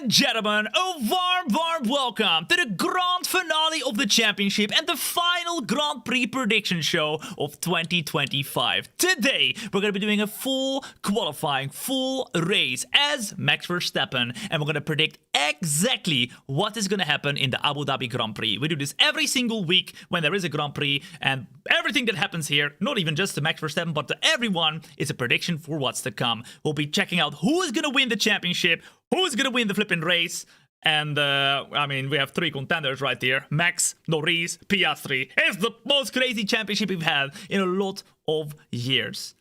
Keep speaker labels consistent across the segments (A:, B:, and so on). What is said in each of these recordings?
A: and gentlemen, a warm welcome to the grand finale of the championship and the final Grand Prix prediction show of 2025. Today, we're going to be doing a full qualifying, full race as Max Verstappen, and we're going to predict exactly what is going to happen in the Abu Dhabi Grand Prix. We do this every single week when there is a Grand Prix, and everything that happens here, not even just to Max Verstappen, but to everyone, is a prediction for what's to come. We'll be checking out who is going to win the championship, who's going to win the flipping race, and I mean, we have three contenders right here. Max, Norris, Piastri. It's the most crazy championship we've had in a lot of years.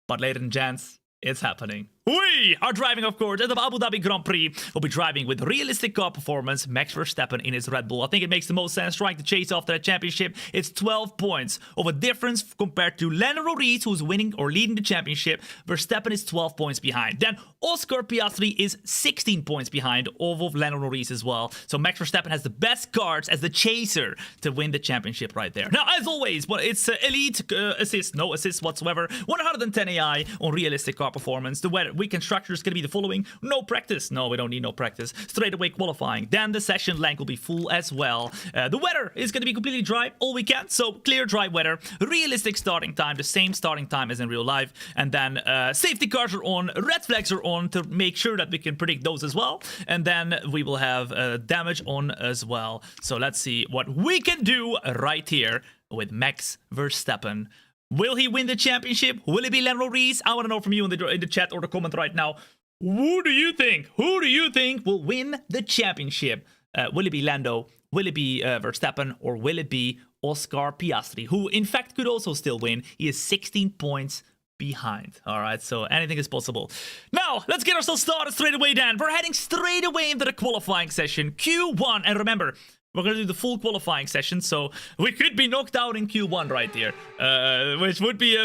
A: But ladies and gents, it's happening. We are driving, of course, at the Abu Dhabi Grand Prix. We'll be driving with realistic car performance, Max Verstappen in his Red Bull. I think it makes the most sense trying to chase after that championship. It's 12 points of a difference compared to Lando Norris, who's winning or leading the championship. Verstappen is 12 points behind. Then Oscar Piastri is 16 points behind of Lando Norris as well. So Max Verstappen has the best cards as the chaser to win the championship right there. Now, as always, well, it's elite assist, no assist whatsoever. 110 AI on realistic car performance. The weekend structure is going to be the following. No practice. No, we don't need no practice. Straight away qualifying. Then the session length will be full as well. The weather is going to be completely dry all weekend. So clear, dry weather. Realistic starting time. The same starting time as in real life. And then safety cars are on. Red flags are on to make sure that we can predict those as well. And then we will have damage on as well. So let's see what we can do right here with Max Verstappen. Will he win the championship? Will it be Lando Norris? I want to know from you in the chat or the comment right now. Who do you think? Who do you think will win the championship? Will it be Lando? Will it be Verstappen? Or will it be Oscar Piastri, who in fact could also still win? He is 16 points behind. All right, so anything is possible. Now, let's get ourselves started straight away then. We're heading straight away into the qualifying session, Q1. And remember, we're going to do the full qualifying session, so we could be knocked out in Q1 right here, which would be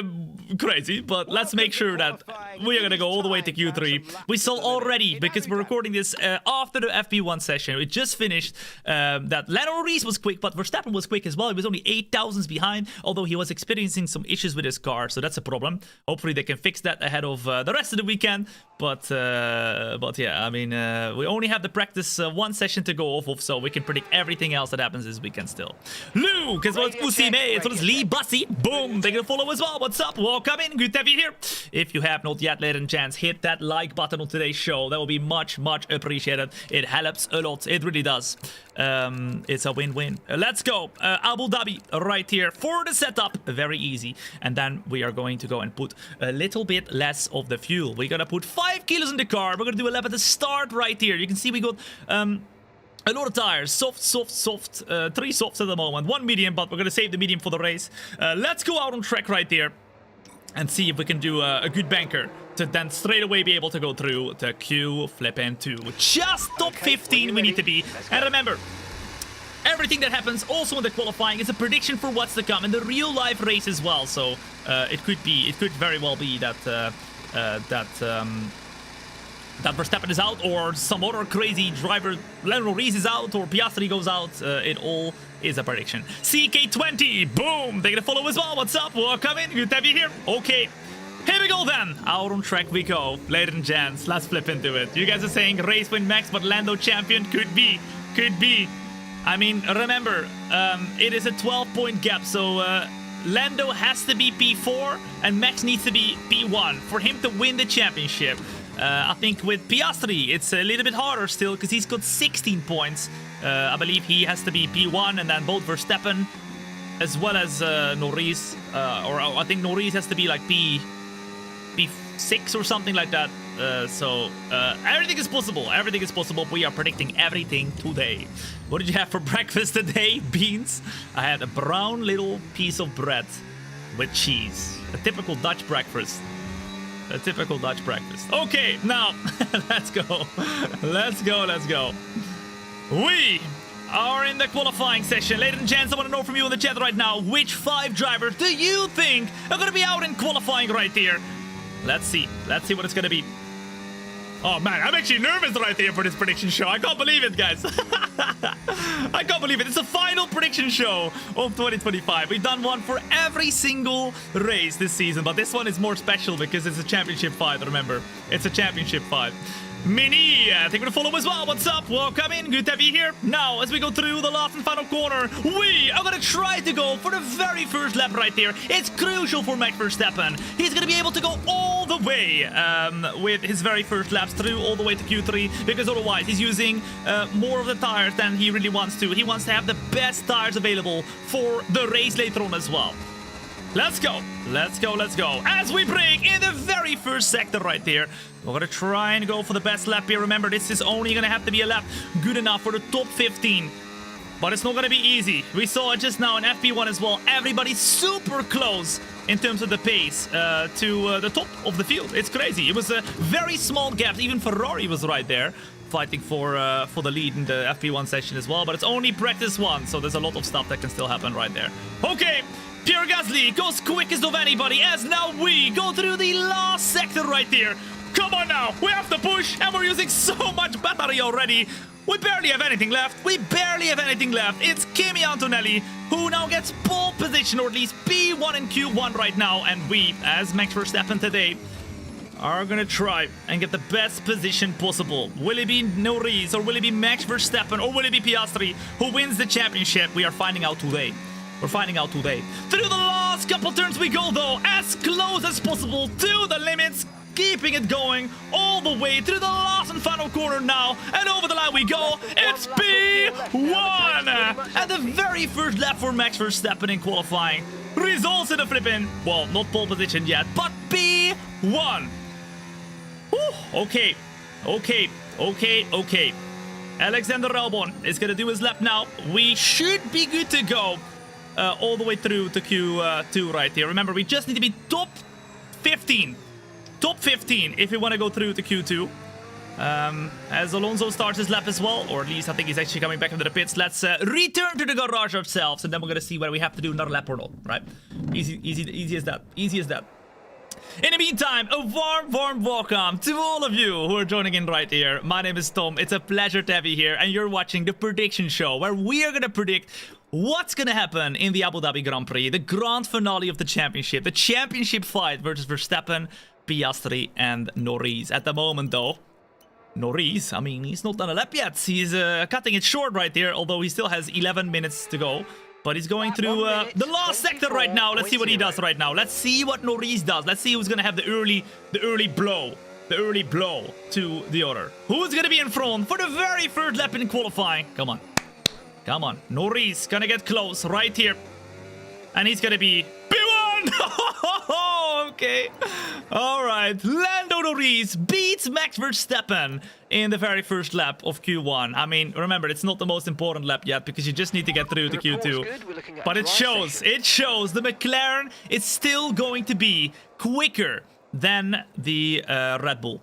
A: crazy, but let's make sure that we are going to go all the way to Q3. We saw already, because we're recording this after the FP1 session, it just finished, that Lando Norris was quick, but Verstappen was quick as well. He was only 8 thousandths behind, although he was experiencing some issues with his car, so that's a problem. Hopefully they can fix that ahead of the rest of the weekend, but yeah, I mean, we only have the practice one session to go off of, so we can predict everything else that happens this weekend still. Luke, as well as Kusime, as well as Lee Bussy. Boom, they're gonna follow as well. What's up? Welcome in. Good to have you here. If you have not yet, ladies and gents, hit that like button on today's show. That will be much appreciated. It helps a lot. It really does. It's a win-win. Let's go. Abu Dhabi right here for the setup. Very easy. And then we are going to go and put a little bit less of the fuel. We're gonna put 5 kilos in the car. We're gonna do a lap at the start right here. You can see we got a lot of tires, soft, 3 softs at the moment, 1 medium, but we're gonna save the medium for the race. Let's go out on track right there and see if we can do a good banker to then straight away be able to go through to Q2. Just top 15 we need to be. And remember, everything that happens also in the qualifying is a prediction for what's to come in the real life race as well. So it could very well be that that Verstappen is out, or some other crazy driver, Lando Norris is out, or Piastri goes out. It all is a prediction. CK20, boom, they're gonna follow as well. What's up? Welcome in, good to have you here. Okay, here we go then. Out on track we go. Ladies and gents, let's flip into it. You guys are saying race win Max, but Lando champion? Could be. I mean, remember, it is a 12-point gap, so Lando has to be P4, and Max needs to be P1 for him to win the championship. I think with Piastri, it's a little bit harder still because he's got 16 points. I believe he has to be P1, and then both Verstappen as well as Norris, or I think Norris has to be like P6 or something like that. So everything is possible. Everything is possible. We are predicting everything today. What did you have for breakfast today? Beans. I had a brown little piece of bread with cheese. A typical Dutch breakfast. A typical Dutch breakfast. Okay, now, let's go. Let's go. We are in the qualifying session. Ladies and gents, I want to know from you in the chat right now, which 5 drivers do you think are going to be out in qualifying right here? Let's see what it's going to be. Oh man, I'm actually nervous right here for this prediction show. I can't believe it, guys. I can't believe it. It's the final prediction show of 2025. We've done one for every single race this season, but this one is more special because it's a championship fight, remember. It's a championship fight. Mini, thank you for the follow as well. What's up? Welcome in. Good to have you here. Now, as we go through the last and final corner, we are going to try to go for the very first lap right there. It's crucial for Max Verstappen. He's going to be able to go all the way with his very first laps through all the way to Q3, because otherwise he's using more of the tires than he really wants to. He wants to have the best tires available for the race later on as well. Let's go. Let's go. Let's go. As we break in the very first sector right there. We're going to try and go for the best lap here. Remember, this is only going to have to be a lap good enough for the top 15. But it's not going to be easy. We saw it just now in FP1 as well. Everybody's super close in terms of the pace to the top of the field. It's crazy. It was a very small gap. Even Ferrari was right there, fighting for the lead in the FP1 session as well. But it's only practice one, so there's a lot of stuff that can still happen right there. Okay. Pierre Gasly goes quickest of anybody, as now we go through the last sector right there. Come on now, we have to push, and we're using so much battery already. We barely have anything left. We barely have anything left. It's Kimi Antonelli, who now gets pole position, or at least P1 in Q1 right now. And we, as Max Verstappen today, are gonna try and get the best position possible. Will it be Norris, or will it be Max Verstappen, or will it be Piastri who wins the championship? We are finding out today. We're finding out today. Through the last couple turns we go, though, as close as possible to the limits, keeping it going all the way through the last and final corner now, and over the line we go. It's P1, and the very first lap for Max Verstappen in qualifying results in a flipping, well, not pole position yet, but P1. Okay. Alexander Albon is gonna do his lap now. We should be good to go. All the way through to Q2 right here. Remember, we just need to be top 15. Top 15 if we want to go through to Q2. As Alonso starts his lap as well, or at least I think he's actually coming back into the pits. Let's return to the garage ourselves, and then we're going to see whether we have to do another lap or not, right? Easy as that. Easy as that. In the meantime, a warm welcome to all of you who are joining in right here. My name is Tom. It's a pleasure to have you here, and you're watching the prediction show, where we are going to predict what's going to happen in the Abu Dhabi Grand Prix, the grand finale of the championship, the championship fight versus Verstappen, Piastri, and Norris. At the moment, though, Norris, I mean, he's not done a lap yet. He's cutting it short right there, although he still has 11 minutes to go. But he's going through the last sector right now. Let's see what he does right now. Let's see what Norris does. Let's see who's going to have the early blow. The early blow to the other. Who's going to be in front for the very first lap in qualifying? Come on. Come on. Norris gonna get close right here. And he's gonna be P1! Okay. Alright. Lando Norris beats Max Verstappen in the very first lap of Q1. I mean, remember, it's not the most important lap yet, because you just need to get through to Q2. But it shows. It shows the McLaren is still going to be quicker than the Red Bull.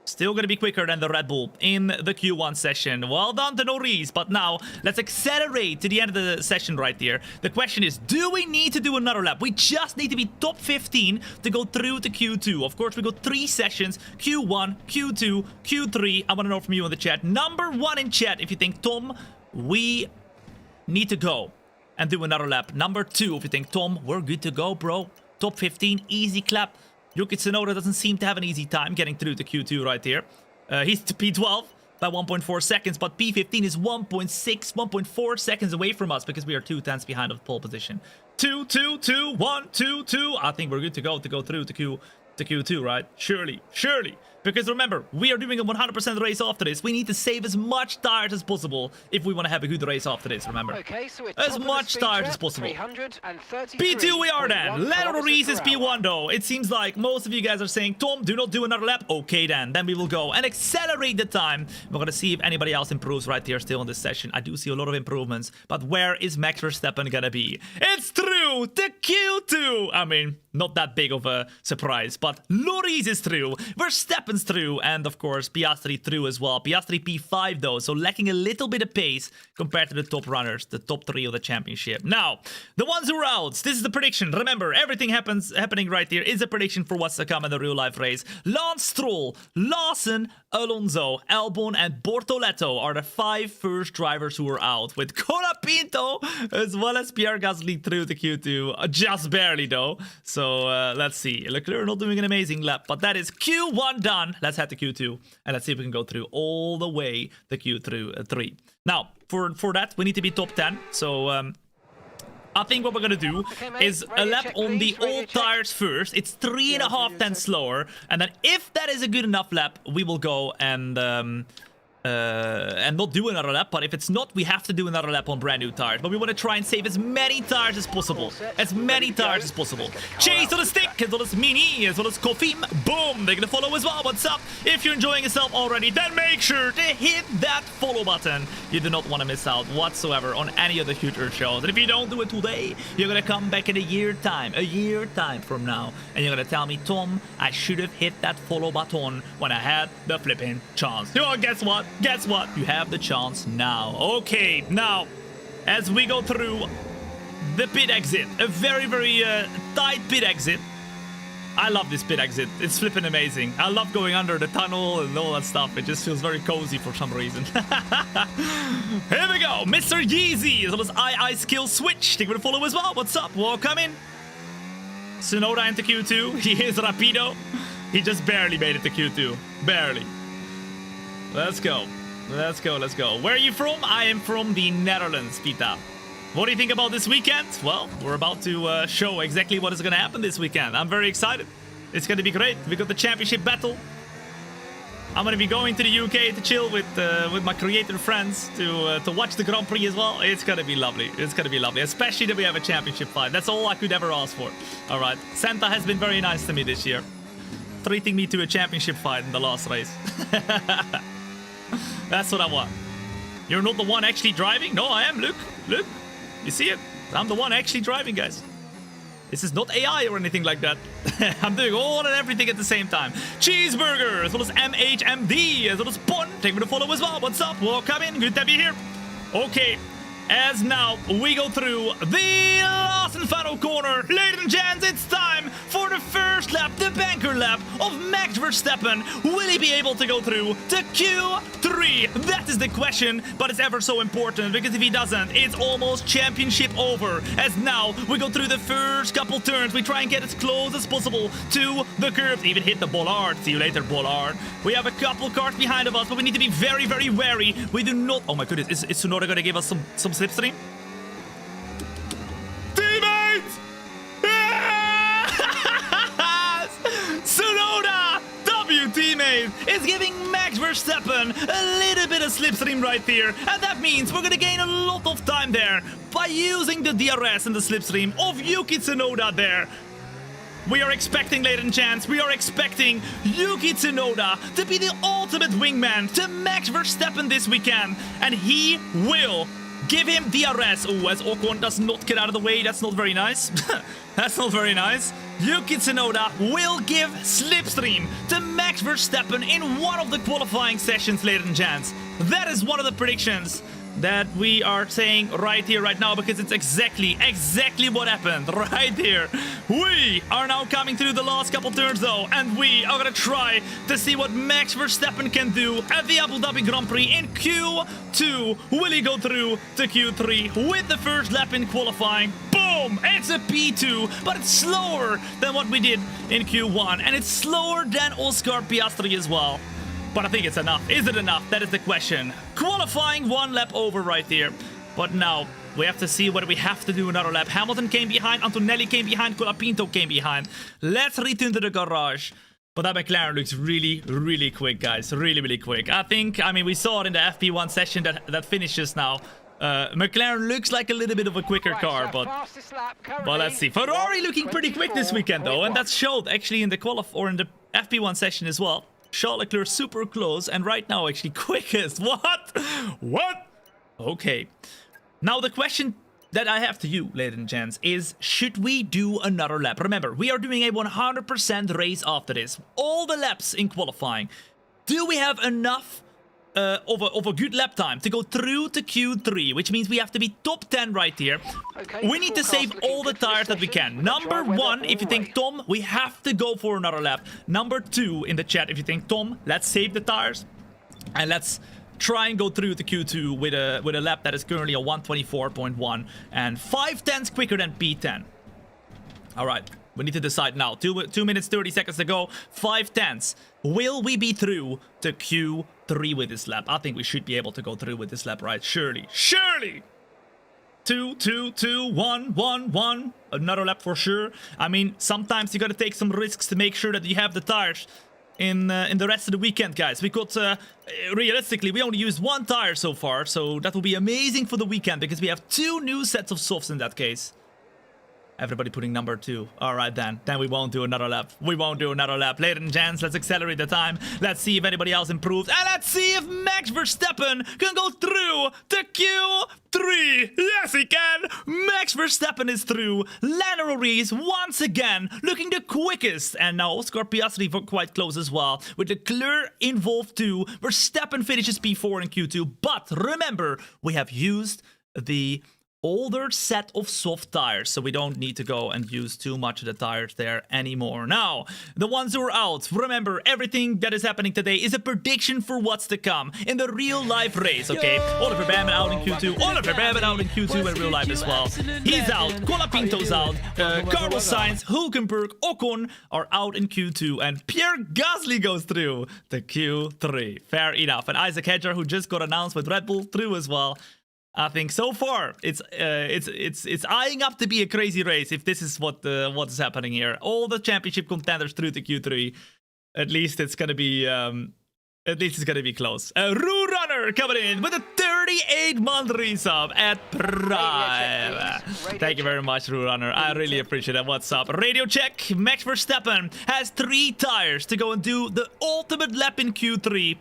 A: Still going to be quicker than the Red Bull in the Q1 session. Well done to Norris, but now let's accelerate to the end of the session right here. The question is, do we need to do another lap? We just need to be top 15 to go through to Q2. Of course, we got 3 sessions, Q1, Q2, Q3. I want to know from you in the chat. Number 1 in chat if you think, Tom, we need to go and do another lap. Number 2 if you think, Tom, we're good to go, bro. Top 15, easy clap. Yuki Tsunoda doesn't seem to have an easy time getting through to Q2 right here. He's to P12 by 1.4 seconds, but P15 is 1.4 seconds away from us, because we are 2 tenths behind of pole position. 2, 2, 2, 1, 2, 2. I think we're good to go through to Q2, right? Surely. Because remember, we are doing a 100% race after this. We need to save as much tires as possible if we want to have a good race after this, remember. Okay, so as much tires as possible. P2 we are then. Lando Norris is P1 though. It seems like most of you guys are saying, Tom, do not do another lap. Okay then we will go and accelerate the time. We're gonna see if anybody else improves right here still in this session. I do see a lot of improvements, but where is Max Verstappen gonna be? It's through the Q2. I mean, not that big of a surprise, but Norris is through. Verstappen's through, and of course Piastri through as well. Piastri P5 though, so lacking a little bit of pace compared to the top runners, the top 3 of the championship. Now, the ones who are out, this is the prediction. Remember, everything happening right here is a prediction for what's to come in the real life race. Lance Stroll, Lawson, Alonso, Albon, and Bortoletto are the 5 first drivers who are out, with Colapinto as well as Pierre Gasly through the Q2, just barely though. So let's see. Leclerc not doing an amazing lap, but that is Q1 done. done, let's head to Q2 and let's see if we can go through all the way to Q3. Now, for that, we need to be top 10. So, I think what we're gonna do is a lap on the old tires first. It's 3.5 tenths slower. And then if that is a good enough lap, we will go and not do another lap. But if it's not, we have to do another lap on brand new tires. But we want to try and save as many tires as possible. As many tires as possible. Chase on the stick, as well as Mini, as well as Kofim. Boom! They're gonna follow as well. What's up? If you're enjoying yourself already, then make sure to hit that follow button. You do not want to miss out whatsoever on any of the future shows. And if you don't do it today, you're gonna come back in a year time from now, and you're gonna tell me, Tom, I should have hit that follow button when I had the flipping chance. You know, guess what? Guess what? You have the chance now. Okay, now, as we go through the pit exit, a very, very tight pit exit. I love this pit exit. It's flipping amazing. I love going under the tunnel and all that stuff. It just feels very cozy for some reason. Here we go. Mr. Yeezy, as well as I skill switch. Take a follow as well. What's up? Welcome in. Sonoda into Q2. He is Rapido. He just barely made it to Q2. Barely. Let's go. Let's go. Let's go. Where are you from? I am from the Netherlands, Pita. What do you think about this weekend? Well, we're about to show exactly what is going to happen this weekend. I'm very excited. It's going to be great. We got the championship battle. I'm going to be going to the UK to chill with my creator friends to watch the Grand Prix as well. It's going to be lovely. It's going to be lovely. Especially that we have a championship fight. That's all I could ever ask for. All right. Santa has been very nice to me this year. Treating me to a championship fight in the last race. That's what I want. You're not the one actually driving? No, I am. Look. Look. You see it? I'm the one actually driving, guys. This is not AI or anything like that. I'm doing all and everything at the same time. Cheeseburger, as well as MHMD, as well as Pon. Take me to follow as well. What's up? Welcome in. Good to be here. Okay. As now we go through the last and final corner. Ladies and gents, it's time for the first lap, the banker lap of Max Verstappen. Will he be able to go through to Q3? That is the question, but it's ever so important, because if he doesn't, it's almost championship over. As now we go through the first couple turns, we try and get as close as possible to the curve. Even hit the bollard. See you later, bollard. We have a couple cars behind of us, but we need to be very, very wary. We do not... Oh my goodness, is Tsunoda going to give us some slipstream? Teammates! Tsunoda, teammate, is giving Max Verstappen a little bit of slipstream right there, and that means we're gonna gain a lot of time there by using the DRS and the slipstream of Yuki Tsunoda there. We are expecting, ladies and gents, we are expecting Yuki Tsunoda to be the ultimate wingman to Max Verstappen this weekend, and he will give him DRS. Oh, as Ocon does not get out of the way, that's not very nice. That's not very nice. Yuki Tsunoda will give slipstream to Max Verstappen in one of the qualifying sessions, ladies and gents. That is one of the predictions that we are saying right here, right now, because it's exactly what happened right here. We are now coming through the last couple turns, though, and we are gonna try to see what Max Verstappen can do at the Abu Dhabi Grand Prix in Q2. Will he go through to Q3 with the first lap in qualifying? Boom! It's a P2, but it's slower than what we did in Q1, and it's slower than Oscar Piastri as well. But I think it's enough. Is it enough? That is the question. Qualifying one lap over right there. But now we have to see whether we have to do another lap. Hamilton came behind. Antonelli came behind. Colapinto came behind. Let's return to the garage. But that McLaren looks really, really quick, guys. Really, really quick. I mean, we saw it in the FP1 session that finishes now. McLaren looks like a little bit of a quicker car, but let's see. Ferrari looking pretty quick this weekend, though. And that showed actually in the in the FP1 session as well. Charles Leclerc super close, and right now actually quickest. What? Okay. Now the question that I have to you, ladies and gents, is should we do another lap? Remember, we are doing a 100% race after this. All the laps in qualifying. Do we have enough of a good lap time to go through to Q3, which means we have to be top 10 right here. Okay, we need to save all the tires that we can. Number one, if you think, Tom, we have to go for another lap. Number two in the chat, if you think, Tom, let's save the tires and let's try and go through to Q2 with a lap that is currently a 124.1 and 5 tenths quicker than P10. All right. We need to decide now. 2 minutes, 30 seconds to go. 5 tenths. Will we be through to Q3 with this lap? I think we should be able to go through with this lap, right? Surely. Surely! 2, 2, 2, 1, 1, 1. Another lap for sure. I mean, sometimes you gotta take some risks to make sure that you have the tires in the rest of the weekend, guys. We got, realistically, we only used 1 tire so far, so that will be amazing for the weekend because we have 2 new sets of softs in that case. Everybody putting number 2. Alright then. Then we won't do another lap. We won't do another lap. Ladies and gents, let's accelerate the time. Let's see if anybody else improves. And let's see if Max Verstappen can go through to Q3. Yes, he can. Max Verstappen is through. Lando Norris once again looking the quickest. And now Oscar Piastri quite close as well. With Leclerc involved too. Verstappen finishes P4 in Q2. But remember, we have used the older set of soft tires, so we don't need to go and use too much of the tires there anymore. Now, the ones who are out, remember, everything that is happening today is a prediction for what's to come in the real life race, okay? Oliver Bamman out in Q2, Oliver Bamman out in Q2 in real life as well. He's out, Colapinto's out, Carlos Sainz, Hülkenberg, Ocon are out in Q2, and Pierre Gasly goes through to Q3. Fair enough. And Isaac Hedger, who just got announced with Red Bull, through as well. I think so far it's eyeing up to be a crazy race if this is what is happening here. All the championship contenders through to Q3. At least it's gonna be close. Rue Runner coming in with a 38-month resub at Prime. Thank you very much, Rue Runner. I really appreciate that. What's up? Radio check. Max Verstappen has 3 tires to go and do the ultimate lap in Q3.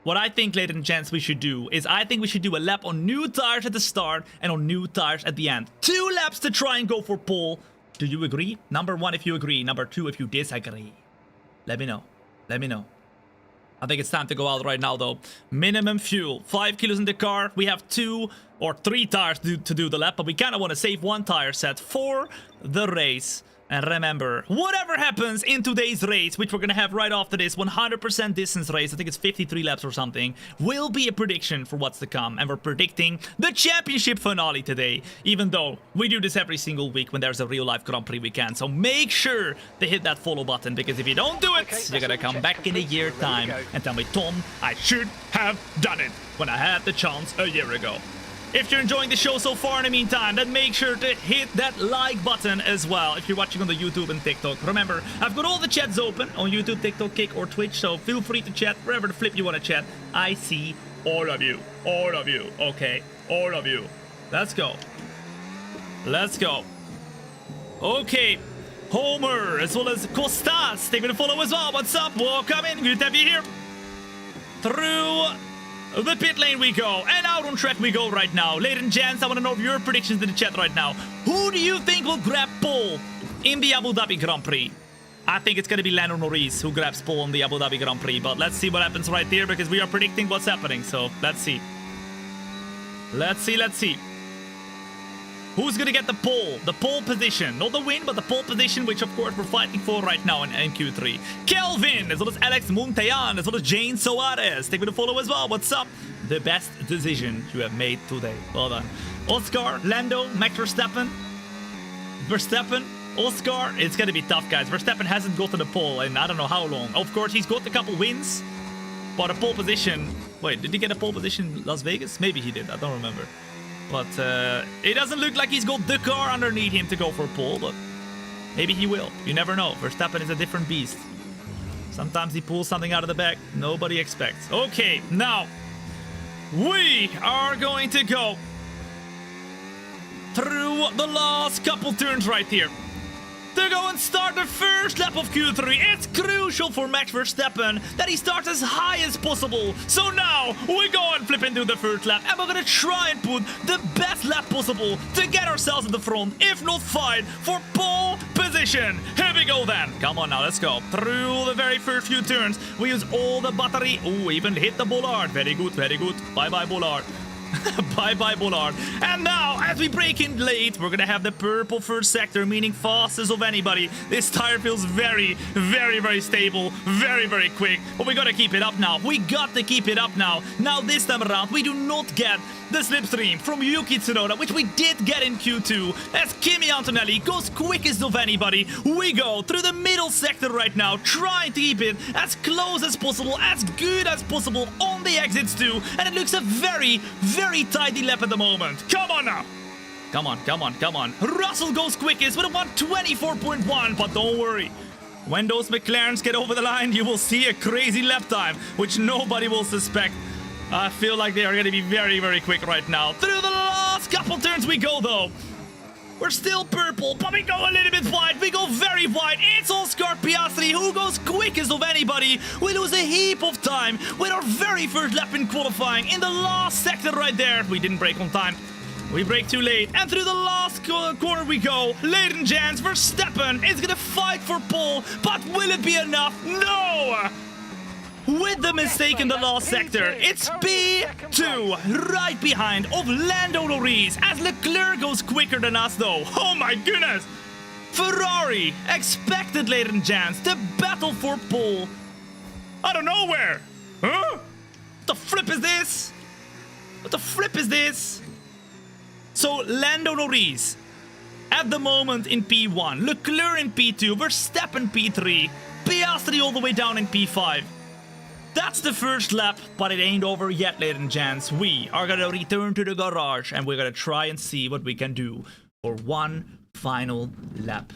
A: What I think, ladies and gents, we should do is I think we should do a lap on new tires at the start and on new tires at the end. 2 laps to try and go for pole. Do you agree? Number 1 if you agree. Number 2 if you disagree. Let me know. Let me know. I think it's time to go out right now, though. Minimum fuel. 5 kilos in the car. We have 2 or 3 tires to do the lap, but we kind of want to save 1 tire set for the race. And remember, whatever happens in today's race, which we're going to have right after this, 100% distance race, I think it's 53 laps or something, will be a prediction for what's to come. And we're predicting the championship finale today, even though we do this every single week when there's a real-life Grand Prix weekend. So make sure to hit that follow button, because if you don't do it, you're going to come back in a year's time and tell me, Tom, I should have done it when I had the chance a year ago. If you're enjoying the show so far in the meantime, then make sure to hit that like button as well if you're watching on the YouTube and TikTok. Remember, I've got all the chats open on YouTube, TikTok, Kick, or Twitch, so feel free to chat wherever the flip you want to chat. I see all of you. All of you. Okay? All of you. Let's go. Let's go. Okay. Homer, as well as Costas, taking a follow as well. What's up? Welcome in. Good to have you here. Through the pit lane we go, and out on track we go right now. Ladies and gents, I want to know your predictions in the chat right now. Who do you think will grab pole in the Abu Dhabi Grand Prix? I think it's going to be Lando Norris who grabs pole in the Abu Dhabi Grand Prix, but let's see what happens right here, because we are predicting what's happening, so let's see. Let's see, let's see. Who's going to get the pole position? Not the win, but the pole position, which of course we're fighting for right now in Q3. Kelvin, as well as Alex Monteyan, as well as Jane Soares. Take me to follow as well. What's up? The best decision you have made today. Well done. Oscar, Lando, Max Verstappen. Oscar. It's going to be tough, guys. Verstappen hasn't gotten a pole in I don't know how long. Of course, he's got a couple wins, but a pole position... Wait, did he get a pole position in Las Vegas? Maybe he did. I don't remember. But it doesn't look like he's got the car underneath him to go for pole, but maybe he will. You never know. Verstappen is a different beast. Sometimes he pulls something out of the bag nobody expects. Okay, now we are going to go through the last couple turns right here to go and start the first lap of Q3. It's crucial for Max Verstappen that he starts as high as possible. So now we go and flip into the first lap, and we're gonna try and put the best lap possible to get ourselves in the front, if not fight for pole position. Here we go then. Come on now, let's go. Through the very first few turns, we use all the battery. Ooh, even hit the bollard. Very good, very good. Bye-bye, bollard. Bye-bye, Bollard. And now, as we break in late, we're gonna have the purple first sector, meaning fastest of anybody. This tire feels very, very, very stable, very, very quick. But we gotta keep it up now. We got to keep it up now. Now, this time around, we do not get the slipstream from Yuki Tsunoda, which we did get in Q2, as Kimi Antonelli goes quickest of anybody. We go through the middle sector right now, trying to keep it as close as possible, as good as possible on the exits too, and it looks a very, very tidy lap at the moment. Come on now! Come on, come on, come on. Russell goes quickest with a 124.1, but don't worry. When those McLarens get over the line, you will see a crazy lap time, which nobody will suspect. I feel like they are going to be very, very quick right now. Through the last couple turns we go, though. We're still purple, but we go a little bit wide. We go very wide. It's Oscar Piastri who goes quickest of anybody. We lose a heap of time with our very first lap in qualifying in the last sector right there. We didn't brake on time. We brake too late. And through the last corner we go. Ladies and gents, Verstappen is going to fight for pole, but will it be enough? No! With the mistake in the last sector, it's P2, right behind of Lando Norris, as Leclerc goes quicker than us though. Oh my goodness! Ferrari expected, ladies and gents, to battle for pole out of nowhere. Huh? What the flip is this? What the flip is this? So Lando Norris at the moment in P1, Leclerc in P2, Verstappen P3, Piastri all the way down in P5. That's the first lap, but it ain't over yet, ladies and gents. We are gonna return to the garage and we're gonna try and see what we can do for one final lap.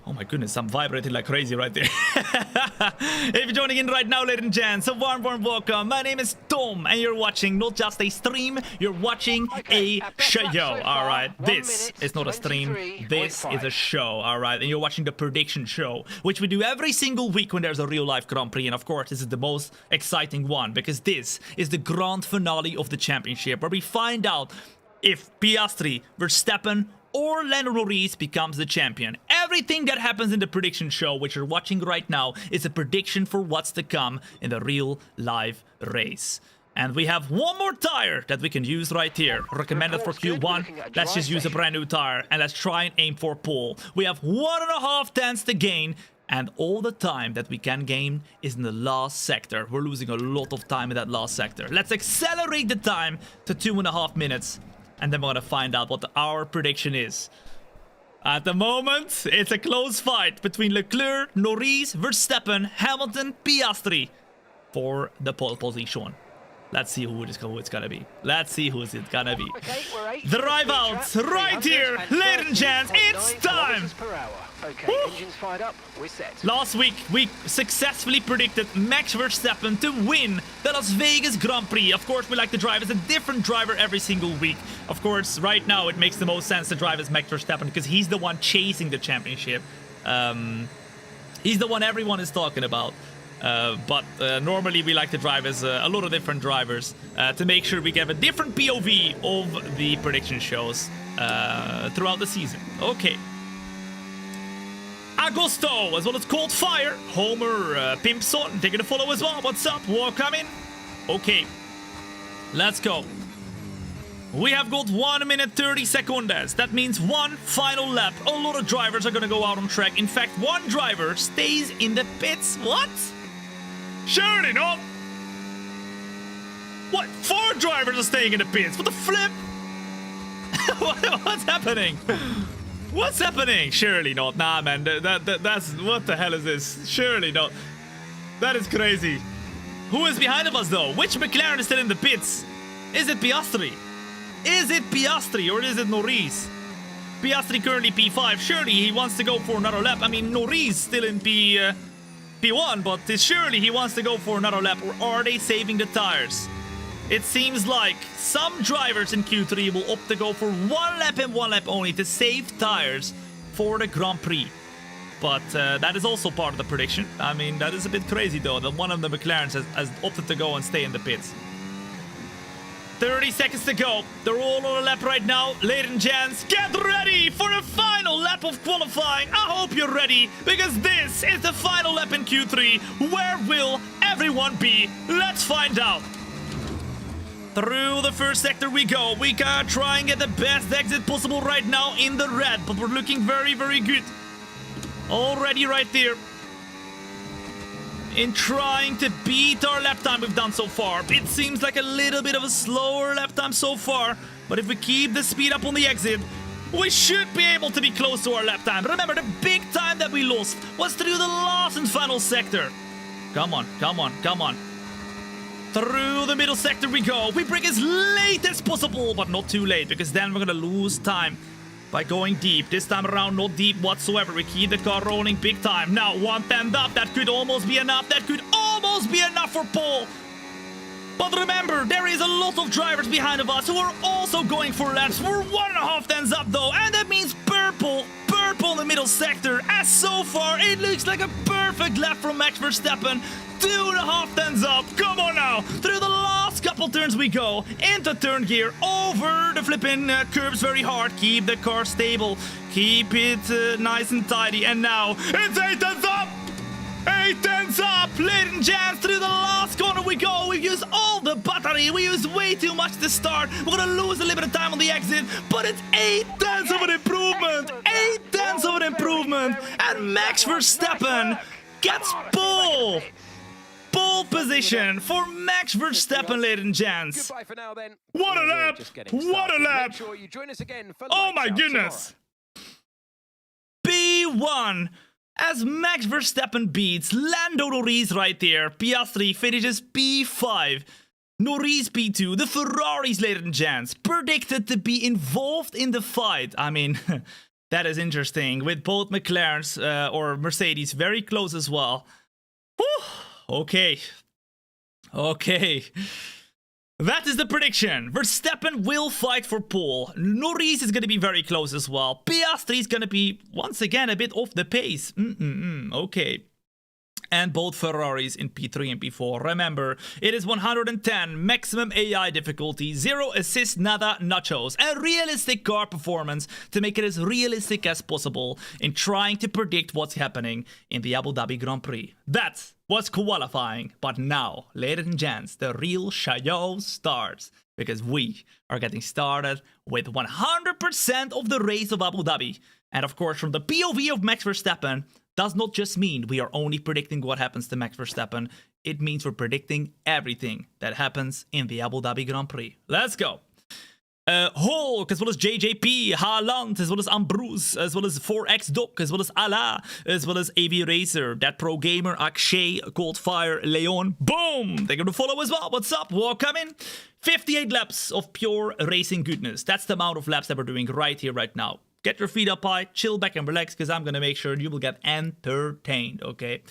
A: Oh my goodness, I'm vibrating like crazy right there. If you're joining in right now, ladies and gents, a warm welcome. My name is Tom, and you're watching not just a stream, you're watching a show. All right, this is not a stream, this is a show, all right? And you're watching the prediction show, which we do every single week when there's a real-life Grand Prix. And of course, this is the most exciting one, because this is the grand finale of the championship, where we find out if Piastri, Verstappen, or Lando Norris becomes the champion. Everything that happens in the prediction show, which you're watching right now, is a prediction for what's to come in the real live race. And we have one more tire that we can use right here. Recommended for Q1. Let's just use a brand new tire and let's try and aim for pole. We have 1.5 tenths to gain, and all the time that we can gain is in the last sector. We're losing a lot of time in that last sector. Let's accelerate the time to 2.5 minutes. And then we're gonna find out what our prediction is. At the moment, it's a close fight between Leclerc, Norris, Verstappen, Hamilton, Piastri for the pole position. Let's see who it's gonna be. Let's see who's it gonna be. Drive out right here, ladies and gents. It's time.
B: Okay, engines fired up, we're set.
A: Last week, we successfully predicted Max Verstappen to win the Las Vegas Grand Prix. Of course, we like to drive as a different driver every single week. Of course, right now, it makes the most sense to drive as Max Verstappen because he's the one chasing the championship. He's the one everyone is talking about. But normally, we like to drive as a lot of different drivers to make sure we get a different POV of the prediction shows throughout the season. Okay. Agosto, as well as Cold Fire, Homer, Pimpson, taking a follow as well. What's up? War coming? Okay, let's go. We have got 1 minute 30 seconds. That means one final lap. A lot of drivers are gonna go out on track. In fact, one driver stays in the pits. What? Surely not. What? 4 drivers are staying in the pits. What the flip? What's happening? What's happening? Surely not. Nah, man. That's... What the hell is this? Surely not. That is crazy. Who is behind of us, though? Which McLaren is still in the pits? Is it Piastri? Is it Piastri or is it Norris? Piastri currently P5. Surely he wants to go for another lap. I mean, Norris still in P1, but surely he wants to go for another lap. Or are they saving the tires? It seems like some drivers in Q3 will opt to go for 1 lap and 1 lap only to save tires for the Grand Prix. But that is also part of the prediction. I mean, that is a bit crazy, though, that one of the McLarens has opted to go and stay in the pits. 30 seconds to go. They're all on a lap right now. Ladies and gents, get ready for the final lap of qualifying. I hope you're ready, because this is the final lap in Q3. Where will everyone be? Let's find out. Through the first sector we go. We can try and get the best exit possible right now in the red, but we're looking very, very good. Already right there. In trying to beat our lap time we've done so far. It seems like a little bit of a slower lap time so far, but if we keep the speed up on the exit, we should be able to be close to our lap time. Remember, the big time that we lost was through the last and final sector. Come on, come on, come on. Through the middle sector we go. We brake as late as possible, but not too late, because then we're gonna lose time by going deep. This time around, not deep whatsoever. We keep the car rolling big time. Now, 110 up. That could almost be enough. That could almost be enough for pole. But remember, there is a lot of drivers behind of us who are also going for laps. We're 1.5 tenths up though, and that means purple in the middle sector. As so far, it looks like a perfect lap from Max Verstappen. 2.5 tenths up. Come on now. Through the last couple turns we go. Into turn gear. Over the flipping curves very hard. Keep the car stable. Keep it nice and tidy. And now, it's 8 tenths up. 8 tenths up, ladies and gents. Through the last corner we go. We've used all the battery. We used way too much to start. We're gonna lose a little bit of time on the exit, but it's 8 tenths of an improvement. 8 tenths of an improvement. And Max Verstappen gets pole position for Max Verstappen, ladies and gents.
B: Goodbye for now, then.
A: What a lap! What a lap!
B: Make sure you join us again for
A: Oh
B: Lights
A: my
B: Out
A: goodness! P1 as Max Verstappen beats Lando Norris right there. Piastri finishes P5. Norris P2. The Ferraris, ladies and gents, predicted to be involved in the fight. I mean, that is interesting. With both McLaren's or Mercedes very close as well. Whew. Okay. Okay. That is the prediction. Verstappen will fight for pole. Norris is going to be very close as well. Piastri is going to be, once again, a bit off the pace. Okay. And both Ferraris in P3 and P4. Remember, it is 110, maximum AI difficulty, 0 assist, nada, nachos, and realistic car performance to make it as realistic as possible in trying to predict what's happening in the Abu Dhabi Grand Prix. That was qualifying, but now, ladies and gents, the real show starts, because we are getting started with 100% of the race of Abu Dhabi. And of course, from the POV of Max Verstappen, does not just mean we are only predicting what happens to Max Verstappen. It means we're predicting everything that happens in the Abu Dhabi Grand Prix. Let's go. Hulk, as well as JJP, Haaland, as well as Ambrose, as well as 4X Doc, as well as Allah, as well as AV Racer, That Pro Gamer, Akshay, Coldfire, Leon. Boom! They're going to follow as well. What's up? Welcome in. 58 laps of pure racing goodness. That's the amount of laps that we're doing right here, right now. Get your feet up high, chill back and relax, because I'm going to make sure you will get entertained, okay?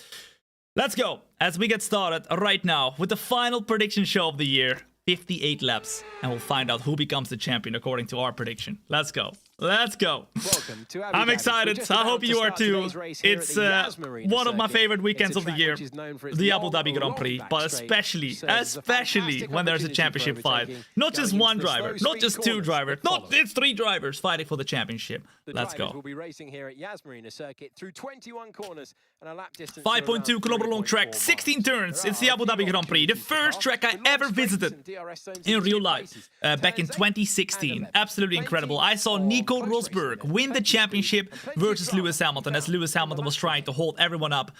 A: Let's go, as we get started right now with the final prediction show of the year. 58 laps, and we'll find out who becomes the champion according to our prediction. Let's go. Let's go.
B: Welcome to Abu
A: I'm
B: Dhabi.
A: excited. I hope you are too. It's one of my favorite weekends of the year, the Abu Dhabi Grand Prix, but especially when there's a championship fight. Not just one driver, not just two drivers, it's 3 drivers fighting for the championship. Let's go.
B: We'll be racing here at Marina circuit through 21 corners and a lap distance
A: 5.2 kilometer long track, 16 turns. It's the Abu Dhabi Grand Prix, the first track I ever visited in real life back in 2016. Absolutely incredible. I saw Nico Rosberg win the championship versus Lewis Hamilton, as Lewis Hamilton was trying to hold everyone up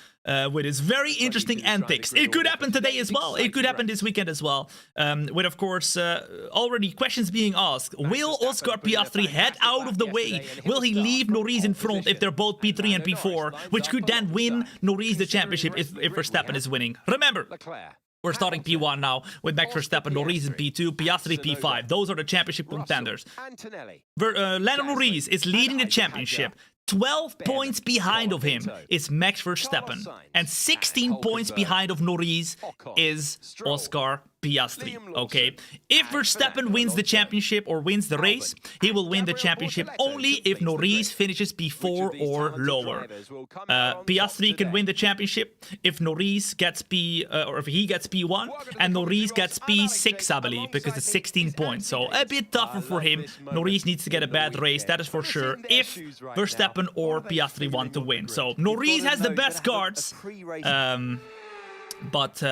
A: with his very interesting antics. It could happen today as well. It could happen this weekend as well. With, of course, already questions being asked. Will Oscar Piastri head out of the way? Will he leave Norris in front if they're both P3 and P4, which could then win Norris the championship if Verstappen is winning? Remember, we're starting P1 now with Max Verstappen, Norris in P2, Piastri P5. Those are the championship contenders. Lando Norris is leading the championship. 12 points behind of him is Max Verstappen. And 16 points behind of Norris is Oscar Piastri, okay? If Verstappen wins the championship or wins the race, he will win the championship only if Norris finishes P4 or lower. Piastri can win the championship if Norris gets or if he gets P1 and Norris gets P6, I believe, because it's 16 points. So a bit tougher for him. Norris needs to get a bad race, that is for sure, if Verstappen or Piastri want to win. So Norris has the best cards, but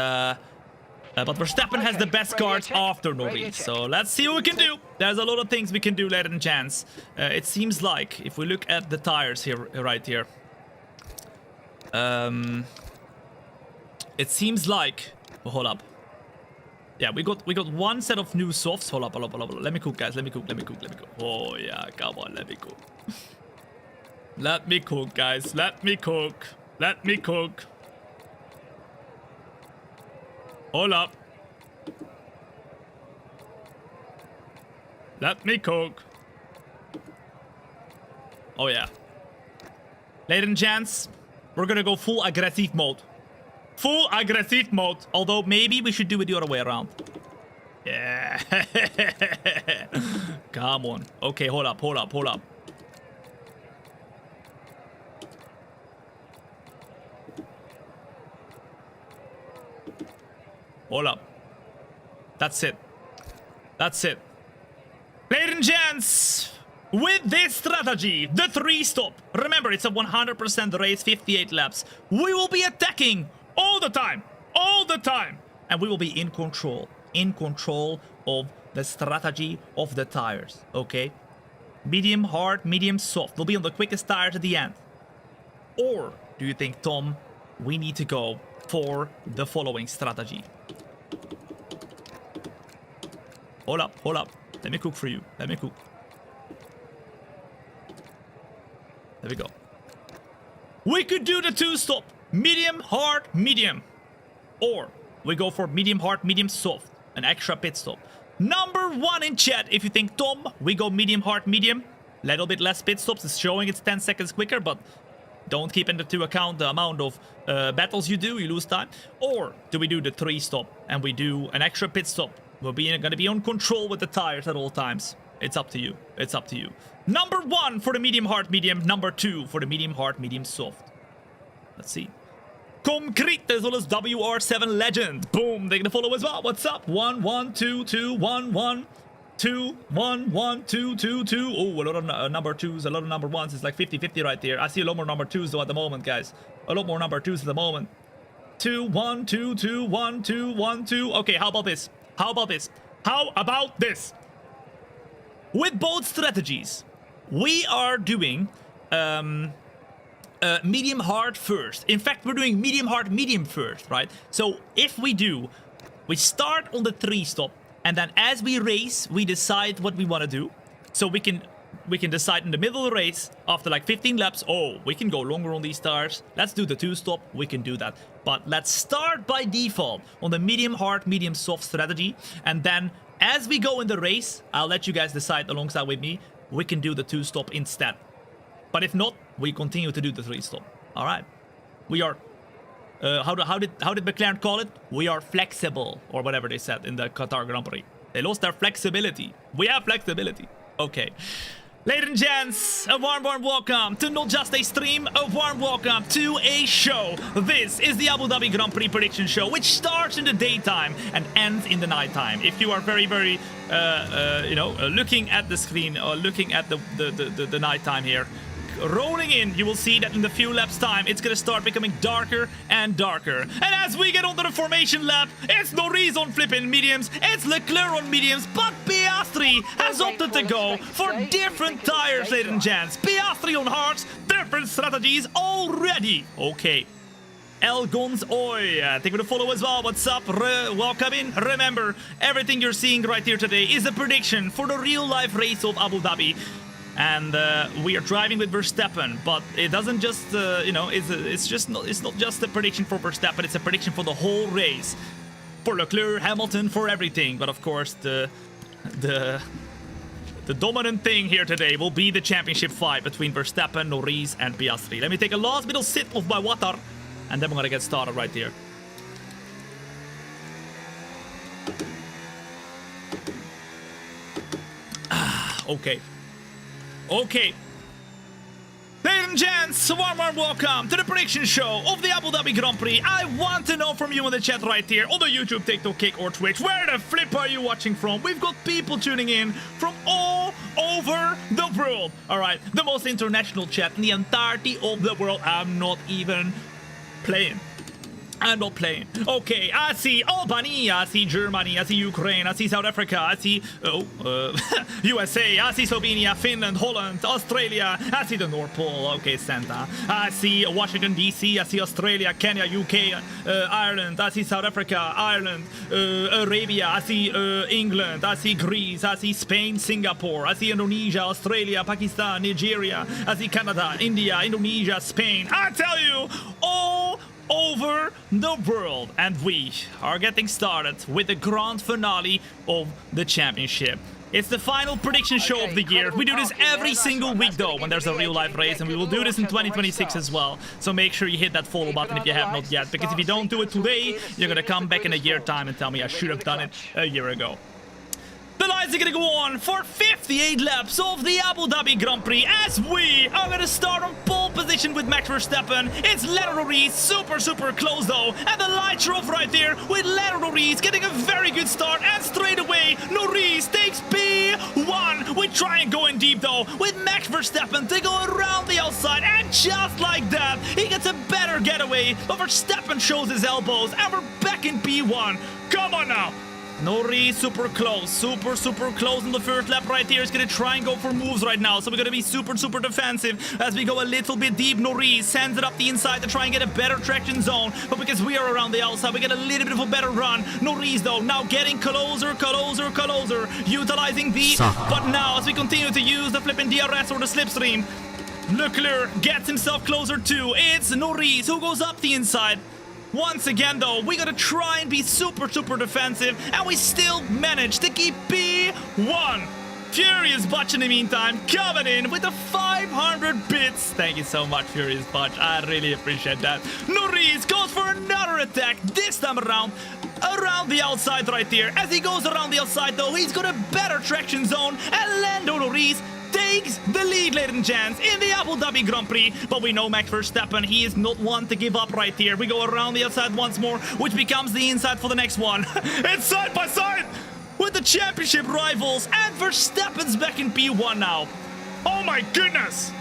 A: But Verstappen has the best cards after Norris, so let's see what we can do. There's a lot of things we can do, ladies and gents. It seems like, if we look at the tires here, right here, it seems like... Oh, hold up. Yeah, we got one set of new softs. Hold up. Let me cook, guys. Let me cook. Oh, yeah, come on, let me cook. Let me cook, guys. Let me cook. Hold up. Let me cook. Oh, yeah. Ladies and gents, we're gonna go full aggressive mode. Full aggressive mode. Although, maybe we should do it the other way around. Yeah. Come on. Okay, hold up. Hold up. That's it. Ladies and gents, with this strategy, the 3-stop. Remember, it's a 100% race, 58 laps. We will be attacking all the time. And we will be in control of the strategy of the tires, okay? Medium, hard, medium, soft. We'll be on the quickest tires at the end. Or do you think, Tom, we need to go for the following strategy? Hold up. Let me cook for you. There we go. We could do the 2-stop. Medium, hard, medium. Or we go for medium, hard, medium, soft. An extra pit stop. Number 1 in chat. If you think, Tom, we go medium, hard, medium. Little bit less pit stops. It's showing it's 10 seconds quicker, but don't keep into account the amount of battles you do. You lose time. Or do we do the 3-stop and we do an extra pit stop? We're gonna be on control with the tires at all times. It's up to you. Number 1 for the medium, hard, medium. Number 2 for the medium, hard, medium, soft. Let's see. Concrete as well as WR7 Legend. Boom, they're gonna follow as well. What's up? 1 1 2 2 1 1 2 1 1 2 2 2. Oh, a lot of number 2s, a lot of number 1s. It's like 50-50 right there. I see a lot more number 2s though at the moment, guys. A lot more number 2s at the moment. 2 1 2 2 1 2 1 2. Okay, how about this? With both strategies, we are doing medium hard first. In fact, we're doing medium hard medium first, right? So if we start on the 3-stop, and then as we race, we decide what we want to do. So we can decide in the middle of the race after like 15 laps. Oh, we can go longer on these tires. Let's do the 2-stop. We can do that. But let's start by default on the medium hard, medium soft strategy. And then as we go in the race, I'll let you guys decide alongside with me. We can do the 2-stop instead. But if not, we continue to do the 3-stop. All right. We are... how did McLaren call it? We are flexible, or whatever they said in the Qatar Grand Prix. They lost their flexibility. We have flexibility. Okay. Ladies and gents, a warm welcome to not just a stream, a warm welcome to a show. This is the Abu Dhabi Grand Prix prediction show, which starts in the daytime and ends in the nighttime. If you are very, looking at the screen or looking at the nighttime here, rolling in, you will see that in the few laps time, it's gonna start becoming darker and darker. And as we get onto the formation lap, it's Norris on flipping mediums, it's Leclerc on mediums, but Piastri has opted to go for different tires, ladies and gents. Piastri on hards, different strategies already. Okay. El Gons Oi, thank you for the follow as well. What's up? Welcome in. Remember, everything you're seeing right here today is a prediction for the real life race of Abu Dhabi. And we are driving with Verstappen, but it doesn't just, it's not just a prediction for Verstappen, it's a prediction for the whole race. For Leclerc, Hamilton, for everything. But of course, the dominant thing here today will be the championship fight between Verstappen, Norris, and Piastri. Let me take a last little sip of my water, and then we're gonna get started right here. Okay. Okay. Ladies and gents, a warm welcome to the prediction show of the Abu Dhabi Grand Prix. I want to know from you in the chat right here, on the YouTube, TikTok, Kick, or Twitch, where the flip are you watching from? We've got people tuning in from all over the world. Alright, the most international chat in the entirety of the world. I'm not even playing. I'm not playing. Okay, I see Albania, I see Germany, I see Ukraine, I see South Africa, I see USA, I see Slovenia, Finland, Holland, Australia, I see the North Pole, okay, Santa. I see Washington DC, I see Australia, Kenya, UK, Ireland, I see South Africa, Ireland, Arabia, I see England, I see Greece, I see Spain, Singapore, I see Indonesia, Australia, Pakistan, Nigeria, I see Canada, India, Indonesia, Spain. I tell you, all over the world, and we are getting started with the grand finale of the championship. It's the final prediction show of the year. We do this every single week though when there's a real life race, and we will do this in 2026 as well. So make sure you hit that follow button if you have not yet, because if you don't do it today, you're gonna come back in a year time and tell me I should have done it a year ago. The lights are gonna go on for 58 laps of the Abu Dhabi Grand Prix as we are gonna start on pole position with Max Verstappen. It's Lando Norris, super close though, and the lights are off right there with Lando Norris getting a very good start, and straight away Norris takes P1. We try and go in deep though with Max Verstappen to go around the outside, and just like that he gets a better getaway, but Verstappen shows his elbows and we're back in P1. Come on now. Norris super close, super close in the first lap right here. He's gonna try and go for moves right now, so we're gonna be super defensive as we go a little bit deep. Norris sends it up the inside to try and get a better traction zone, but because we are around the outside, we get a little bit of a better run. Norris though now getting closer, utilizing the, but now as we continue to use the flipping DRS or the slipstream, Leclerc gets himself closer too. It's Norris who goes up the inside. Once again though, we gotta try and be super defensive, and we still manage to keep P1. Furious Butch in the meantime coming in with the 500 bits. Thank you so much, Furious Butch. I really appreciate that. Norris goes for another attack, this time around the outside right there. As he goes around the outside though, he's got a better traction zone, and Lando Norris takes the lead, ladies and gents, in the Abu Dhabi Grand Prix. But we know Max Verstappen, he is not one to give up right here. We go around the outside once more, which becomes the inside for the next one. It's side by side with the championship rivals, and Verstappen's back in P1 now. Oh my goodness!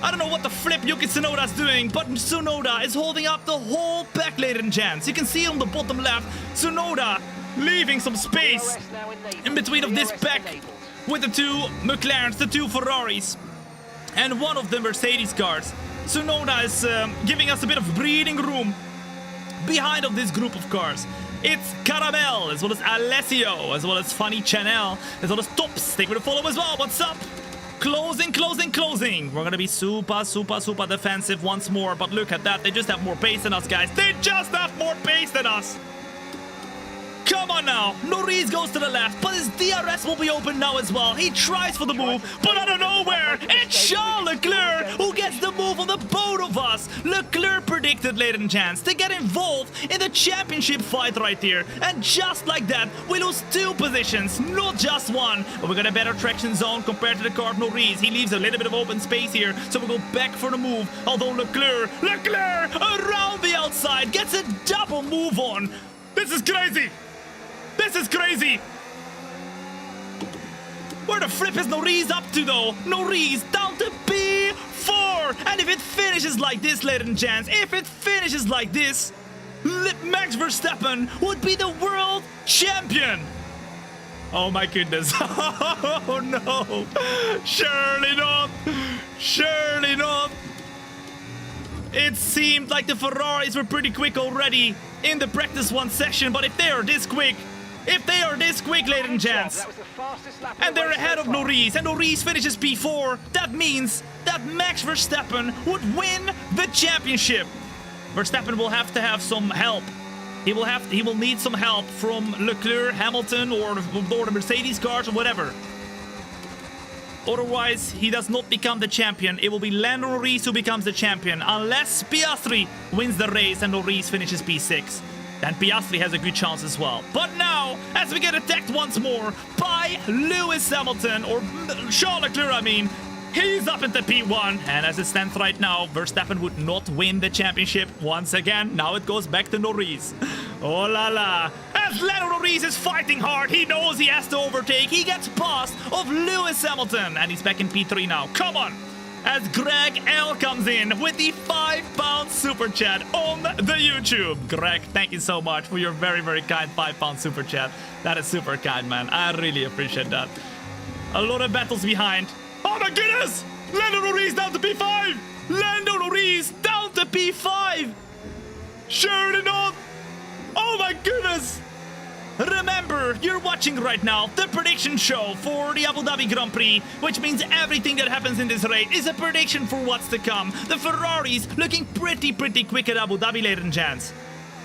A: I don't know what the flip Yuki Tsunoda's doing, but Tsunoda is holding up the whole pack, ladies and gents. You can see it on the bottom left, Tsunoda leaving some space in between of this pack with the two McLarens, the two Ferraris, and one of the Mercedes cars. Tsunoda is giving us a bit of breathing room behind of this group of cars. It's Caramel, as well as Alessio, as well as Funny Chanel, as well as Tops. Thank you for the follow as well. What's up? Closing. We're gonna be super defensive once more, but look at that. They just have more pace than us, guys. They just have more pace than us. Come on now, Norris goes to the left, but his DRS will be open now as well. He tries for the move, but out of nowhere, it's Charles Leclerc who gets the move on the both of us. Leclerc predicted, ladies and gents, to get involved in the championship fight right here. And just like that, we lose 2 positions, not just 1. But we got a better traction zone compared to the car of Norris. He leaves a little bit of open space here, so we go back for the move. Although Leclerc around the outside gets a double move on. This is crazy. Where the flip is Norris up to though? Norris down to P4. And if it finishes like this, ladies and gents, Max Verstappen would be the world champion. Oh my goodness. Oh no. Surely not. It seemed like the Ferraris were pretty quick already in the practice 1 session, but if they are this quick, ladies and gents, and they're ahead of Norris, and Norris finishes P4, that means that Max Verstappen would win the championship. Verstappen will have to have some help. He will need some help from Leclerc, Hamilton, or the Mercedes cars or whatever. Otherwise, he does not become the champion. It will be Lando Norris who becomes the champion, unless Piastri wins the race and Norris finishes P6. Then Piastri has a good chance as well. But now, as we get attacked once more by Lewis Hamilton, or Charles Leclerc, I mean, he's up into P1. And as it stands right now, Verstappen would not win the championship once again. Now it goes back to Norris. Oh la la. As Lando Norris is fighting hard, he knows he has to overtake. He gets past of Lewis Hamilton, and he's back in P3 now. Come on. as Greg L comes in with the £5 super chat on the YouTube. Greg, thank you so much for your very, very kind £5 super chat. That is super kind, man. I really appreciate that. A lot of battles behind. Oh my goodness! Lando Norris down to P5! Lando Norris down to P5! Surely not! Oh my goodness! Remember, you're watching right now the prediction show for the Abu Dhabi Grand Prix, which means everything that happens in this race is a prediction for what's to come. The Ferraris looking pretty quick at Abu Dhabi, ladies and gents,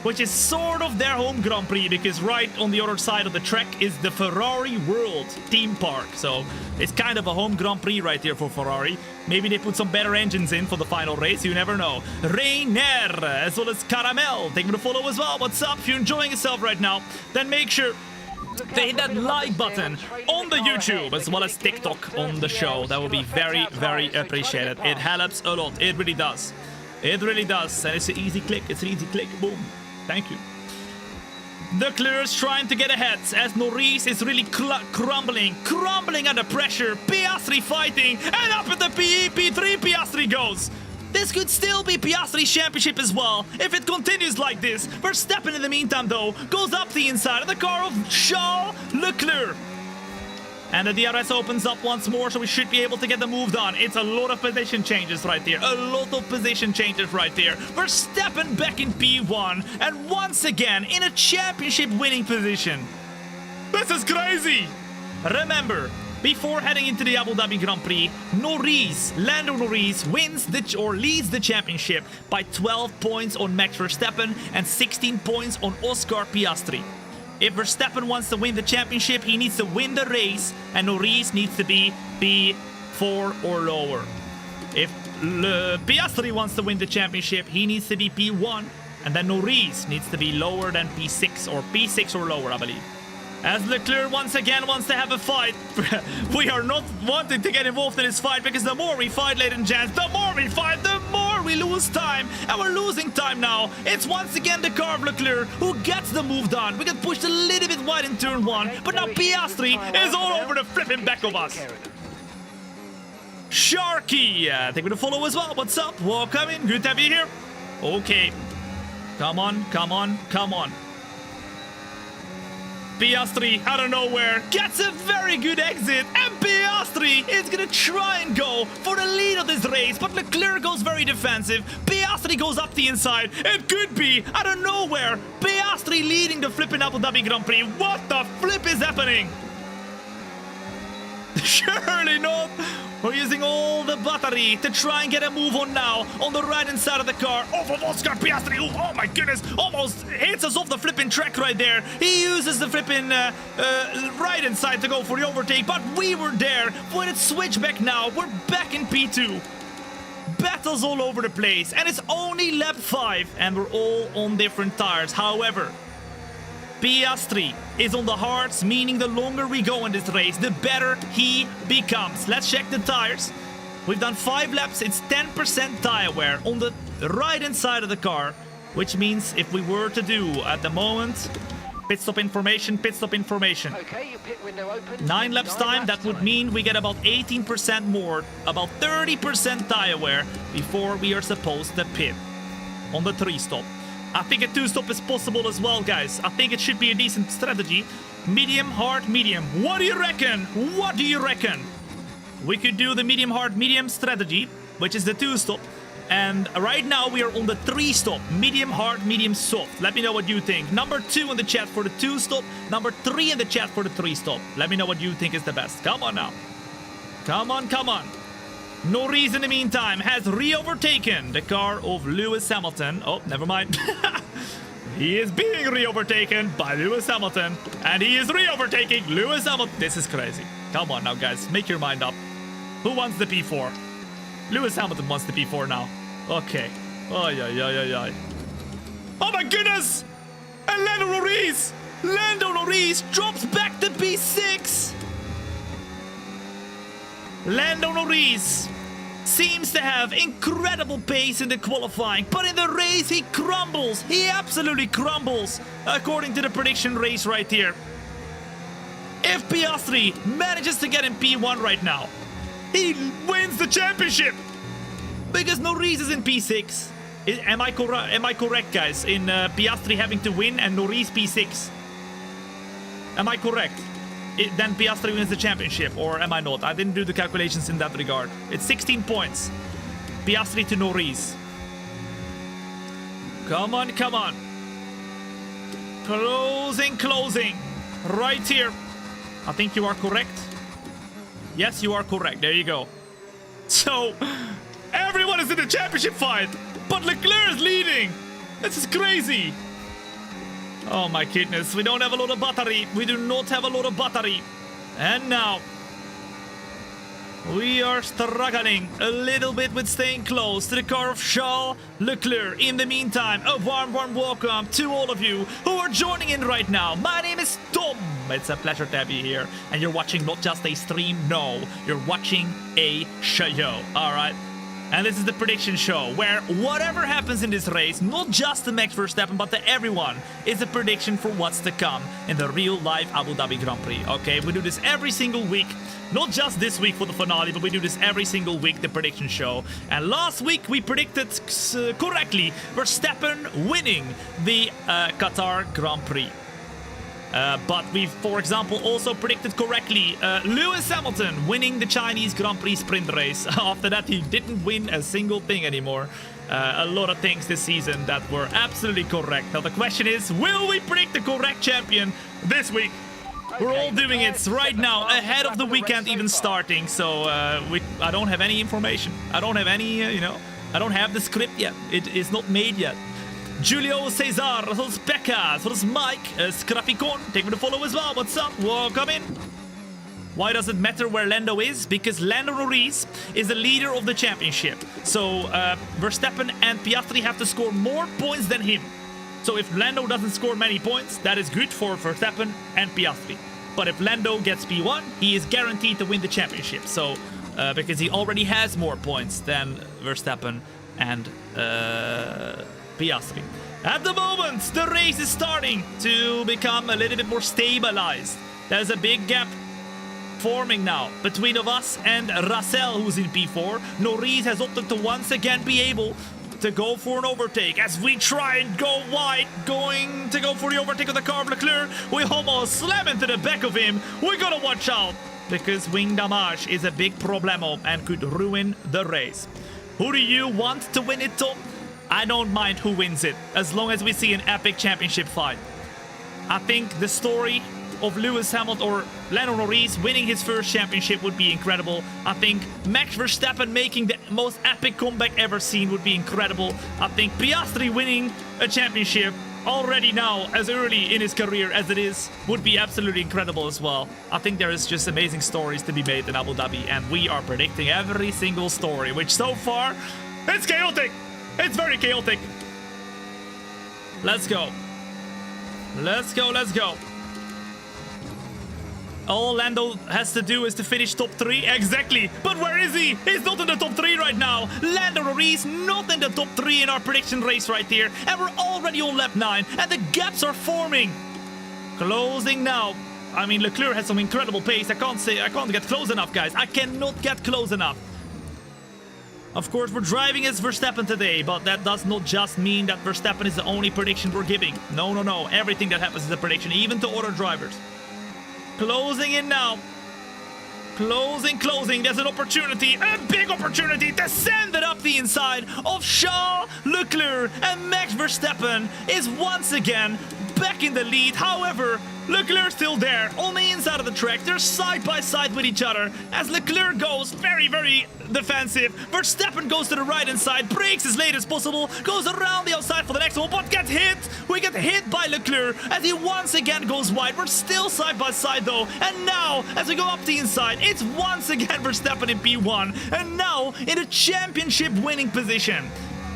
A: which is sort of their home Grand Prix, because right on the other side of the track is the Ferrari World Team Park. So it's kind of a home Grand Prix right here for Ferrari. Maybe they put some better engines in for the final race, you never know. Rainer, as well as Caramel, thank you for the follow as well. What's up? If you're enjoying yourself right now, then make sure to hit that like button on the YouTube as well as TikTok on the show. That would be very, very appreciated. It helps a lot. It really does. It really does. And it's an easy click. It's an easy click. Boom. Thank you. Leclerc's trying to get ahead as Norris is really crumbling under pressure. Piastri fighting, and up at the P3 Piastri goes. This could still be Piastri's championship as well if it continues like this. Verstappen in the meantime though goes up the inside of the car of Charles Leclerc. And the DRS opens up once more, so we should be able to get the move done. It's a lot of position changes right there. A lot of position changes right there. Verstappen back in P1, and once again in a championship winning position. This is crazy! Remember, before heading into the Abu Dhabi Grand Prix, Lando Norris leads the championship by 12 points on Max Verstappen and 16 points on Oscar Piastri. If Verstappen wants to win the championship, he needs to win the race, and Norris needs to be P4 or lower. If Piastri wants to win the championship, he needs to be P1, and then Norris needs to be lower than P6 or P6 or lower, I believe. As Leclerc once again wants to have a fight, we are not wanting to get involved in this fight, because the more we fight, ladies and gents, the more we fight, the more we lose time. And we're losing time now. It's once again the car of Leclerc who gets the move done. We get pushed a little bit wide in turn 1, but now Piastri is all over the flipping back of us. Sharky, thank you for the follow as well. What's up? Welcome in. Good to have you here. Okay. Come on, come on, come on. Piastri, out of nowhere, gets a very good exit, and Piastri is gonna try and go for the lead of this race, but Leclerc goes very defensive. Piastri goes up the inside. It could be, out of nowhere, Piastri leading the flipping Abu Dhabi Grand Prix. What the flip is happening? Surely not. We're using all the battery to try and get a move on now on the right hand side of the car. Off of Oscar Piastri. Oh my goodness. Almost hits us off the flipping track right there. He uses the flipping right hand side to go for the overtake, but we were there for the switchback now. We're back in P2. Battles all over the place, and it's only lap 5, and we're all on different tires. However, Piastri is on the hards, meaning the longer we go in this race, the better he becomes. Let's check the tires. We've done 5 laps. It's 10% tire wear on the right-hand side of the car, which means if we were to do, at the moment, pit stop information.
C: Okay, your pit window open.
A: 9 laps time, that would mean we get about 18% more, about 30% tire wear before we are supposed to pit on the 3-stop. I think a 2-stop is possible as well, guys. I think it should be a decent strategy. Medium, hard, medium. What do you reckon? What do you reckon? We could do the medium, hard, medium strategy, which is the 2-stop. And right now we are on the 3-stop. Medium, hard, medium, soft. Let me know what you think. Number 2 in the chat for the 2-stop. Number 3 in the chat for the 3-stop. Let me know what you think is the best. Come on now. Come on, come on. Norris, in the meantime, has re-overtaken the car of Lewis Hamilton. Oh, never mind. He is being re-overtaken by Lewis Hamilton. And he is re-overtaking Lewis Hamilton. This is crazy. Come on now, guys. Make your mind up. Who wants the P4? Lewis Hamilton wants the P4 now. Okay. Oh, yeah. Oh, my goodness! And Lando Norris drops back to P6. Lando Norris seems to have incredible pace in the qualifying, but in the race he crumbles. He absolutely crumbles, according to the prediction race right here. If Piastri manages to get in P1 right now, he wins the championship. Because Norris is in P6. Am I correct, guys? In Piastri having to win and Norris P6. Am I correct? Then Piastri wins the championship, or am I not? I didn't do the calculations in that regard. It's 16 points. Piastri to Norris. Come on, come on. Closing, closing. Right here. I think you are correct. Yes, you are correct. There you go. So, everyone is in the championship fight, but Leclerc is leading. This is crazy. Oh my goodness, we don't have a lot of battery. We do not have a lot of battery. And now, we are struggling a little bit with staying close to the car of Charles Leclerc. In the meantime, a warm welcome to all of you who are joining in right now. My name is Tom. It's a pleasure to have you here. And you're watching not just a stream, no, you're watching a show, all right? And this is the prediction show, where whatever happens in this race, not just to Max Verstappen, but to everyone, is a prediction for what's to come in the real-life Abu Dhabi Grand Prix, okay? We do this every single week, not just this week for the finale, but we do this every single week, the prediction show. And last week, we predicted correctly Verstappen winning the Qatar Grand Prix. But we, for example, also predicted correctly Lewis Hamilton winning the Chinese Grand Prix sprint race. After that, he didn't win a single thing anymore. A lot of things this season that were absolutely correct. Now the question is, will we predict the correct champion this week? We're all doing it right now, ahead of the weekend even starting. So I don't have any information. I don't have any, I don't have the script yet. It is not made yet. Julio Cesar, zoals Pekka, zoals Mike, Scraficon, take me to follow as well. What's up? Welcome in. Why does it matter where Lando is? Because Lando Norris is the leader of the championship. So Verstappen and Piastri have to score more points than him. So if Lando doesn't score many points, that is good for Verstappen and Piastri. But if Lando gets P1, he is guaranteed to win the championship. So because he already has more points than Verstappen and Piastri. At the moment, the race is starting to become a little bit more stabilized. There's a big gap forming now between of us and Russell, who's in P4. Norris has opted to once again be able to go for an overtake as we try and go wide, going to go for the overtake of the car of Leclerc. We almost slam into the back of him. We gotta watch out because wing damage is a big problemo and could ruin the race. Who do you want to win it, Tom? I don't mind who wins it, as long as we see an epic championship fight. I think the story of Lewis Hamilton or Lando Norris winning his first championship would be incredible. I think Max Verstappen making the most epic comeback ever seen would be incredible. I think Piastri winning a championship already now, as early in his career as it is, would be absolutely incredible as well. I think there is just amazing stories to be made in Abu Dhabi, and we are predicting every single story, which so far, it's chaotic. It's very chaotic. Let's go. Let's go, let's go. All Lando has to do is to finish top 3. Exactly. But where is he? He's not in the top 3 right now. Lando Norris not in the top 3 in our prediction race right here. And we're already on lap 9. And the gaps are forming. Closing now. I mean, Leclerc has some incredible pace. I can't get close enough, guys. I cannot get close enough. Of course, we're driving as Verstappen today, but that does not just mean that Verstappen is the only prediction we're giving. No, no, no. Everything that happens is a prediction, even to other drivers. Closing in now. Closing. There's an opportunity, a big opportunity to send it up the inside of Charles Leclerc. And Max Verstappen is once again back in the lead. However, Leclerc's still there on the inside of the track. They're side by side with each other as Leclerc goes very, very defensive. Verstappen goes to the right-hand side, brakes as late as possible, goes around the outside for the next one, but gets hit. We get hit by Leclerc as he once again goes wide. We're still side by side though. And now, as we go up the inside, it's once again Verstappen in P1. And now in a championship winning position.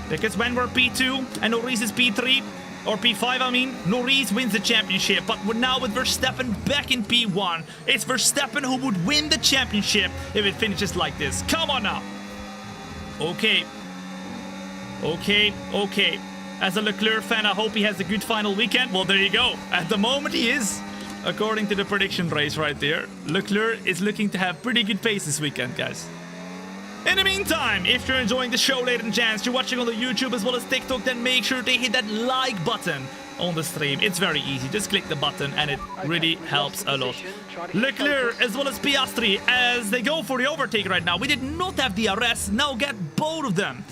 A: Because when we're P2 and Norris is P3, or P5, I mean, Norris wins the championship. But we're now with Verstappen back in P1. It's Verstappen who would win the championship if it finishes like this. Come on now. Okay. As a Leclerc fan, I hope he has a good final weekend. Well, there you go. At the moment, he is. According to the prediction race right there, Leclerc is looking to have pretty good pace this weekend, guys. In the meantime, if you're enjoying the show, ladies and gents, you're watching on the YouTube as well as TikTok, then make sure to hit that like button on the stream. It's very easy. Just click the button and it really helps a lot. Leclerc as well as Piastri as they go for the overtake right now. We did not have DRS. Now get both of them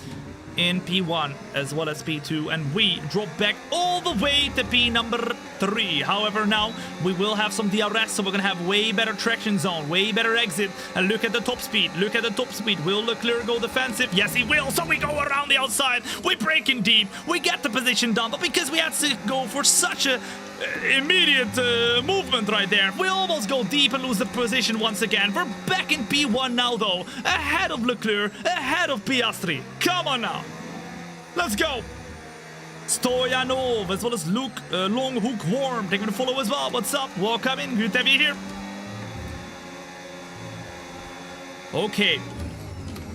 A: in P1 as well as P2, and we drop back all the way to P number 3. However, now we will have some DRS, so we're gonna have way better traction zone, way better exit. And look at the top speed. Look at the top speed. Will Leclerc go defensive? Yes, he will. So we go around the outside. We break in deep. We get the position done, but because we had to go for such a immediate movement right there, we almost go deep and lose the position once again. We're back in P1 now, though, ahead of Leclerc, ahead of Piastri. Come on now, let's go. Stoyanov as well as Luke Long Hook Worm taking the follow as well. What's up? Welcome in, good to have you here. Okay,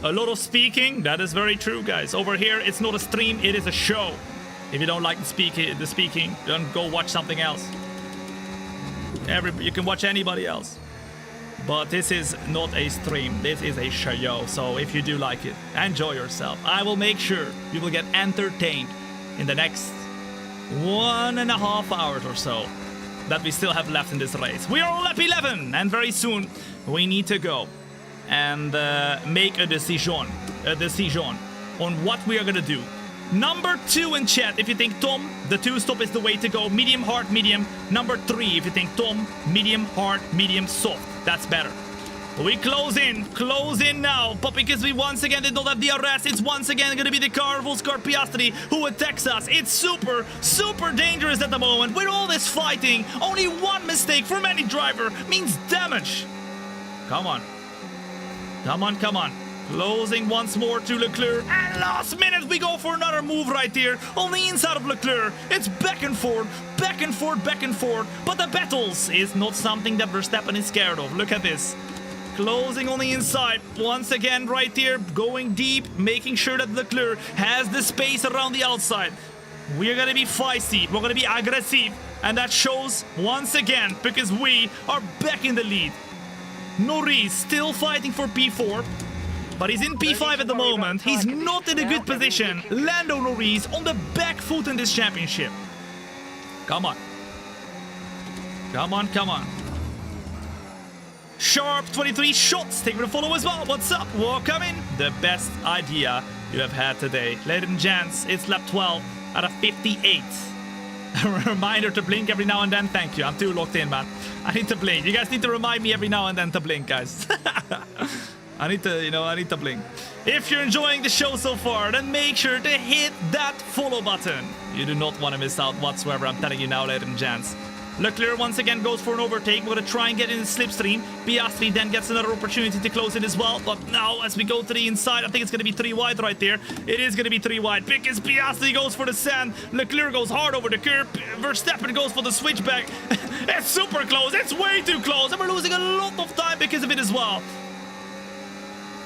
A: a lot of speaking, that is very true, guys. Over here it's not a stream, it is a show. If you don't like the speaking, then go watch something else. You can watch anybody else. But this is not a stream. This is a show. So if you do like it, enjoy yourself. I will make sure you will get entertained in the next 1.5 hours or so that we still have left in this race. We are on lap 11, and very soon we need to go and make a decision on what we are gonna do. Number 2 in chat, if you think Tom, the 2-stop is the way to go. Medium, hard, medium. Number 3, if you think Tom, medium, hard, medium, soft. That's better. We close in now. But because we once again did not have DRS, it's once again going to be the car, Volkscar Piastri, who attacks us. It's super, super dangerous at the moment. With all this fighting, only one mistake from any driver means damage. Come on. Come on, come on. Closing once more to Leclerc, and last minute we go for another move right here on the inside of Leclerc. It's back and forth, back and forth, back and forth, but the battles is not something that Verstappen is scared of. Look at this. Closing on the inside, once again right here, going deep, making sure that Leclerc has the space around the outside. We're gonna be feisty, we're gonna be aggressive, and that shows once again because we are back in the lead. Norris still fighting for P4. But he's in P5 at the moment. He's not in a good position. Lando Norris on the back foot in this championship. Come on. Come on, come on. Sharp 23 shots. Taking the follow as well. What's up? Welcome in. The best idea you have had today. Ladies and gents, it's lap 12 out of 58. A reminder to blink every now and then. Thank you. I'm too locked in, man. I need to blink. You guys need to remind me every now and then to blink, guys. I need to blink. If you're enjoying the show so far, then make sure to hit that follow button. You do not want to miss out whatsoever, I'm telling you now, ladies and gents. Leclerc once again goes for an overtake. We're going to try and get in the slipstream. Piastri then gets another opportunity to close it as well. But now, as we go to the inside, I think it's going to be 3 wide right there. It is going to be 3 wide because Piastri goes for the sand. Leclerc goes hard over the curb. Verstappen goes for the switchback. It's super close. It's way too close. And we're losing a lot of time because of it as well.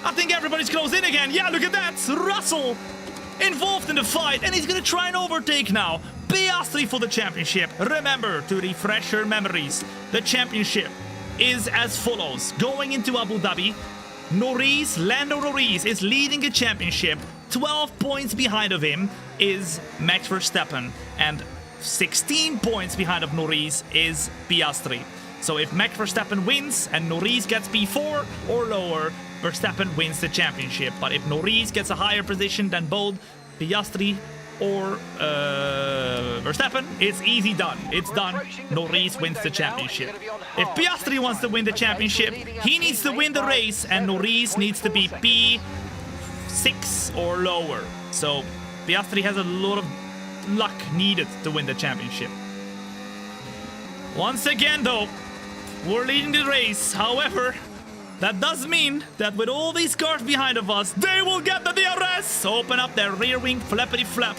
A: I think everybody's close in again. Yeah, look at that. Russell involved in the fight, and he's going to try and overtake now. Piastri for the championship. Remember to refresh your memories. The championship is as follows. Going into Abu Dhabi, Lando Norris is leading the championship. 12 points behind of him is Max Verstappen, and 16 points behind of Norris is Piastri. So if Max Verstappen wins and Norris gets P4 or lower, Verstappen wins the championship. But if Norris gets a higher position than both Piastri or Verstappen, it's easy done. It's done. Norris wins the championship. If Piastri wants to win the championship, he needs to win the race, and Norris needs to be P6 or lower. So Piastri has a lot of luck needed to win the championship. Once again, though, we're leading the race. However, that does mean that with all these cars behind of us, they will get the DRS. Open up their rear wing flappity flap.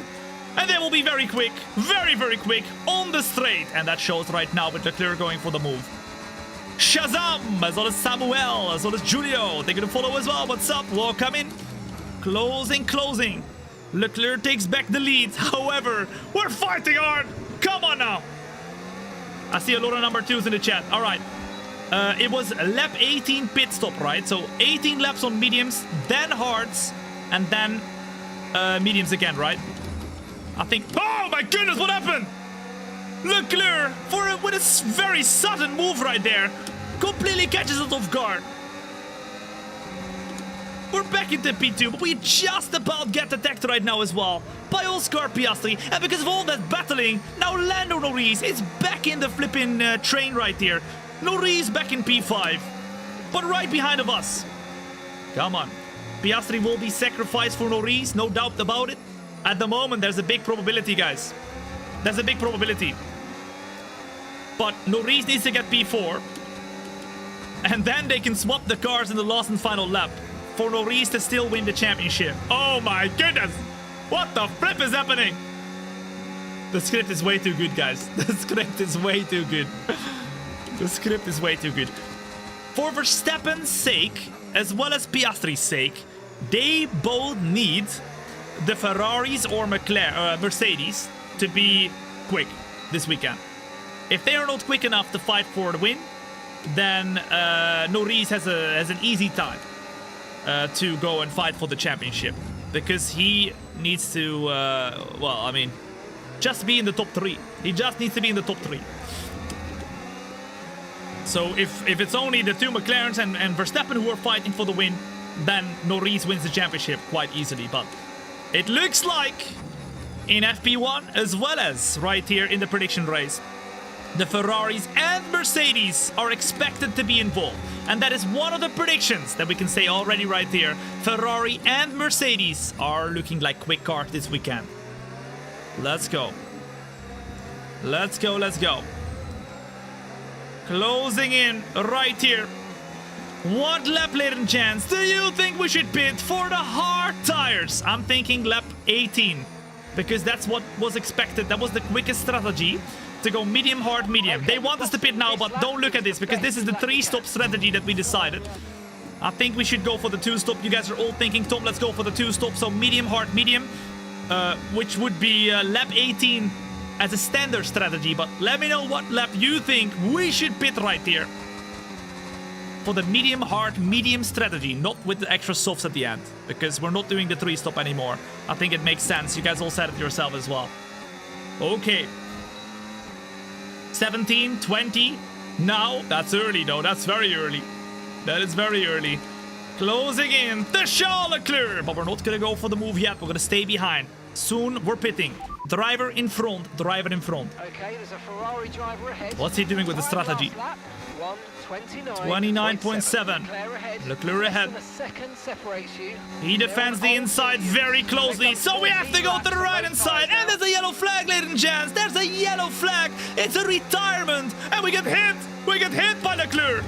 A: And they will be very quick, very, very quick on the straight. And that shows right now with Leclerc going for the move. Shazam, as well as Samuel, as well as Julio. They're going to follow as well. What's up? Welcome in. Closing. Leclerc takes back the lead. However, we're fighting hard. Come on now. I see a lot of number 2s in the chat. All right. it was lap 18 pit stop, right? So 18 laps on mediums, then hards, and then mediums again, right? I think... Oh my goodness, what happened? Leclerc, with a very sudden move right there, completely catches it off guard. We're back into P2, but we just about get attacked right now as well by Oscar Piastri. And because of all that battling, now Lando Norris is back in the flipping train right here. Norris back in P5, but right behind of us. Come on. Piastri will be sacrificed for Norris, no doubt about it. At the moment, there's a big probability, guys. There's a big probability. But Norris needs to get P4. And then they can swap the cars in the last and final lap for Norris to still win the championship. Oh my goodness! What the flip is happening? The script is way too good, guys. The script is way too good. The script is way too good. For Verstappen's sake, as well as Piastri's sake, they both need the Ferraris or Mercedes to be quick this weekend. If they are not quick enough to fight for the win, then Norris has an easy time to go and fight for the championship, because he needs to, well, I mean, just be in the top 3. He just needs to be in the top 3. So if it's only the two McLarens and Verstappen who are fighting for the win, then Norris wins the championship quite easily. But it looks like in FP1 as well as right here in the prediction race, the Ferraris and Mercedes are expected to be involved. And that is one of the predictions that we can say already right here. Ferrari and Mercedes are looking like quick cars this weekend. Let's go. Let's go, let's go. Closing in right here. What lap, ladies and gents, do you think we should pit for the hard tires? I'm thinking lap 18, because that's what was expected. That was the quickest strategy, to go medium, hard, medium. They want us to pit now, but don't look at this, because this is the 3-stop strategy that we decided. I think we should go for the 2-stop. You guys are all thinking, Tom, let's go for the 2-stop. So medium, hard, medium, which would be lap 18 as a standard strategy. But let me know what lap you think we should pit right here for the medium, hard, medium strategy, not with the extra softs at the end, because we're not doing the 3-stop anymore. I think it makes sense. You guys all said it yourself as well. Okay. 17, 20. Now, that's early though. That's very early. That is very early. Closing in the Charles Leclerc. But we're not going to go for the move yet. We're going to stay behind. Soon we're pitting. Driver in front. Driver in front.
C: Okay, there's a Ferrari driver ahead.
A: What's he doing with the strategy? 29.7. Leclerc ahead. He defends the inside very closely, so we have to go to the right hand side. And there's a yellow flag, ladies and gents. There's a yellow flag. It's a retirement, and we get hit. We get hit by Leclerc.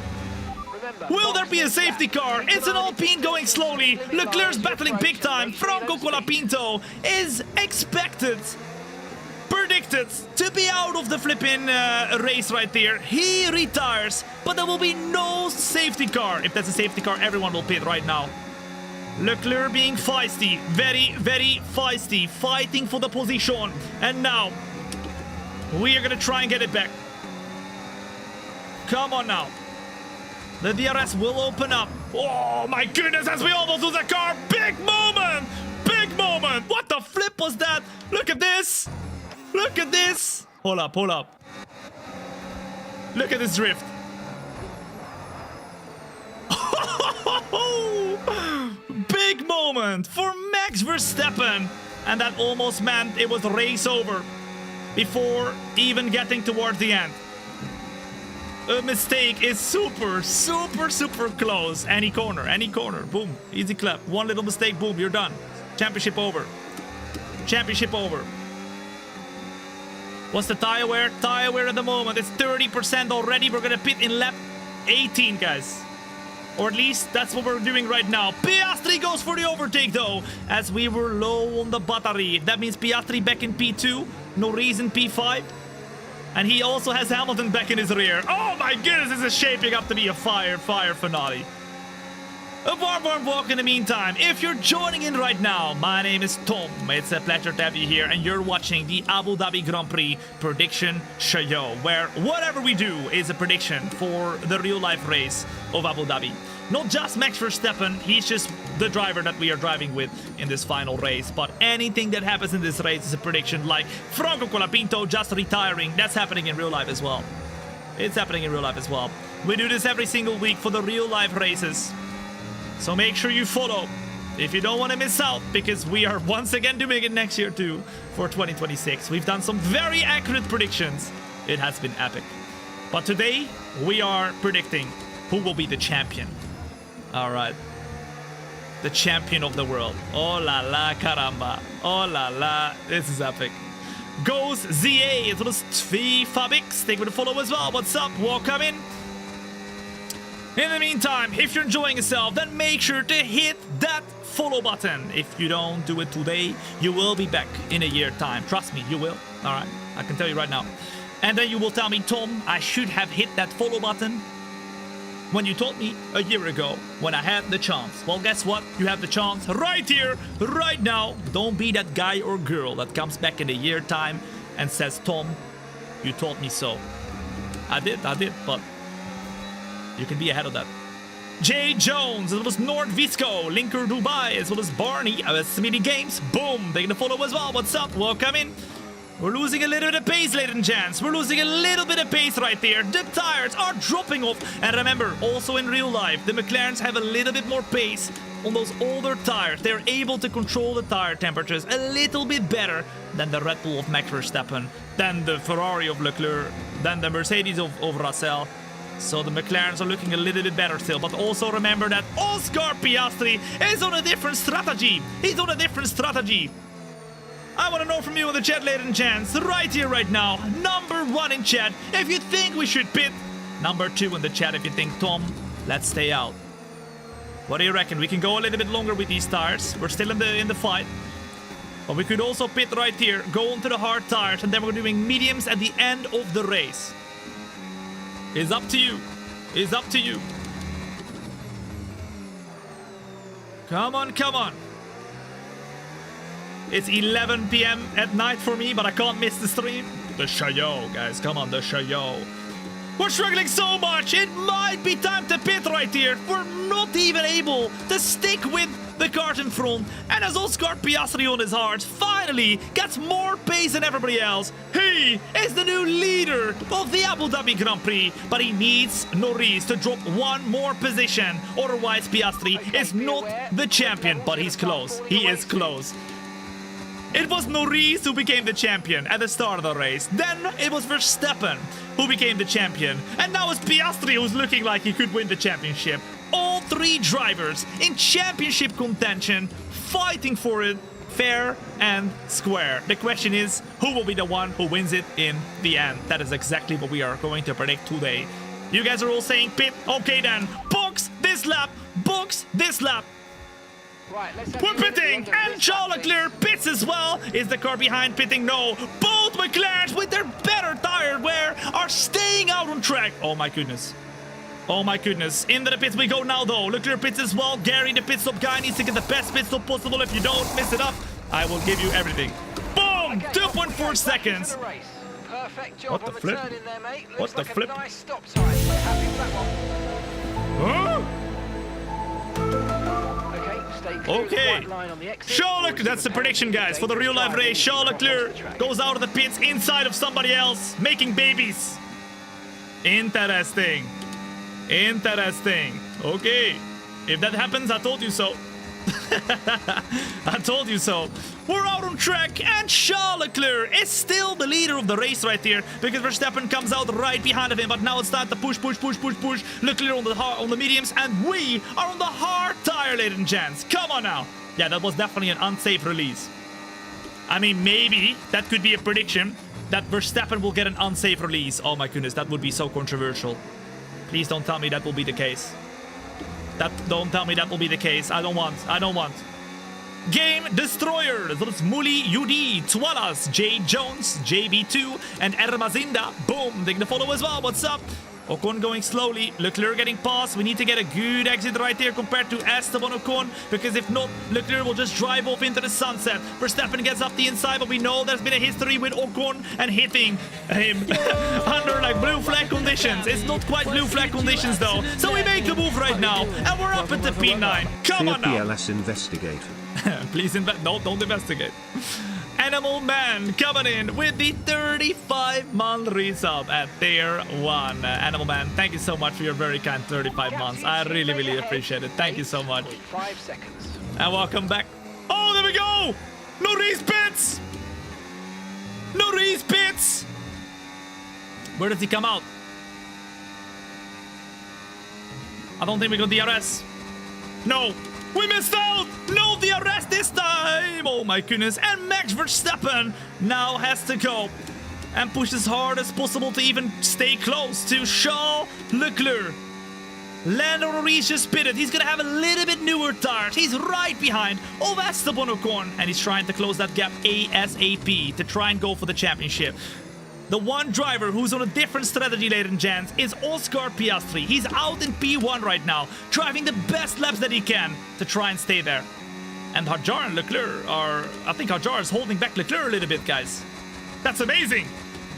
A: Will there be a safety car? It's an Alpine going slowly. Leclerc's battling big time. Franco Colapinto is expected, predicted to be out of the flipping race right there. He retires, but there will be no safety car. If there's a safety car, everyone will pit right now. Leclerc being feisty, very, very feisty, fighting for the position. And now, we are going to try and get it back. Come on now. The DRS will open up. Oh my goodness, as we almost lose a car. Big moment! Big moment! What the flip was that? Look at this! Look at this! Hold up, hold up. Look at this drift. Big moment for Max Verstappen. And that almost meant it was race over before even getting towards the end. A mistake is super, super, super close. Any corner, boom, easy clap. One little mistake, boom, you're done. Championship over. Championship over. What's the tire wear? Tire wear at the moment, it's 30% already. We're gonna pit in lap 18, guys. Or at least that's what we're doing right now. Piastri goes for the overtake though, as we were low on the battery. That means Piastri back in P2, Norris in P5. And he also has Hamilton back in his rear. Oh my goodness, this is shaping up to be a fire finale. A warm welcome in the meantime. If you're joining in right now, my name is Tom. It's a pleasure to have you here, and you're watching the Abu Dhabi Grand Prix prediction show, where whatever we do is a prediction for the real-life race of Abu Dhabi. Not just Max Verstappen, he's just the driver that we are driving with in this final race, but anything that happens in this race is a prediction, like Franco Colapinto just retiring. That's happening in real life as well. It's happening in real life as well. We do this every single week for the real-life races. So make sure you follow if you don't want to miss out, because we are once again doing it next year too for 2026. We've done some very accurate predictions. It has been epic. But today we are predicting who will be the champion. All right. The champion of the world. Oh la la caramba. Oh la la. This is epic. Goes ZA. It was Tvi Fabix. Thank you for the follow as well. What's up? Welcome in. In the meantime, if you're enjoying yourself, then make sure to hit that follow button. If you don't do it today, you will be back in a year's time. Trust me, you will. All right, I can tell you right now. And then you will tell me, Tom, I should have hit that follow button when you told me a year ago when I had the chance. Well, guess what? You have the chance right here, right now. Don't be that guy or girl that comes back in a year's time and says, Tom, you told me so. I did, but you can be ahead of that. Jay Jones, as well as Nord Visco, Linker Dubai, as well as Barney, Smitty Games, boom, taking the follow as well. What's up? Welcome in. We're losing a little bit of pace, ladies and gents. We're losing a little bit of pace right there. The tires are dropping off. And remember, also in real life, the McLarens have a little bit more pace on those older tires. They're able to control the tire temperatures a little bit better than the Red Bull of Max Verstappen, than the Ferrari of Leclerc, than the Mercedes of Russell. So the McLarens are looking a little bit better still. But also remember that Oscar Piastri is on a different strategy. He's on a different strategy. I want to know from you in the chat, ladies and gents, right here, right now. Number 1 in chat if you think we should pit. Number 2 in the chat if you think, Tom, let's stay out. What do you reckon? We can go a little bit longer with these tires. We're still in the fight. But we could also pit right here, go onto the hard tires, and then we're doing mediums at the end of the race. It's up to you. It's up to you. Come on, come on. It's 11 p.m. at night for me, but I can't miss the stream. The show, guys. Come on, the show. We're struggling so much. It might be time to pit right here. We're not even able to stick with the cars in front. And as Oscar Piastri on his heart finally gets more pace than everybody else, he is the new leader of the Abu Dhabi Grand Prix. But he needs Norris to drop one more position. Otherwise, Piastri is not the champion. But he's close. He is close. It was Norris who became the champion at the start of the race. Then it was Verstappen who became the champion. And now it's Piastri who's looking like he could win the championship. All 3 drivers in championship contention, fighting for it fair and square. The question is, who will be the one who wins it in the end? That is exactly what we are going to predict today. You guys are all saying pit. Okay then, box this lap, box this lap.
C: Right,
A: We're pitting, and Charles Leclerc pits as well. Is the car behind pitting? No. Both McLarens with their better tire wear are staying out on track. Oh my goodness. Oh my goodness. Into the pits we go now though. Leclerc pits as well. Gary, the pit stop guy, needs to get the best pit stop possible. If you don't mess it up, I will give you everything. Boom! 2.4 seconds.
C: Perfect job
A: What the flip?
C: there, mate.
A: What the flip?
C: Nice stop time. Happy with that one.
A: Huh?
C: Okay.
A: Charles Leclerc, that's the prediction, guys, for the real life race. Charles Leclerc goes out of the pits inside of somebody else, making babies. Interesting. Interesting. Okay. If that happens, I told you so. I told you so. We're out on track, and Charles Leclerc is still the leader of the race right here, because Verstappen comes out right behind of him. But now it's time to push. Leclerc on the mediums, and we are on the hard tire, ladies and gents. Come on now. Yeah, that was definitely an unsafe release. I mean, maybe that could be a prediction that Verstappen will get an unsafe release. Oh my goodness, that would be so controversial. Please don't tell me that will be the case. Don't tell me that will be the case. I don't want. Game Destroyer. Dat is Muli, UD, Twalas, Jay Jones, JB2, and Ermazinda. Boom. Taking the follow as well. What's up? Ocon going slowly. Leclerc getting past. We need to get a good exit right there compared to Esteban Ocon, because if not, Leclerc will just drive off into the sunset. Verstappen gets up the inside, but we know there's been a history with Ocon and hitting him under like blue flag conditions. It's not quite blue flag conditions though. So we make a move right now, and we're up at the P9. Come on now.
D: PLS investigate.
A: Please no, don't investigate. Animal Man coming in with the 35-month resub at tier 1. Animal Man, thank you so much for your very kind 35 months. I really, really appreciate it. Thank you so much.
B: 5 seconds.
A: And welcome back. Oh, there we go! Norris pits! Norris pits! Where did he come out? I don't think we got DRS. No! We missed out! No DRS this time! Oh my goodness. And Max Verstappen now has to go and push as hard as possible to even stay close to Charles Leclerc. Lando Norris just pitted. He's gonna have a little bit newer tires. He's right behind Esteban Ocon, and he's trying to close that gap ASAP to try and go for the championship. The one driver who's on a different strategy, ladies and gents, is Oscar Piastri. He's out in P1 right now, driving the best laps that he can to try and stay there. And Hadjar and Leclerc are... I think Hadjar is holding back Leclerc a little bit, guys. That's amazing.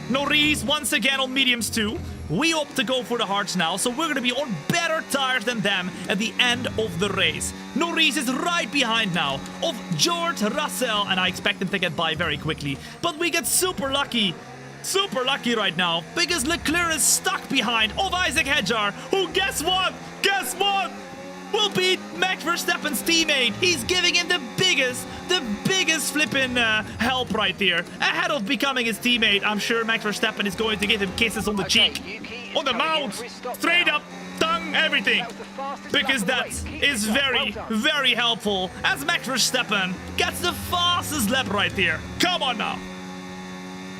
A: Norris once again on mediums too. We opt to go for the hards now, so we're going to be on better tires than them at the end of the race. Norris is right behind now of George Russell, and I expect him to get by very quickly. But we get super lucky right now, because Leclerc is stuck behind of Isaac Hadjar, who, guess what? Will beat Max Verstappen's teammate. He's giving him the biggest flipping help right there. Ahead of becoming his teammate, I'm sure Max Verstappen is going to give him kisses on the cheek, on the mouth, straight up, tongue, everything. Because that is very helpful, as Max Verstappen gets the fastest lap right there. Come on now.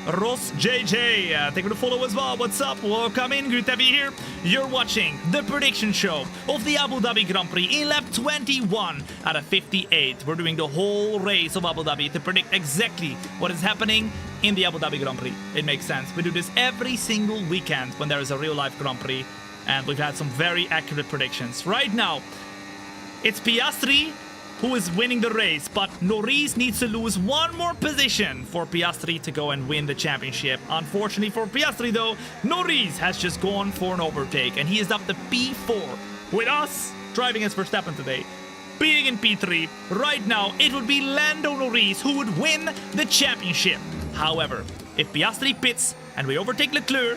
A: Ross JJ, thank you to follow as well. What's up? Welcome in. Good to have you here. You're watching the prediction show of the Abu Dhabi Grand Prix in lap 21 out of 58. We're doing the whole race of Abu Dhabi to predict exactly what is happening in the Abu Dhabi Grand Prix. It makes sense. We do this every single weekend when there is a real life Grand Prix, and we've had some very accurate predictions. Right now, it's Piastri who is winning the race, but Norris needs to lose one more position for Piastri to go and win the championship. Unfortunately for Piastri though, Norris has just gone for an overtake, and he is up to P4 with us driving as Verstappen today, being in P3. Right now, it would be Lando Norris who would win the championship. However, if Piastri pits and we overtake Leclerc,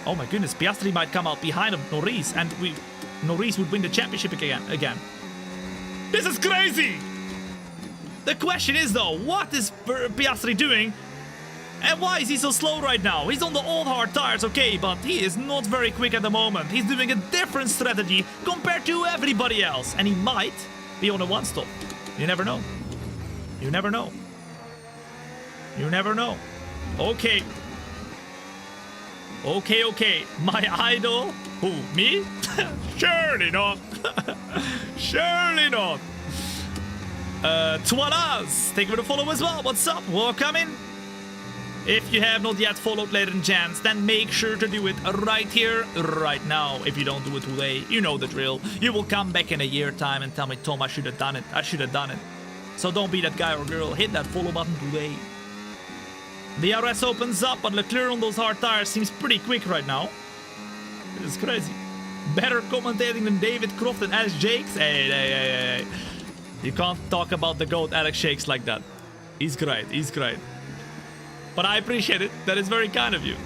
A: oh my goodness, Piastri might come out behind of Norris, and Norris would win the championship again. This is crazy! The question is though, what is Piastri doing? And why is he so slow right now? He's on the old hard tires, okay, but he is not very quick at the moment. He's doing a different strategy compared to everybody else. And he might be on a one-stop. You never know. You never know. You never know. Okay. Okay. My idol? Who, me? Surely not. Surely not. Tuanas, thank you for the follow as well. What's up? Welcome in. If you have not yet followed, ladies and gents, then make sure to do it right here, right now. If you don't do it today, you know the drill. You will come back in a year time and tell me, Tom, I should have done it. I should have done it. So don't be that guy or girl. Hit that follow button today. The RS opens up, but Leclerc on those hard tires seems pretty quick right now. It's crazy. Better commentating than David Croft and Alex Jakes. Hey. You can't talk about the GOAT Alex Jakes like that. He's great. But I appreciate it. That is very kind of you.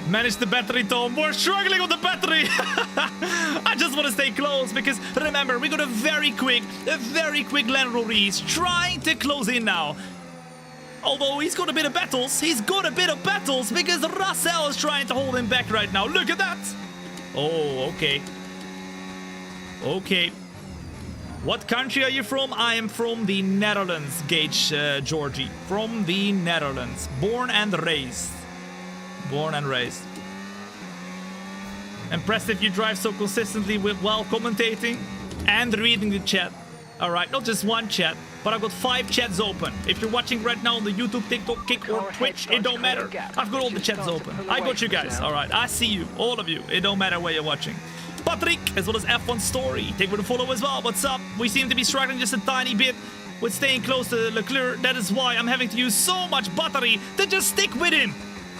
A: Manage the battery, Tom. We're struggling with the battery. I just want to stay close because remember, we got a very quick Lando Norris trying to close in now. Although he's got a bit of battles. Because Russell is trying to hold him back right now. Look at that. Oh, okay. What country are you from? I am from the Netherlands, Gage Georgie. From the Netherlands. Born and raised. Impressive you drive so consistently while commentating and reading the chat. Alright, not just one chat. but I've got 5 chats open. If you're watching right now on the YouTube, TikTok, Kick, or Twitch, it don't matter. I've got all the chats open. I got you guys. All right, I see you, all of you. It don't matter where you're watching. Patrick, as well as F1 Story. Take for the follow as well. What's up? We seem to be struggling just a tiny bit with staying close to Leclerc. That is why I'm having to use so much battery to just stick with him.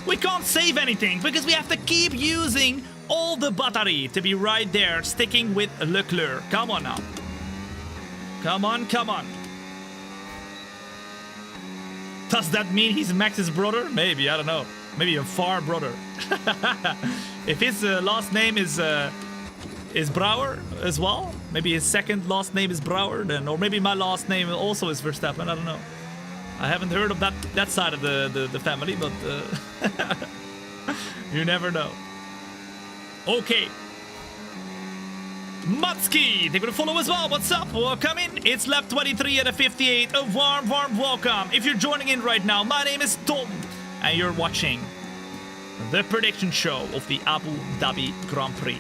A: We can't save anything because we have to keep using all the battery to be right there, sticking with Leclerc. Come on now. Come on, come on. Does that mean he's Max's brother? Maybe, I don't know. Maybe a far brother. If his last name is Brouwer as well, maybe his second last name is Brouwer, then, or maybe my last name also is Verstappen. I don't know. I haven't heard of that side of the family, but you never know. Okay. Matsky, they gonna follow as well. What's up? Welcome in. It's lap 23 at a 58. A warm welcome. If you're joining in right now, my name is Tom, and you're watching the prediction show of the Abu Dhabi Grand Prix.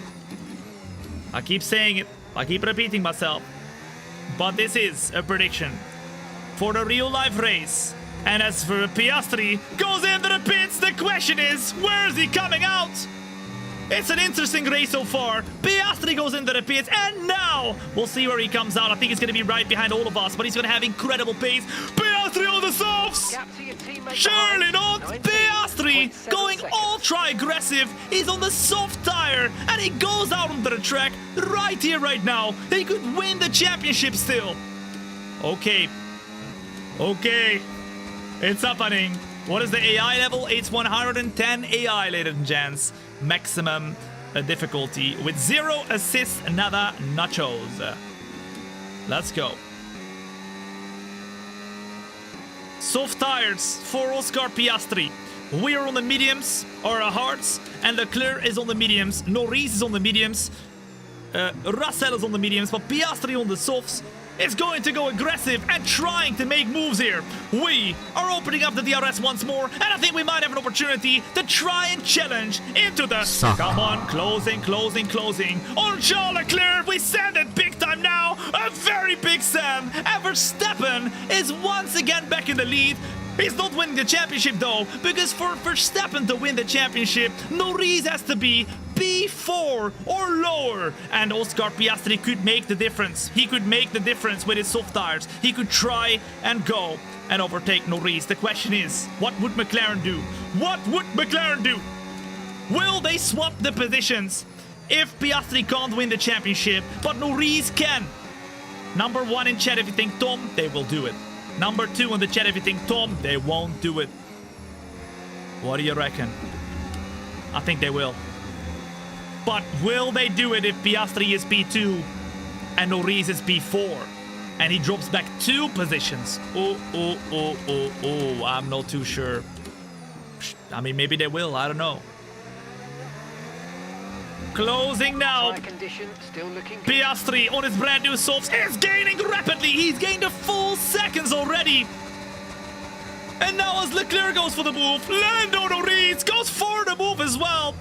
A: I keep saying it. I keep repeating myself. But this is a prediction for the real life race. And as for Piastri goes into the pits, the question is, where is he coming out? It's an interesting race so far. Piastri goes into the pits, and now we'll see where he comes out. I think he's going to be right behind all of us, but he's going to have incredible pace. Piastri on the softs! Surely not! Piastri going ultra aggressive. He's on the soft tire, and he goes out onto the track right here, right now. He could win the championship still. Okay. Okay. It's happening. What is the AI level? It's 110 AI, ladies and gents. Maximum difficulty with 0 assists, nada nachos. Let's go. Soft tires for Oscar Piastri. We are on the mediums, or hards, and Leclerc is on the mediums. Norris is on the mediums. Russell is on the mediums, but Piastri on the softs is going to go aggressive and trying to make moves here. We are opening up the DRS once more, and I think we might have an opportunity to try and challenge into the... Come on, closing. On Charles Leclerc, we send it big time now. A very big send. And Verstappen is once again back in the lead. He's not winning the championship though, because for Verstappen to win the championship, Norris has to be P4 or lower, and Oscar Piastri could make the difference. He could make the difference with his soft tires. He could try and go and overtake Norris. The question is, what would McLaren do? What would McLaren do? Will they swap the positions if Piastri can't win the championship, but Norris can? Number 1 in chat if you think Tom, they will do it. Number 2 in the chat if you think Tom, they won't do it. What do you reckon? I think they will. But will they do it if Piastri is P2 and Norris is P4 and he drops back 2 positions? Oh, I'm not too sure. I mean, maybe they will, I don't know. Closing now. Piastri on his brand new softs is gaining rapidly. He's gained a full seconds already. And now as Leclerc goes for the move, Lando Norris goes for the move as well.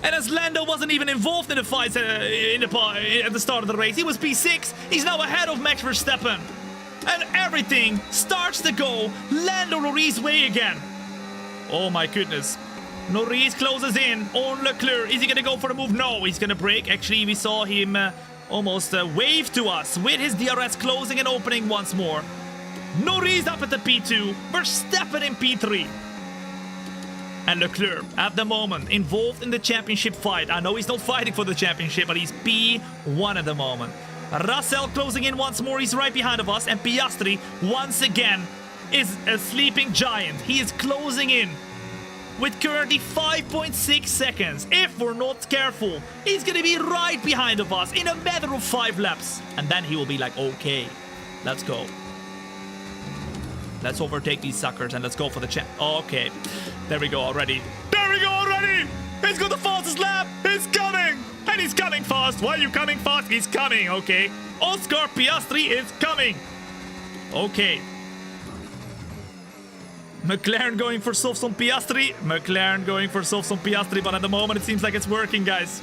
A: And as Lando wasn't even involved in the fights at the start of the race, he was P6. He's now ahead of Max Verstappen. And everything starts to go Lando Norris' way again. Oh my goodness. Norris closes in on Leclerc. Is he going to go for the move? No, he's going to brake. Actually, we saw him almost wave to us with his DRS closing and opening once more. Norris up at the P2. Verstappen in P3. And Leclerc, at the moment, involved in the championship fight. I know he's not fighting for the championship, but he's P1 at the moment. Russell closing in once more. He's right behind of us. And Piastri, once again, is a sleeping giant. He is closing in with currently 5.6 seconds. If we're not careful, he's going to be right behind of us in a matter of 5 laps. And then he will be like, okay, let's go. Let's overtake these suckers and let's go for the champ. Okay, there we go already. There we go already! He's got the fastest lap! He's coming! And he's coming fast! Why are you coming fast? He's coming, okay. Oscar Piastri is coming! Okay. McLaren going for softs on Piastri. McLaren going for softs on Piastri, but at the moment it seems like it's working, guys.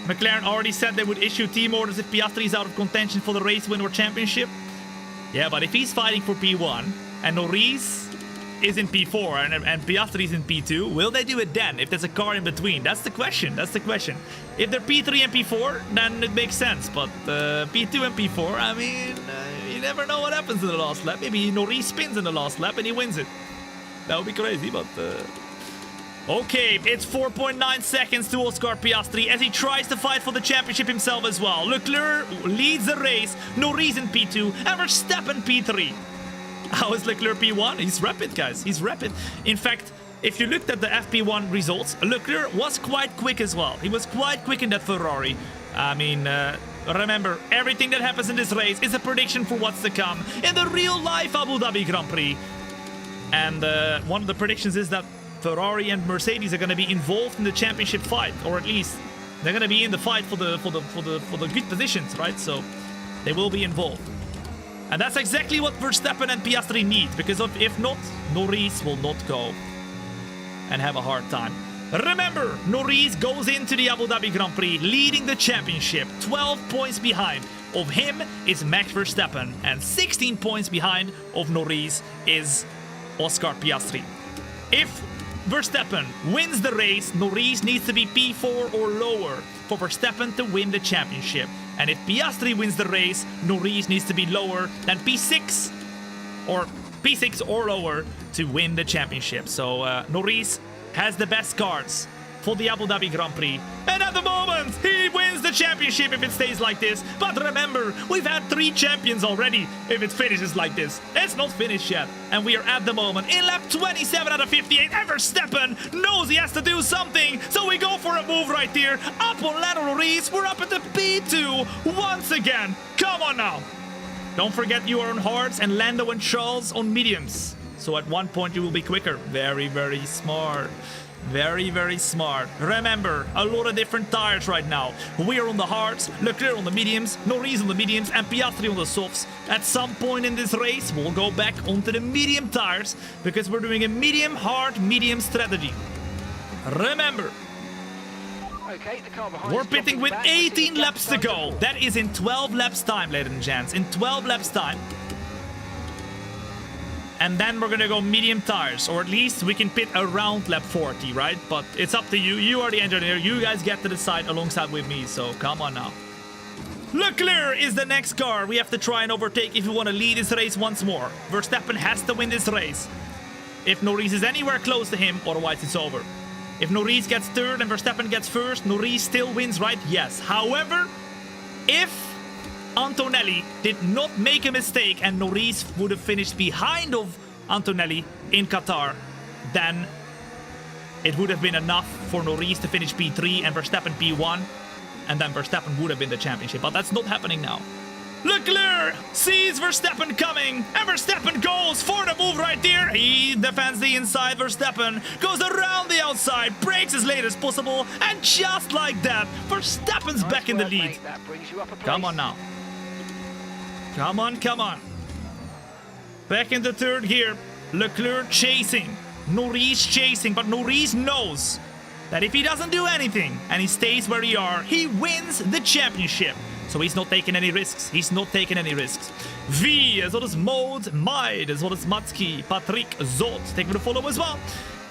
A: McLaren already said they would issue team orders if Piastri is out of contention for the race win or championship. Yeah, but if he's fighting for P1 and Norris is in P4 and Piastri is in P2, will they do it then if there's a car in between? That's the question. That's the question. If they're P3 and P4, then it makes sense. But P2 and P4, I mean, you never know what happens in the last lap. Maybe Norris spins in the last lap and he wins it. That would be crazy, but... Okay, it's 4.9 seconds to Oscar Piastri as he tries to fight for the championship himself as well. Leclerc leads the race, Norris in P2, and Verstappen P3. How is Leclerc P1? He's rapid, guys. He's rapid. In fact, if you looked at the FP1 results, Leclerc was quite quick as well. He was quite quick in that Ferrari. I mean, remember, everything that happens in this race is a prediction for what's to come in the real-life Abu Dhabi Grand Prix. And one of the predictions is that Ferrari and Mercedes are going to be involved in the championship fight, or at least they're going to be in the fight for the good positions, right? So they will be involved, and that's exactly what Verstappen and Piastri need, because if not, Norris will not go and have a hard time. Remember, Norris goes into the Abu Dhabi Grand Prix leading the championship. 12 points behind of him is Max Verstappen, and 16 points behind of Norris is Oscar Piastri. If Verstappen wins the race, Norris needs to be P4 or lower for Verstappen to win the championship. And if Piastri wins the race, Norris needs to be lower than P6 or lower to win the championship. So Norris has the best cards for the Abu Dhabi Grand Prix. And at the moment, he wins the championship if it stays like this. But remember, we've had 3 champions already if it finishes like this. It's not finished yet. And we are at the moment in lap 27 out of 58. And Verstappen knows he has to do something. So we go for a move right here. Up on Lando Norris. We're up at the P2 once again. Come on now. Don't forget you are on hards and Lando and Charles on mediums. So at one point you will be quicker. Very, very smart. Very, very smart. Remember, a lot of different tires right now. We are on the hards, Leclerc on the mediums, Norris on the mediums, and Piastri on the softs. At some point in this race, we'll go back onto the medium tires because we're doing a medium, hard, medium strategy. Remember,
C: Okay, the car behind
A: we're
C: is
A: pitting
C: dropping
A: with
C: back.
A: 18 laps to go. That is in 12 laps time, ladies and gents. In 12 laps time. And then we're gonna go medium tires, or at least we can pit around lap 40, right? But it's up to you. You are the engineer. You guys get to decide alongside with me, so come on now. Leclerc is the next car we have to try and overtake if we want to lead this race once more. Verstappen has to win this race. If Norris is anywhere close to him, otherwise it's over. If Norris gets third and Verstappen gets first, Norris still wins, right? Yes. However, if Antonelli did not make a mistake and Norris would have finished behind of Antonelli in Qatar, then it would have been enough for Norris to finish P3 and Verstappen P1, and then Verstappen would have been the championship. But that's not happening now. Leclerc sees Verstappen coming, and Verstappen goes for the move right there. He defends the inside. Verstappen goes around the outside, breaks as late as possible, and just like that, Verstappen's back in the lead.
C: Mate, that brings you up a
A: Come on now. Come on, come on. Back in the third gear. Leclerc chasing. Norris chasing, but Norris knows that if he doesn't do anything and he stays where he are, he wins the championship. So he's not taking any risks. He's not taking any risks. V, as well as Mode, Maid, as well as Matski, Patrick, Zot. Take me to follow as well.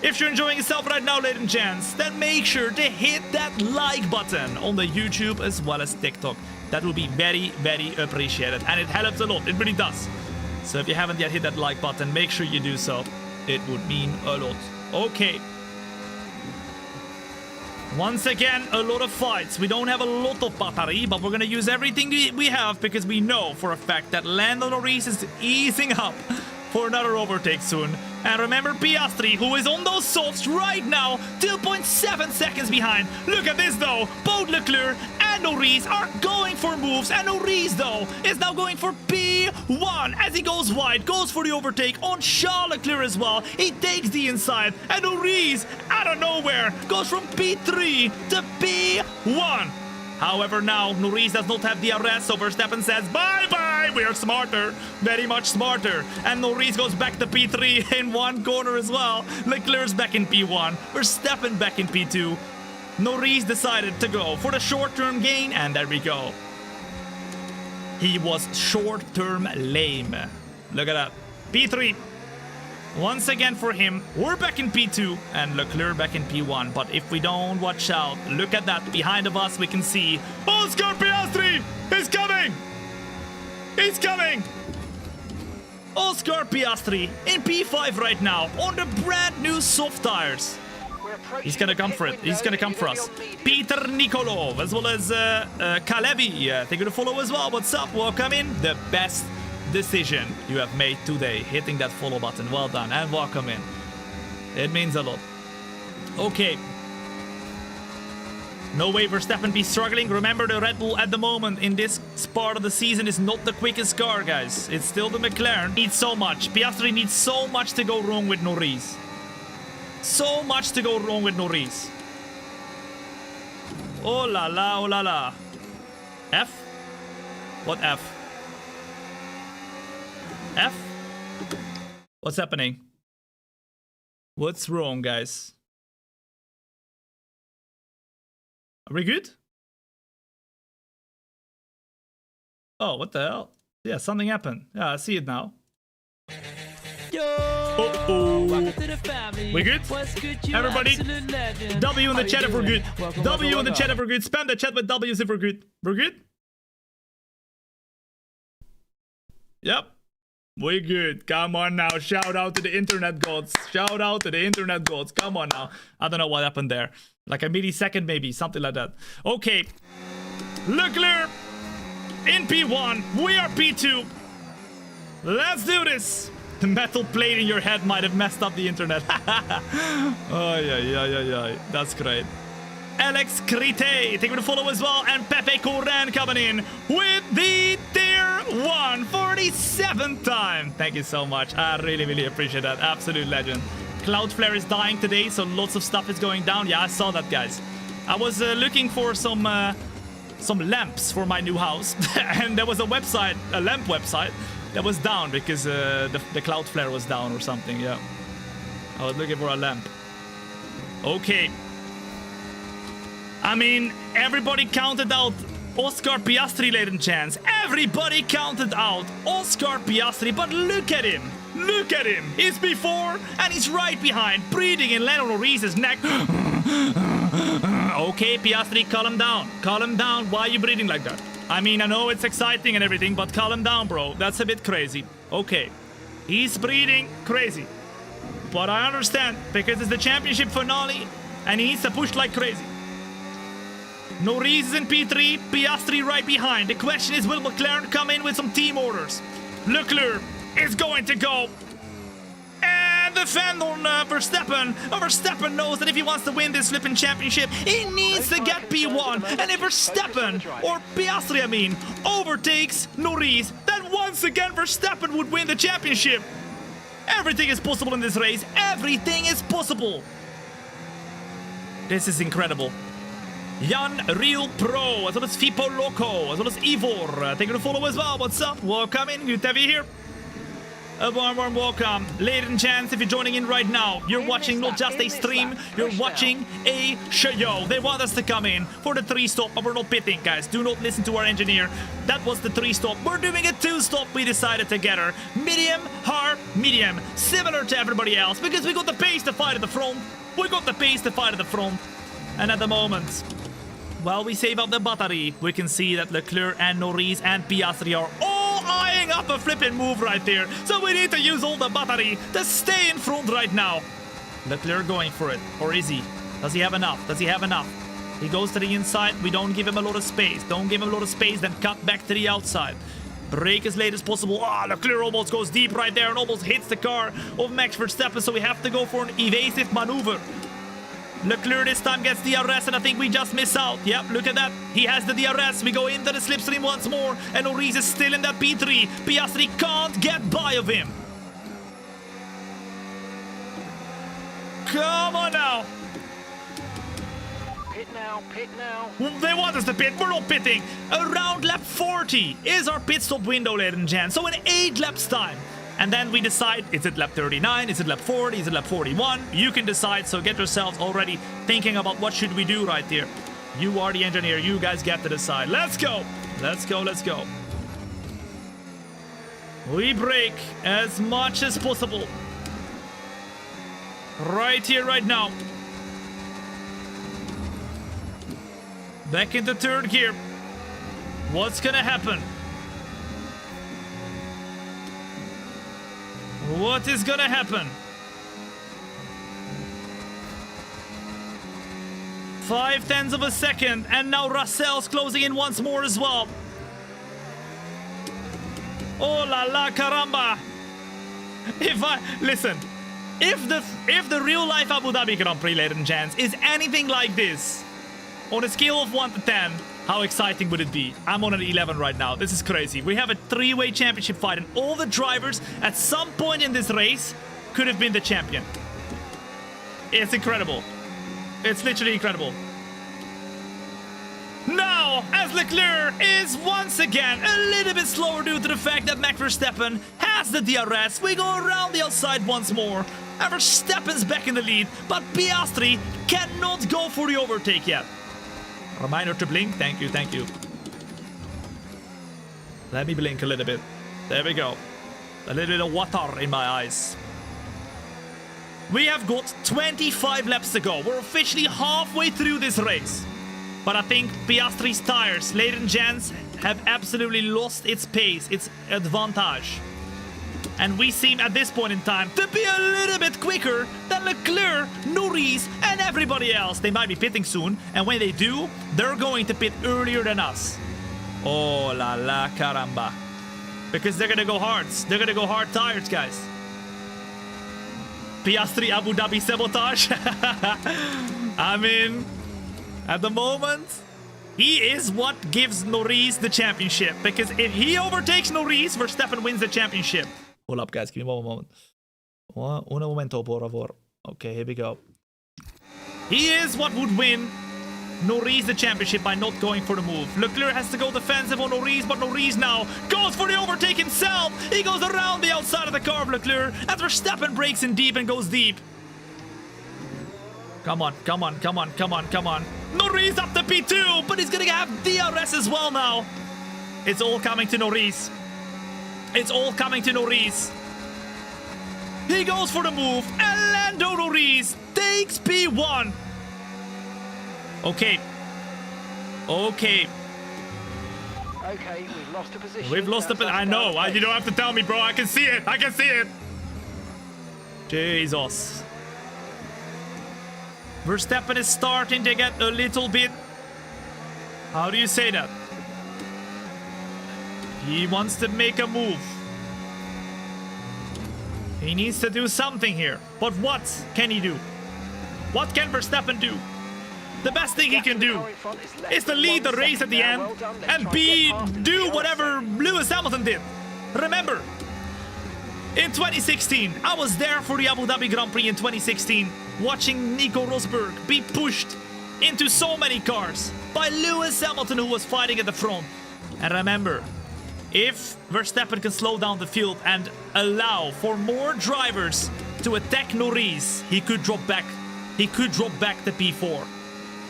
A: If you're enjoying yourself right now, ladies and gents, then make sure to hit that like button on the YouTube as well as TikTok. That will be very, very appreciated. And it helps a lot. It really does. So if you haven't yet hit that like button, make sure you do so. It would mean a lot. Okay. Once again, a lot of fights. We don't have a lot of battery, but we're going to use everything we have because we know for a fact that Lando Norris is easing up for another overtake soon. And remember Piastri, who is on those softs right now, 2.7 seconds behind. Look at this though, both Leclerc and Norris are going for moves, and Norris though is now going for P1 as he goes wide, goes for the overtake on Charles Leclerc as well. He takes the inside, and Norris out of nowhere goes from P3 to P1. However, now Norris does not have the arrest, so Verstappen says bye-bye. We are smarter, very much smarter. And Norris goes back to P3 in one corner as well. Leclerc's back in P1, Verstappen back in P2. Norris decided to go for the short-term gain, and there we go. He was short-term lame. Look at that. P3. Once again for him. We're back in P2 and Leclerc back in P1. But if we don't watch out, look at that. Behind of us, we can see Oscar Piastri is coming. He's coming. Oscar Piastri in P5 right now on the brand new soft tires. He's gonna come for it. He's gonna come for us. Peter Nikolov, as well as Kalevi. Thank you to follow as well. What's up? Welcome in. The best decision you have made today. Hitting that follow button. Well done. And welcome in. It means a lot. Okay. No way Verstappen be struggling. Remember, the Red Bull at the moment in this part of the season is not the quickest car, guys. It's still the McLaren. Needs so much. Piastri needs so much to go wrong with Norris. So much to go wrong with Norris. Oh la la, oh la la. F? What F? F? What's happening? What's wrong, guys? Are we good? Oh, what the hell? Yeah, something happened. Yeah, I see it now.
C: Yo!
A: Uh-oh.
C: Welcome to the family.
A: We good?
C: What's good, you
A: Everybody?
C: absolute legend?
A: W in the
C: How
A: chat
C: you
A: if we're
C: doing?
A: good.
C: Welcome,
A: W
C: welcome,
A: in the chat
C: welcome.
A: if we're good. Spam the chat with W's if we're good. We're good? Yep. We're good. Come on now. Shout out to the internet gods. Shout out to the internet gods. Come on now. I don't know what happened there. Like a millisecond maybe. Something like that. Okay. Leclerc in P1. We are P2. Let's do this. The metal plate in your head might have messed up the internet. Oh, yeah. That's great. Alex Crite, thank you for the follow as well. And Pepe Corran coming in with the tier 1 for the 7th time. Thank you so much. I really appreciate that. Absolute legend. Cloudflare is dying today, so lots of stuff is going down. Yeah, I saw that, guys. I was looking for some lamps for my new house. And there was a website, a lamp website, that was down because the Cloudflare was down or something. Yeah, I was looking for a lamp. Okay. I mean, everybody counted out Oscar Piastri, ladies and gents. Everybody counted out Oscar Piastri, but look at him. Look at him. He's before and he's right behind, breathing in Lando Norris's neck. Okay, Piastri, calm down. Calm down. Why are you breathing like that? I mean, I know it's exciting and everything, but calm down, bro. That's a bit crazy. Okay. He's breathing crazy. But I understand, because it's the championship finale and he needs to push like crazy. Norris is in P3, Piastri right behind. The question is, will McLaren come in with some team orders? Leclerc is going to go. And defend on Verstappen. Verstappen knows that if he wants to win this flipping championship, he needs to get P1. And if Verstappen, or Piastri I mean, overtakes Norris, then once again Verstappen would win the championship. Everything is possible in this race. Everything is possible. This is incredible. Jan Real Pro, as well as Fipo Loco, as well as Ivor. Thank you to follow as well. What's up? Welcome in. Good to have you here. A warm welcome. Ladies and gents, if you're joining in right now, you're watching not just a stream, you're watching a show. They want us to come in for the 3-stop, but we're not pitting, guys. Do not listen to our engineer. That was the 3-stop. We're doing a 2-stop. We decided together. Medium, hard, medium. Similar to everybody else, because we got the pace to fight at the front. We got the pace to fight at the front. And at the moment, while we save up the battery, we can see that Leclerc and Norris and Piastri are all eyeing up a flipping move right there. So we need to use all the battery to stay in front right now. Leclerc going for it. Or is he? Does he have enough? Does he have enough? He goes to the inside. We don't give him a lot of space. Don't give him a lot of space, then cut back to the outside. Brake as late as possible. Ah, Leclerc almost goes deep right there and almost hits the car of Max Verstappen. So we have to go for an evasive maneuver. Leclerc this time gets DRS, and I think we just miss out. Yep, look at that. He has the DRS. We go into the slipstream once more, and Norris is still in that P3. Piastri can't get by of him. Come on now.
B: Pit now, pit now.
A: They want us to pit. We're not pitting. Around lap 40 is our pit stop window, ladies and gents. So in 8 laps time, And then we decide, is it lap 39? Is it lap 40? Is it lap 41? You can decide, so get yourselves already thinking about what should we do right there. You are the engineer. You guys get to decide. Let's go. Let's go. Let's go. We brake as much as possible. Right here, right now. Back into third gear. What's gonna happen? What is gonna happen? 0.5 of a second, and now Russell's closing in once more as well. Oh la la caramba! If the real life Abu Dhabi Grand Prix, ladies and gents, is anything like this, on a scale of 1 to 10, how exciting would it be? I'm on an 11 right now. This is crazy. We have a 3-way championship fight, and all the drivers at some point in this race could have been the champion. It's incredible. It's literally incredible. Now, as Leclerc is once again a little bit slower due to the fact that Max Verstappen has the DRS, we go around the outside once more. And Verstappen's back in the lead, but Piastri cannot go for the overtake yet. Reminder to blink. Thank you, thank you. Let me blink a little bit. There we go. A little bit of water in my eyes. We have got 25 laps to go. We're officially halfway through this race. But I think Piastri's tires, ladies and gents, have absolutely lost its pace, its advantage. And we seem at this point in time to be a little bit quicker than Leclerc, Norris, and everybody else. They might be pitting soon, and when they do, they're going to pit earlier than us. Oh la la caramba. Because they're gonna go hard. They're gonna go hard tires, guys. Piastri Abu Dhabi sabotage. I mean, at the moment, he is what gives Norris the championship. Because if he overtakes Norris, Verstappen wins the championship. Hold up, guys. Give me one moment. Un momento, por favor. Okay, here we go. He is what would win Norris the championship by not going for the move. Leclerc has to go defensive on Norris, but Norris now goes for the overtake himself. He goes around the outside of the car of Leclerc as Verstappen breaks in deep and goes deep. Come on, come on, come on, come on, come on. Norris up to P2, but he's gonna have DRS as well now. It's all coming to Norris. It's all coming to Norris. He goes for the move, and Lando Norris takes P1. Okay. Okay.
B: Okay, we've lost a position.
A: We've lost a position. I know. You don't have to tell me, bro. I can see it. I can see it. Jesus. Verstappen is starting to get a little bit... How do you say that? He wants to make a move. He needs to do something here. But what can he do? What can Verstappen do? The best thing he can do is to lead the race at the end and do whatever Lewis Hamilton did. Remember, in 2016, I was there for the Abu Dhabi Grand Prix in 2016, watching Nico Rosberg be pushed into so many cars by Lewis Hamilton, who was fighting at the front. And remember, if Verstappen can slow down the field and allow for more drivers to attack Norris, he could drop back. He could drop back to P4.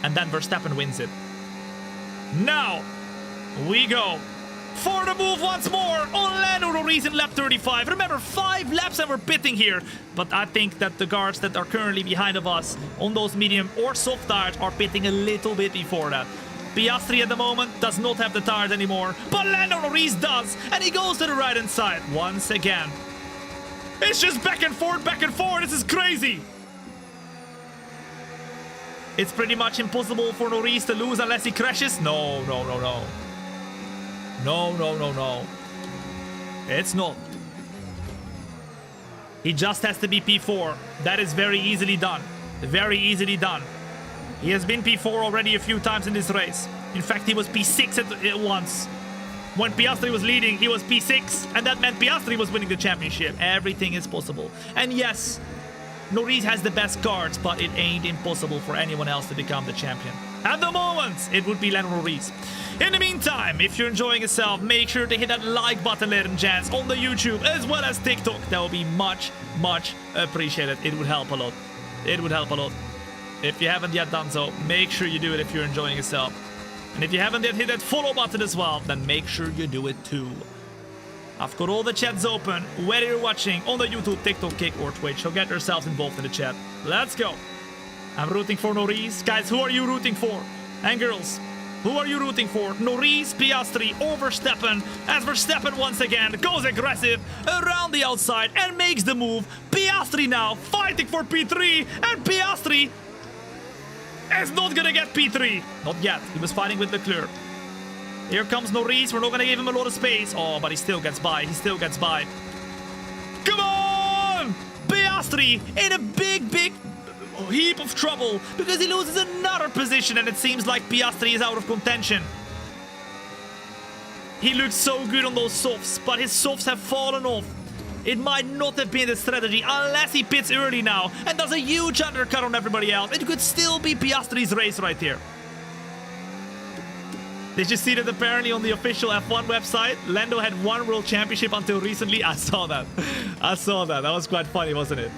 A: And then Verstappen wins it. Now, we go for the move once more on Lando Norris in lap 35. Remember, 5 laps and we're pitting here. But I think that the guards that are currently behind of us on those medium or soft tires are pitting a little bit before that. Piastri at the moment does not have the tires anymore, but Lando Norris does, and he goes to the right-hand side once again. It's just back and forth, this is crazy! It's pretty much impossible for Norris to lose unless he crashes. No, no, no, no. No, no, no, no. It's not. He just has to be P4. That is very easily done. Very easily done. He has been P4 already a few times in this race. In fact, he was P6 at once. When Piastri was leading, he was P6, and that meant Piastri was winning the championship. Everything is possible. And yes, Norris has the best cards, but it ain't impossible for anyone else to become the champion. At the moment, it would be Lando Norris. In the meantime, if you're enjoying yourself, make sure to hit that like button, ladies and gents, on the YouTube as well as TikTok. That would be much, much appreciated. It would help a lot. It would help a lot. If you haven't yet done so, make sure you do it if you're enjoying yourself. And if you haven't yet hit that follow button as well, then make sure you do it too. I've got all the chats open, whether you're watching on the YouTube, TikTok, Kick, or Twitch, so get yourselves involved in the chat. Let's go. I'm rooting for Norris. Guys, who are you rooting for? And girls, who are you rooting for? Norris, Piastri, or Verstappen? As Verstappen once again goes aggressive around the outside and makes the move. Piastri now fighting for P3, and Piastri is not gonna get P3. Not yet. He was fighting with Leclerc. Here comes Norris. We're not gonna give him a lot of space. Oh, but he still gets by. He still gets by. Come on! Piastri in a big heap of trouble because he loses another position, and it seems like Piastri is out of contention. He looks so good on those softs, but his softs have fallen off. It might not have been the strategy unless he pits early now and does a huge undercut on everybody else. It could still be Piastri's race right here. Did you see that apparently on the official F1 website, Lando had one world championship until recently? I saw that. I saw that. That was quite funny, wasn't it?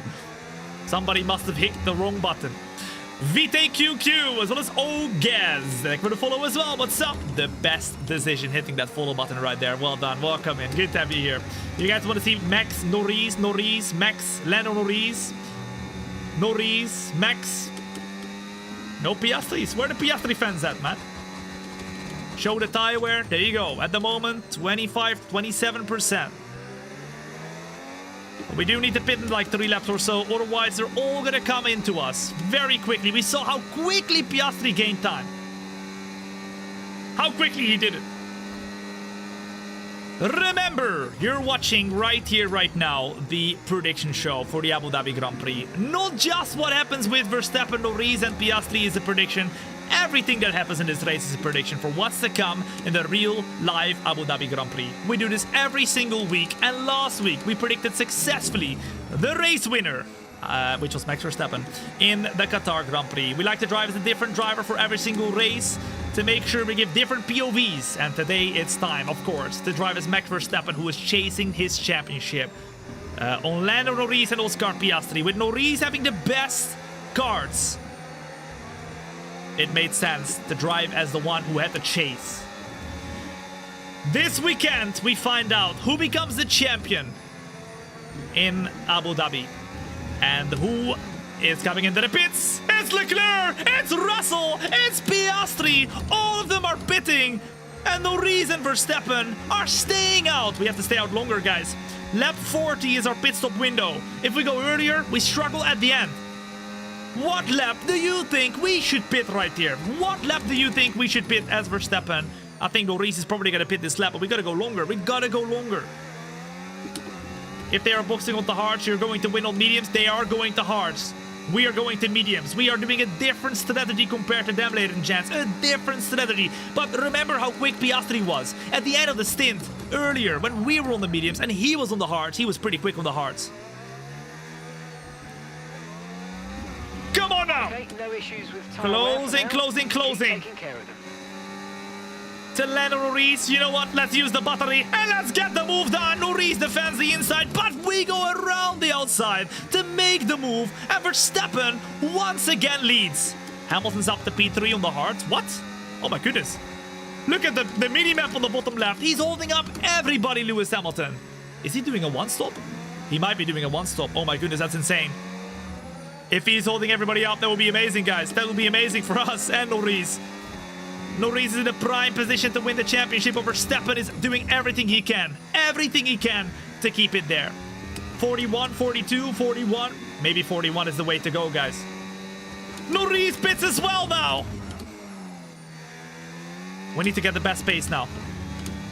A: Somebody must have hit the wrong button. VTQQ as well as Ogaz. Thank you for the follow as well. What's up? The best decision hitting that follow button right there. Well done. Welcome in. Good to have you here. You guys want to see Max, Norris, Max, Lando Norris, Max. No Piastris. Where are the Piastri fans at, man? Show the tire wear. There you go. At the moment, 27%. We do need to pit in like 3 laps or so, otherwise they're all gonna come into us very quickly. We saw how quickly Piastri gained time. How quickly he did it. Remember, you're watching right here, right now, the prediction show for the Abu Dhabi Grand Prix. Not just what happens with Verstappen, Norris and Piastri is a prediction. Everything that happens in this race is a prediction for what's to come in the real live Abu Dhabi Grand Prix. We do this every single week, and last week we predicted successfully the race winner, which was Max Verstappen, in the Qatar Grand Prix. We like to drive as a different driver for every single race to make sure we give different POVs, and today it's time, of course, to drive as Max Verstappen, who is chasing his championship on Lando Norris and Oscar Piastri, with Norris having the best cards. It made sense to drive as the one who had the chase. This weekend, we find out who becomes the champion in Abu Dhabi. And who is coming into the pits? It's Leclerc! It's Russell! It's Piastri! All of them are pitting! And Norris and Verstappen are staying out. We have to stay out longer, guys. Lap 40 is our pit stop window. If we go earlier, we struggle at the end. What lap do you think we should pit right here? What lap do you think we should pit as Verstappen? I think Norris is probably going to pit this lap, but we got to go longer. We got to go longer. If they are boxing on the hards, you're going to win on mediums. They are going to hards. We are going to mediums. We are doing a different strategy compared to them, ladies and gents. A different strategy. But remember how quick Piastri was at the end of the stint earlier when we were on the mediums and he was on the hards. He was pretty quick on the hards. Come on now!
C: Okay, no issues with time
A: Closing. To Lando Norris, you know what? Let's use the battery and let's get the move done. Norris defends the inside, but we go around the outside to make the move, and Verstappen once again leads. Hamilton's up to P3 on the hards. What? Oh my goodness. Look at the mini-map on the bottom left. He's holding up everybody, Lewis Hamilton. Is he doing a one-stop? He might be doing a one-stop. Oh my goodness, that's insane. If he's holding everybody up, that would be amazing, guys. That would be amazing for us and Norris. Norris is in a prime position to win the championship, but Verstappen is doing everything he can. Everything he can to keep it there. 41, 42, 41. Maybe 41 is the way to go, guys. Norris pits as well now. We need to get the best pace now.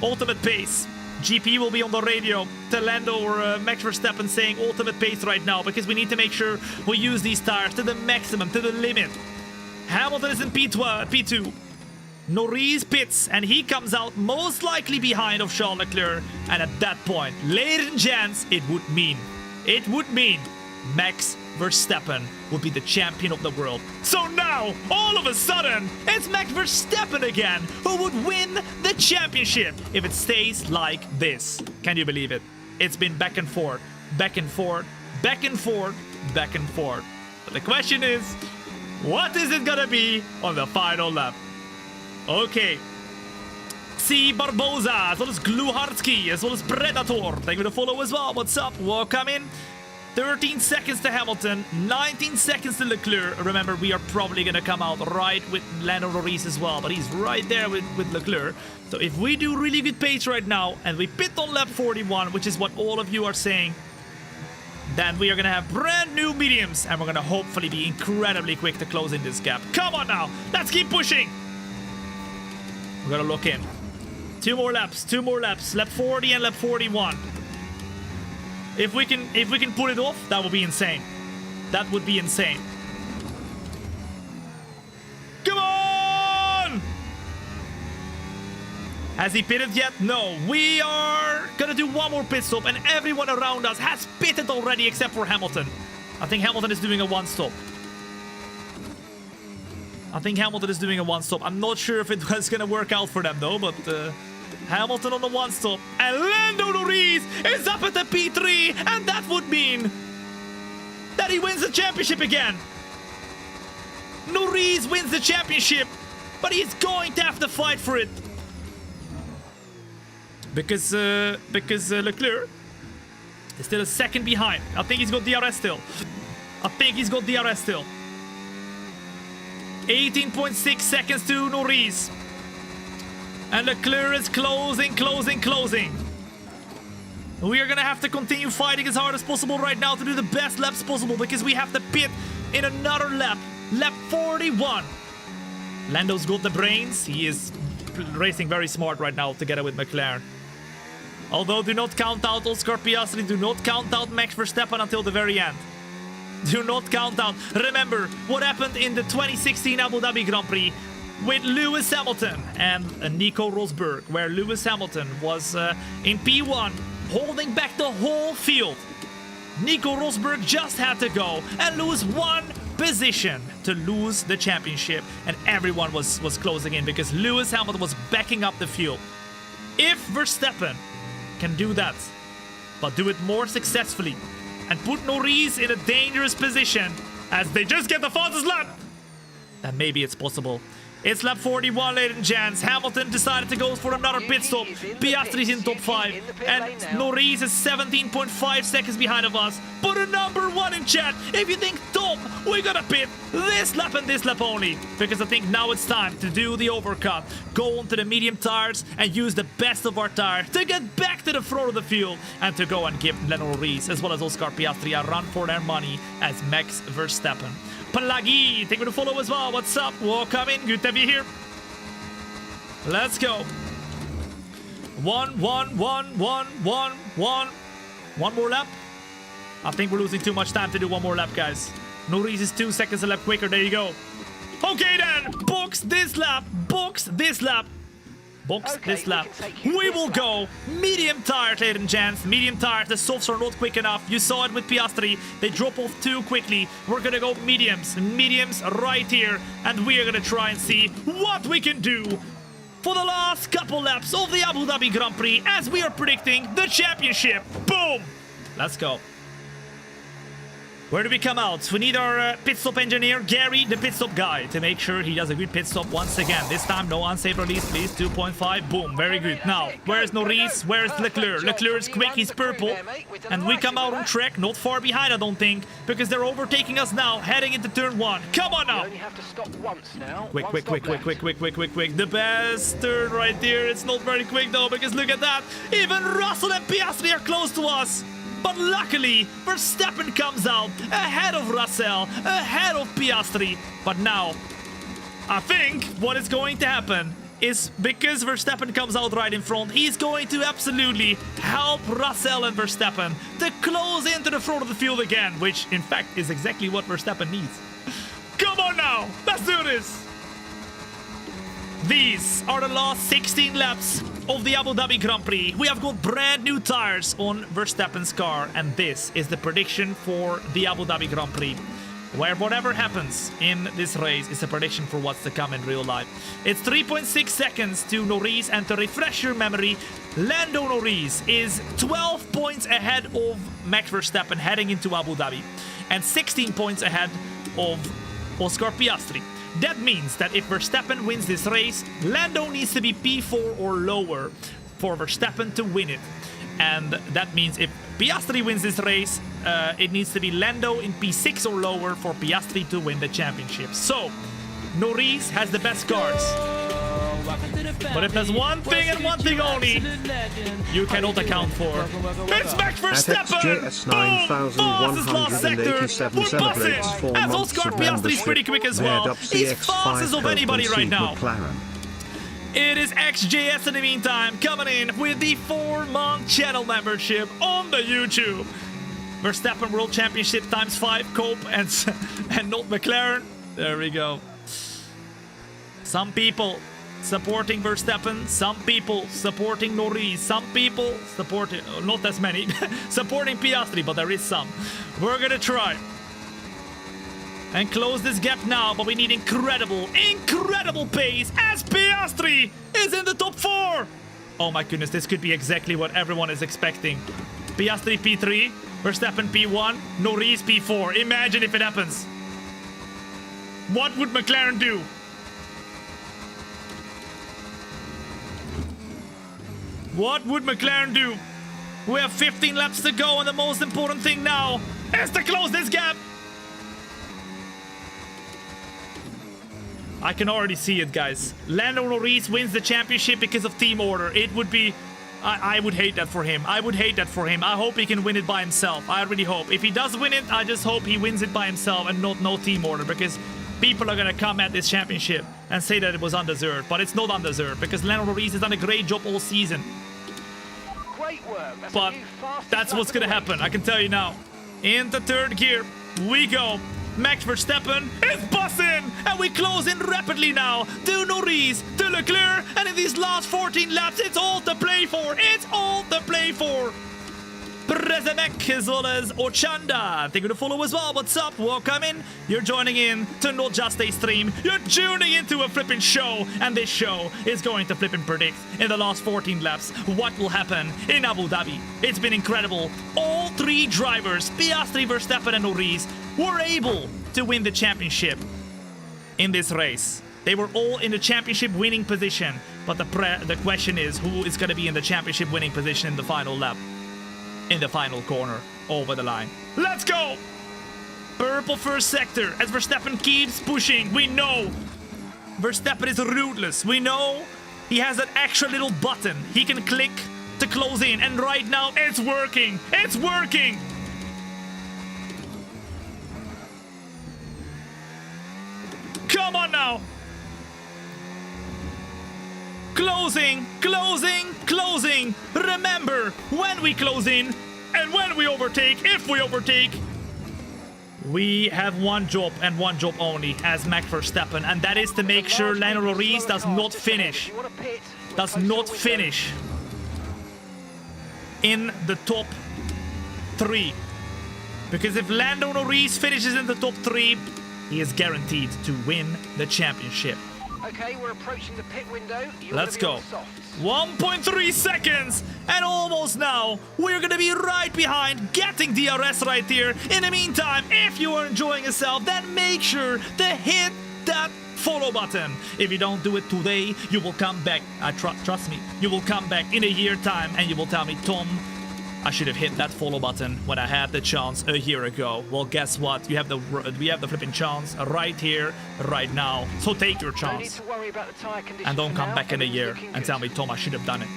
A: Ultimate pace. GP will be on the radio to Lando or Max Verstappen saying ultimate pace right now, because we need to make sure we use these tires to the maximum, to the limit. Hamilton is in P2. Norris pits and he comes out most likely behind of Charles Leclerc, and at that point, ladies and gents, it would mean Max Verstappen will be the champion of the world. So now, all of a sudden, it's Max Verstappen again who would win the championship if it stays like this. Can you believe it? It's been back and forth, back and forth, back and forth, back and forth. But the question is, what is it gonna be on the final lap? Okay. C. Barboza, as well as Gluharski, as well as Predator. Thank you for the follow as well. What's up? Welcome in. 13 seconds to Hamilton, 19 seconds to Leclerc. Remember, we are probably going to come out right with Lando Norris as well, but he's right there with Leclerc. So if we do really good pace right now, and we pit on lap 41, which is what all of you are saying, then we are going to have brand new mediums, and we're going to hopefully be incredibly quick to close in this gap. Come on now, let's keep pushing. We're going to look in. Two more laps, lap 40 and lap 41. If we can pull it off, that would be insane. That would be insane. Come on! Has he pitted yet? No. We are gonna do one more pit stop, and everyone around us has pitted already except for Hamilton. I think Hamilton is doing a one stop. I'm not sure if it was gonna work out for them though, but Hamilton on the one stop, and Lando Norris is up at the P3, and that would mean that he wins the championship again. Norris wins the championship, but he's going to have to fight for it because Leclerc is still a second behind. I think he's got DRS still. 18.6 seconds to Norris. And Leclerc is closing. We are gonna have to continue fighting as hard as possible right now to do the best laps possible, because we have to pit in another lap. Lap 41. Lando's got the brains. He is racing very smart right now together with McLaren. Although do not count out Oscar Piastri, do not count out Max Verstappen until the very end. Do not count out. Remember what happened in the 2016 Abu Dhabi Grand Prix with Lewis Hamilton and Nico Rosberg, where Lewis Hamilton was in P1 holding back the whole field. Nico Rosberg just had to go and lose one position to lose the championship, and everyone was closing in because Lewis Hamilton was backing up the field. If Verstappen can do that, but do it more successfully and put Norris in a dangerous position as they just get the fastest lap, then maybe it's possible. It's lap 41, ladies and gents. Hamilton decided to go for another pit stop. Piastri's in top 5. And Norris is 17.5 seconds behind of us. Put a number 1 in chat if you think, Tom, we're gonna pit this lap and this lap only. Because I think now it's time to do the overcut. Go onto the medium tires and use the best of our tires to get back to the front of the field and to go and give Lando Norris as well as Oscar Piastri a run for their money as Max Verstappen. Pelagi, thank you for the follow as well. What's up? Welcome in. Good to be here. Let's go. One more lap. I think we're losing too much time to do one more lap, guys. Norris is 2 seconds a lap quicker. There you go. Okay then. Box this lap. We will go medium tires, ladies and gents. Medium tires. The softs are not quick enough. You saw it with Piastri. They drop off too quickly. We're gonna go mediums right here, and we are gonna try and see what we can do for the last couple laps of the Abu Dhabi Grand Prix as we are predicting the championship. Boom. Let's go. Where do we come out? We need our pit stop engineer, Gary, the pit stop guy, to make sure he does a good pit stop once again. This time, no unsafe release, please. 2.5. Boom. Very good. Now, where's Norris? Where's Leclerc? Leclerc is quick. He's purple. And we come out on track. Not far behind, I don't think, because they're overtaking us now, heading into turn 1. Come on now. Quick. The best turn right there. It's not very quick, though, because look at that. Even Russell and Piastri are close to us. But luckily, Verstappen comes out ahead of Russell, ahead of Piastri. But now, I think what is going to happen is because Verstappen comes out right in front, he's going to absolutely help Russell and Verstappen to close into the front of the field again, which in fact is exactly what Verstappen needs. Come on now, let's do this. These are the last 16 laps of the Abu Dhabi Grand Prix. We have got brand new tires on Verstappen's car, and this is the prediction for the Abu Dhabi Grand Prix, where whatever happens in this race is a prediction for what's to come in real life. It's 3.6 seconds to Norris, and to refresh your memory, Lando Norris is 12 points ahead of Max Verstappen heading into Abu Dhabi, and 16 points ahead of Oscar Piastri. That means that if Verstappen wins this race, Lando needs to be P4 or lower for Verstappen to win it. And that means if Piastri wins this race, it needs to be Lando in P6 or lower for Piastri to win the championship. So, Norris has the best cars. But if there's one thing and one thing only you cannot account for, it's Max Verstappen! Boom! Fastest last sector! We're buzzing! As Oscar Piastri's pretty quick as well. He's fastest of anybody right now. It is XJS in the meantime, coming in with the 4-month channel membership on the YouTube. Verstappen World Championship ×5 cope and not McLaren. There we go. Some people supporting Verstappen, some people supporting Norris, some people supporting, not as many, supporting Piastri, but there is some. We're gonna try and close this gap now, but we need incredible pace as Piastri is in the top 4. Oh my goodness, this could be exactly what everyone is expecting. Piastri P3, Verstappen P1, Norris P4. Imagine if it happens. What would McLaren do? What would McLaren do? We have 15 laps to go, and the most important thing now is to close this gap. I can already see it, guys. Lando Norris wins the championship because of team order. It would be... I would hate that for him. I would hate that for him. I hope he can win it by himself. I really hope. If he does win it, I just hope he wins it by himself and no team order, because people are going to come at this championship and say that it was undeserved. But it's not undeserved, because Lando Norris has done a great job all season.
C: Great work.
A: But that's what's going to happen. I can tell you now. Into third gear we go. Max Verstappen is bussing, and we close in rapidly now to Norris, to Leclerc, and in these last 14 laps, it's all to play for. It's all to play for. Prezemek as well as Ochanda. Thank you to follow as well. What's up? Welcome in. You're joining in to not just a stream. You're tuning into a flipping show. And this show is going to flip and predict in the last 14 laps what will happen in Abu Dhabi. It's been incredible. All 3 drivers, Piastri, Verstappen and Norris, were able to win the championship in this race. They were all in the championship winning position. But the question is, who is going to be in the championship winning position in the final lap? In the final corner, over the line. Let's go! Purple first sector as Verstappen keeps pushing. We know Verstappen is ruthless. We know he has that extra little button he can click to close in. And right now, it's working. It's working! Come on now! Closing, closing, closing. Remember, when we close in and when we overtake, if we overtake, we have one job and one job only as Max Verstappen, and that is to make sure Lando Norris does not finish. Does not finish in the top 3. Because if Lando Norris finishes in the top 3, he is guaranteed to win the championship.
C: Okay, we're approaching the pit window.
A: Let's go. 1.3 seconds, and almost now we're gonna be right behind, getting DRS right here. In the meantime, if you are enjoying yourself, then make sure to hit that follow button. If you don't do it today, you will come back. Trust me, you will come back in a year time and you will tell me, Tom, I should have hit that follow button when I had the chance a year ago. Well, guess what? We have the flipping chance right here, right now. So take your chance. And don't come back in a year and tell me, Tom, I should have done it.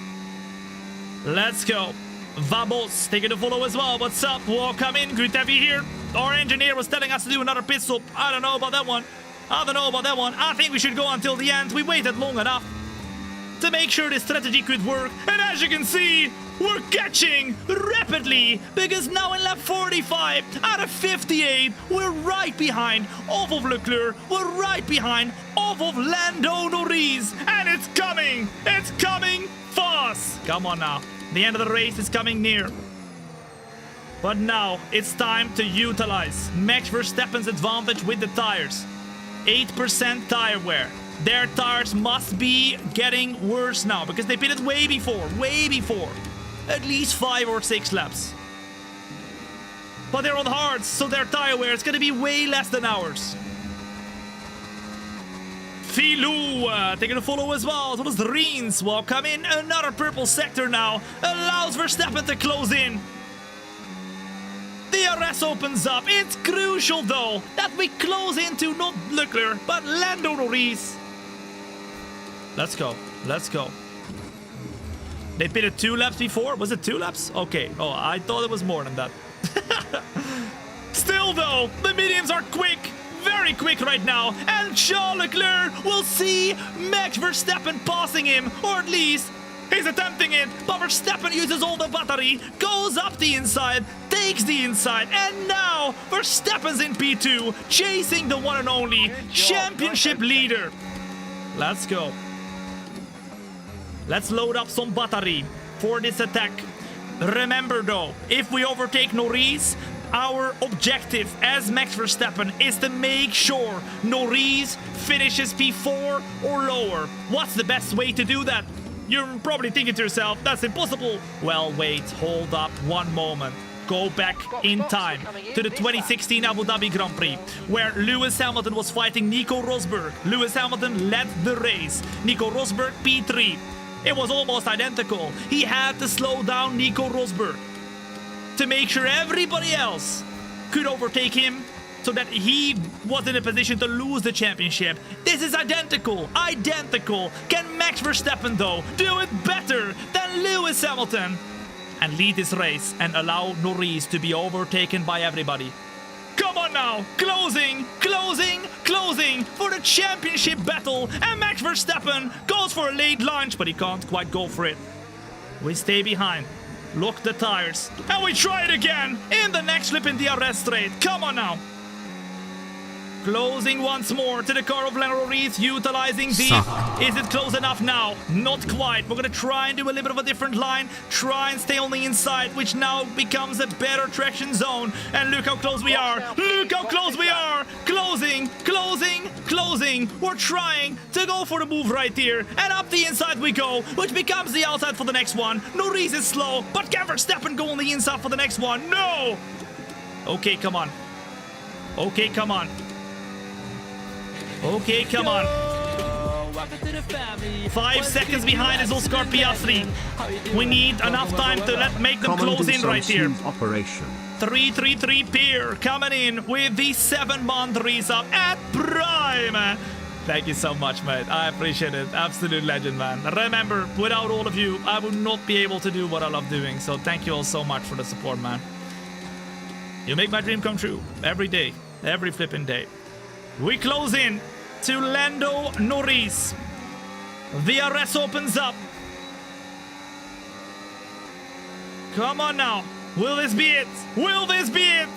A: Let's go. Vamos, taking the follow as well. What's up? Welcome in. Good to have you here. Our engineer was telling us to do another pit stop. I don't know about that one. I think we should go until the end. We waited long enough to make sure this strategy could work. And as you can see, we're catching rapidly, because now in lap 45 out of 58, we're right behind off of Leclerc, we're right behind off of Lando Norris, and it's coming fast. Come on now. The end of the race is coming near. But now it's time to utilize Max Verstappen's advantage with the tires. 8% tire wear. Their tires must be getting worse now because they pitted way before. At least 5 or 6 laps. But they're on hards, so their tire wear is going to be way less than ours. Filou taking a follow as well. So does Rins. Well, come in. Another purple sector now. Allows Verstappen to close in. DRS opens up. It's crucial, though, that we close into not Leclerc, but Lando Norris. Let's go. Let's go. They pitted 2 laps before. Was it 2 laps? Okay. Oh, I thought it was more than that. Still, though, the mediums are quick. Very quick right now. And Charles Leclerc will see Max Verstappen passing him. Or at least he's attempting it. But Verstappen uses all the battery. Goes up the inside. Takes the inside. And now Verstappen's in P2. Chasing the one and only championship leader. Let's go. Let's load up some battery for this attack. Remember though, if we overtake Norris, our objective as Max Verstappen is to make sure Norris finishes P4 or lower. What's the best way to do that? You're probably thinking to yourself, that's impossible. Well, wait, hold up one moment. Go back in time to the 2016 Abu Dhabi Grand Prix, where Lewis Hamilton was fighting Nico Rosberg. Lewis Hamilton led the race. Nico Rosberg P3. It was almost identical. He had to slow down Nico Rosberg to make sure everybody else could overtake him so that he was in a position to lose the championship. This is identical. Identical. Can Max Verstappen, though, do it better than Lewis Hamilton and lead this race and allow Norris to be overtaken by everybody? Come on now, closing for the championship battle, and Max Verstappen goes for a late launch, but he can't quite go for it. We stay behind, lock the tires, and we try it again in the next lap in DRS straight. Come on now. Closing once more to the car of Lando Norris, utilizing the... Is it close enough now? Not quite. We're going to try and do a little bit of a different line. Try and stay on the inside, which now becomes a better traction zone. And look how close we are. Look how close we are. Closing. We're trying to go for the move right here. And up the inside we go, which becomes the outside for the next one. Norris is slow, but can Verstappen go on the inside for the next one? No! Okay, come on. Okay, come on. 5 seconds behind is Oscar Piastri. We need enough time to make them close in right here.
D: Operation.
A: 333 Pier coming in with the 7-month resub at Prime. Thank you so much, mate. I appreciate it. Absolute legend, man. Remember, without all of you, I would not be able to do what I love doing. So thank you all so much for the support, man. You make my dream come true every day, every flipping day. We close in to Lando Norris. DRS opens up. Come on now. Will this be it? Will this be it?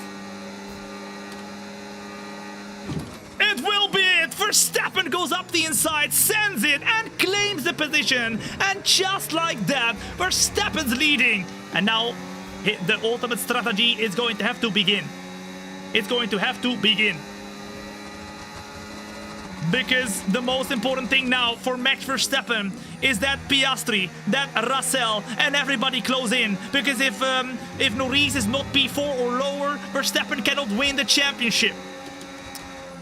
A: It will be it. Verstappen goes up the inside, sends it, and claims the position. And just like that, Verstappen's leading. And now the ultimate strategy is going to have to begin. It's going to have to begin. Because the most important thing now for Max Verstappen is that Piastri, that Russell, and everybody close in. Because if Norris is not P4 or lower, Verstappen cannot win the championship.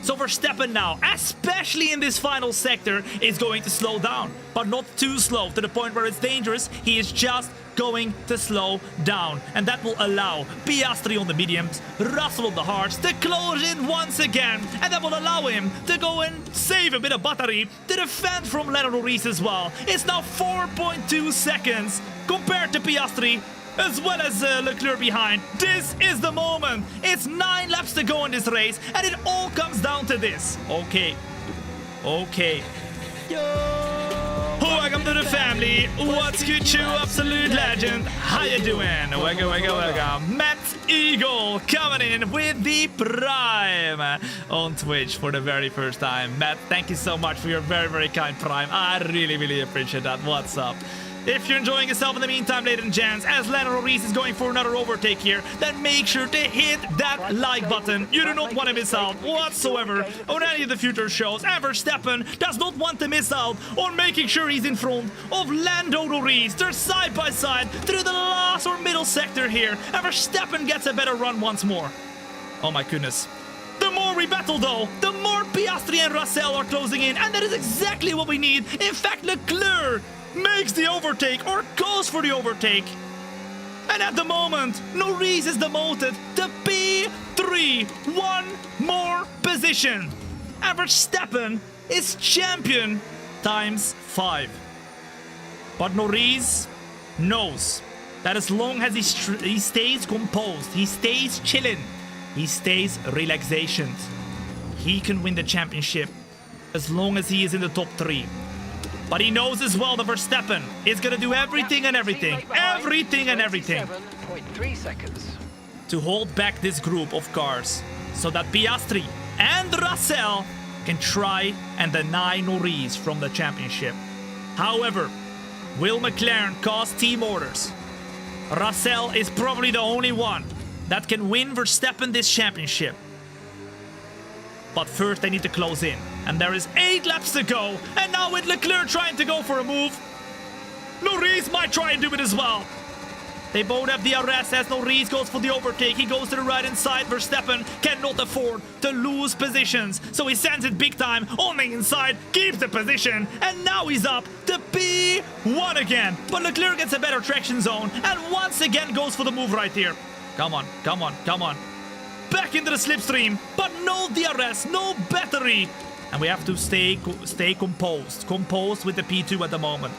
A: So Verstappen now, especially in this final sector, is going to slow down. But not too slow, to the point where it's dangerous. He is just going to slow down. And that will allow Piastri on the mediums, Russell on the hards, to close in once again. And that will allow him to go and save a bit of battery to defend from Lando Norris as well. It's now 4.2 seconds compared to Piastri, as well as Leclerc behind. This is the moment. It's 9 laps to go in this race, and it all comes down to this. Okay. Welcome to the family. What's good, you absolute legend? How you doing? Welcome. Matt Eagle coming in with the Prime on Twitch for the very first time. Matt, thank you so much for your very, very kind Prime. I really, really appreciate that. What's up? If you're enjoying yourself in the meantime, ladies and gents, as Lando Norris is going for another overtake here, then make sure to hit that like button. You do not want to miss out whatsoever on any of the future shows. And Verstappen does not want to miss out on making sure he's in front of Lando Norris. They're side by side through the last or middle sector here, and Verstappen gets a better run once more. Oh my goodness. The more we battle though, the more Piastri and Russell are closing in, and that is exactly what we need. In fact, Leclerc makes the overtake or goes for the overtake. And at the moment, Norris is demoted to P3. One more position. And Verstappen is champion times 5. But Norris knows that as long as he stays composed, he stays chilling, he stays relaxation, he can win the championship as long as he is in the top 3. But he knows as well that Verstappen is going to do everything and everything to hold back this group of cars so that Piastri and Russell can try and deny Norris from the championship. However, will McLaren cause team orders? Russell is probably the only one that can win Verstappen this championship. But first they need to close in. And there is 8 laps to go. And now with Leclerc trying to go for a move, Norris might try and do it as well. They both have DRS as Norris goes for the overtake. He goes to the right hand side. Verstappen cannot afford to lose positions. So he sends it big time on the inside, keeps the position, and now he's up to P1 again. But Leclerc gets a better traction zone and once again goes for the move right here. Come on, come on, come on. Back into the slipstream, but no DRS, no battery. And we have to stay composed with the P2 at the moment.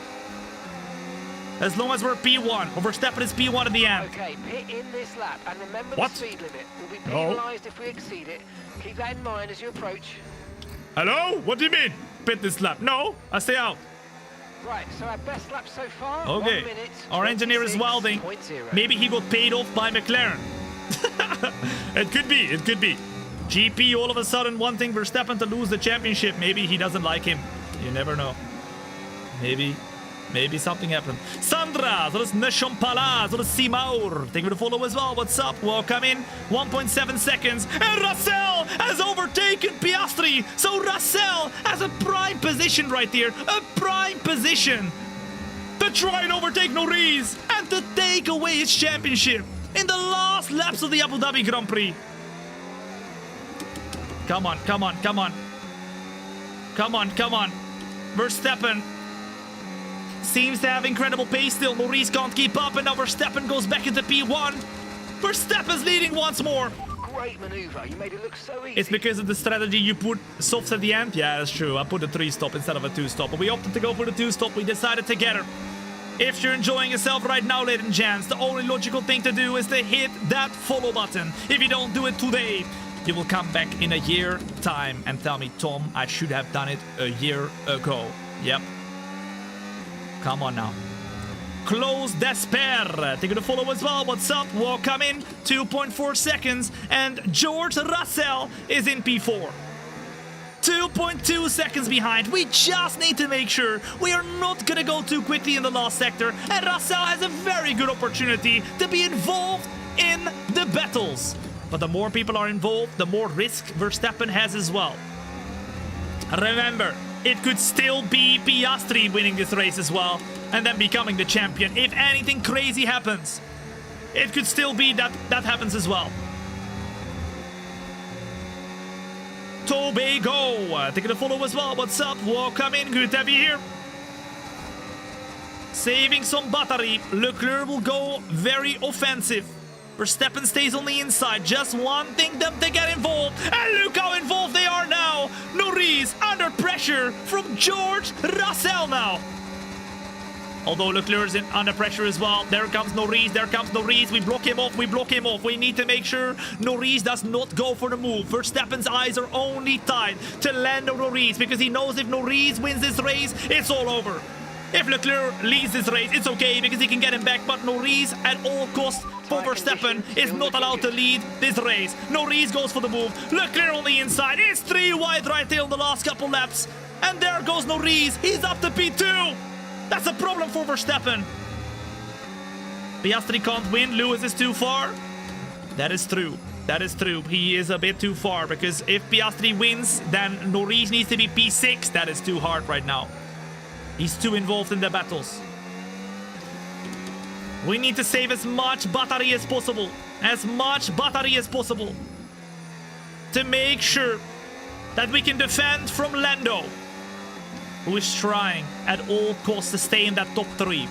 A: As long as we're P1, or Verstappen is P1 at the end.
C: Okay, pit in this lap, and remember
A: What?
C: the speed limit. We'll be
A: No.
C: penalised if we exceed it. Keep that in mind as you approach.
A: Hello? What do you mean? Pit this lap? No, I stay out.
C: Right, so our best lap so far,
A: Okay.
C: 1 minute,
A: Our engineer is welding.
C: 26.0.
A: Maybe he got paid off by McLaren. It could be, it could be. GP all of a sudden wanting Verstappen to lose the championship. Maybe he doesn't like him. You never know. Maybe something happened. Sandra, dat is Neshampala, dat is Simaur. Thank you for the follow as well. What's up? Welcome in. 1.7 seconds. And Russell has overtaken Piastri. So Russell has a prime position right here. A prime position to try and overtake Norris and to take away his championship in the last laps of the Abu Dhabi Grand Prix. Come on, come on, come on. Come on, come on. Verstappen seems to have incredible pace still. Norris can't keep up, and now Verstappen goes back into P1. Verstappen's leading once more.
C: Great manoeuvre. You made it look so easy.
A: It's because of the strategy you put softs at the end. Yeah, that's true. I put a 3-stop instead of a 2-stop, but we opted to go for the 2-stop. We decided together. If you're enjoying yourself right now, ladies and gents, the only logical thing to do is to hit that follow button. If you don't do it today, you will come back in a year time and tell me, Tom, I should have done it a year ago. Yep. Come on now. Close Despair. Thank you to follow as well. What's up? Welcome in. 2.4 seconds. And George Russell is in P4. 2.2 seconds behind. We just need to make sure we are not going to go too quickly in the last sector. And Russell has a very good opportunity to be involved in the battles. But the more people are involved, the more risk Verstappen has as well. Remember, it could still be Piastri winning this race as well and then becoming the champion. If anything crazy happens, it could still be that happens as well. Tobago, taking the follow as well. What's up? Welcome in. Good to have you here. Saving some battery. Leclerc will go very offensive. Verstappen stays on the inside, just wanting them to get involved. And look how involved they are now. Norris under pressure from George Russell now. Although Leclerc is under pressure as well. There comes Norris, there comes Norris. We block him off, we block him off. We need to make sure Norris does not go for the move. Verstappen's eyes are only tied to Lando Norris because he knows if Norris wins this race, it's all over. If Leclerc leads this race, it's okay because he can get him back. But Norris, at all costs, for Verstappen, is not allowed to lead this race. Norris goes for the move. Leclerc on the inside. It's 3 wide right there on the last couple laps. And there goes Norris. He's up to P2. That's a problem for Verstappen. Piastri can't win. Lewis is too far. That is true. That is true. He is a bit too far because if Piastri wins, then Norris needs to be P6. That is too hard right now. He's too involved in the battles. We need to save as much battery as possible. As much battery as possible. To make sure that we can defend from Lando, who is trying at all costs to stay in that top 3.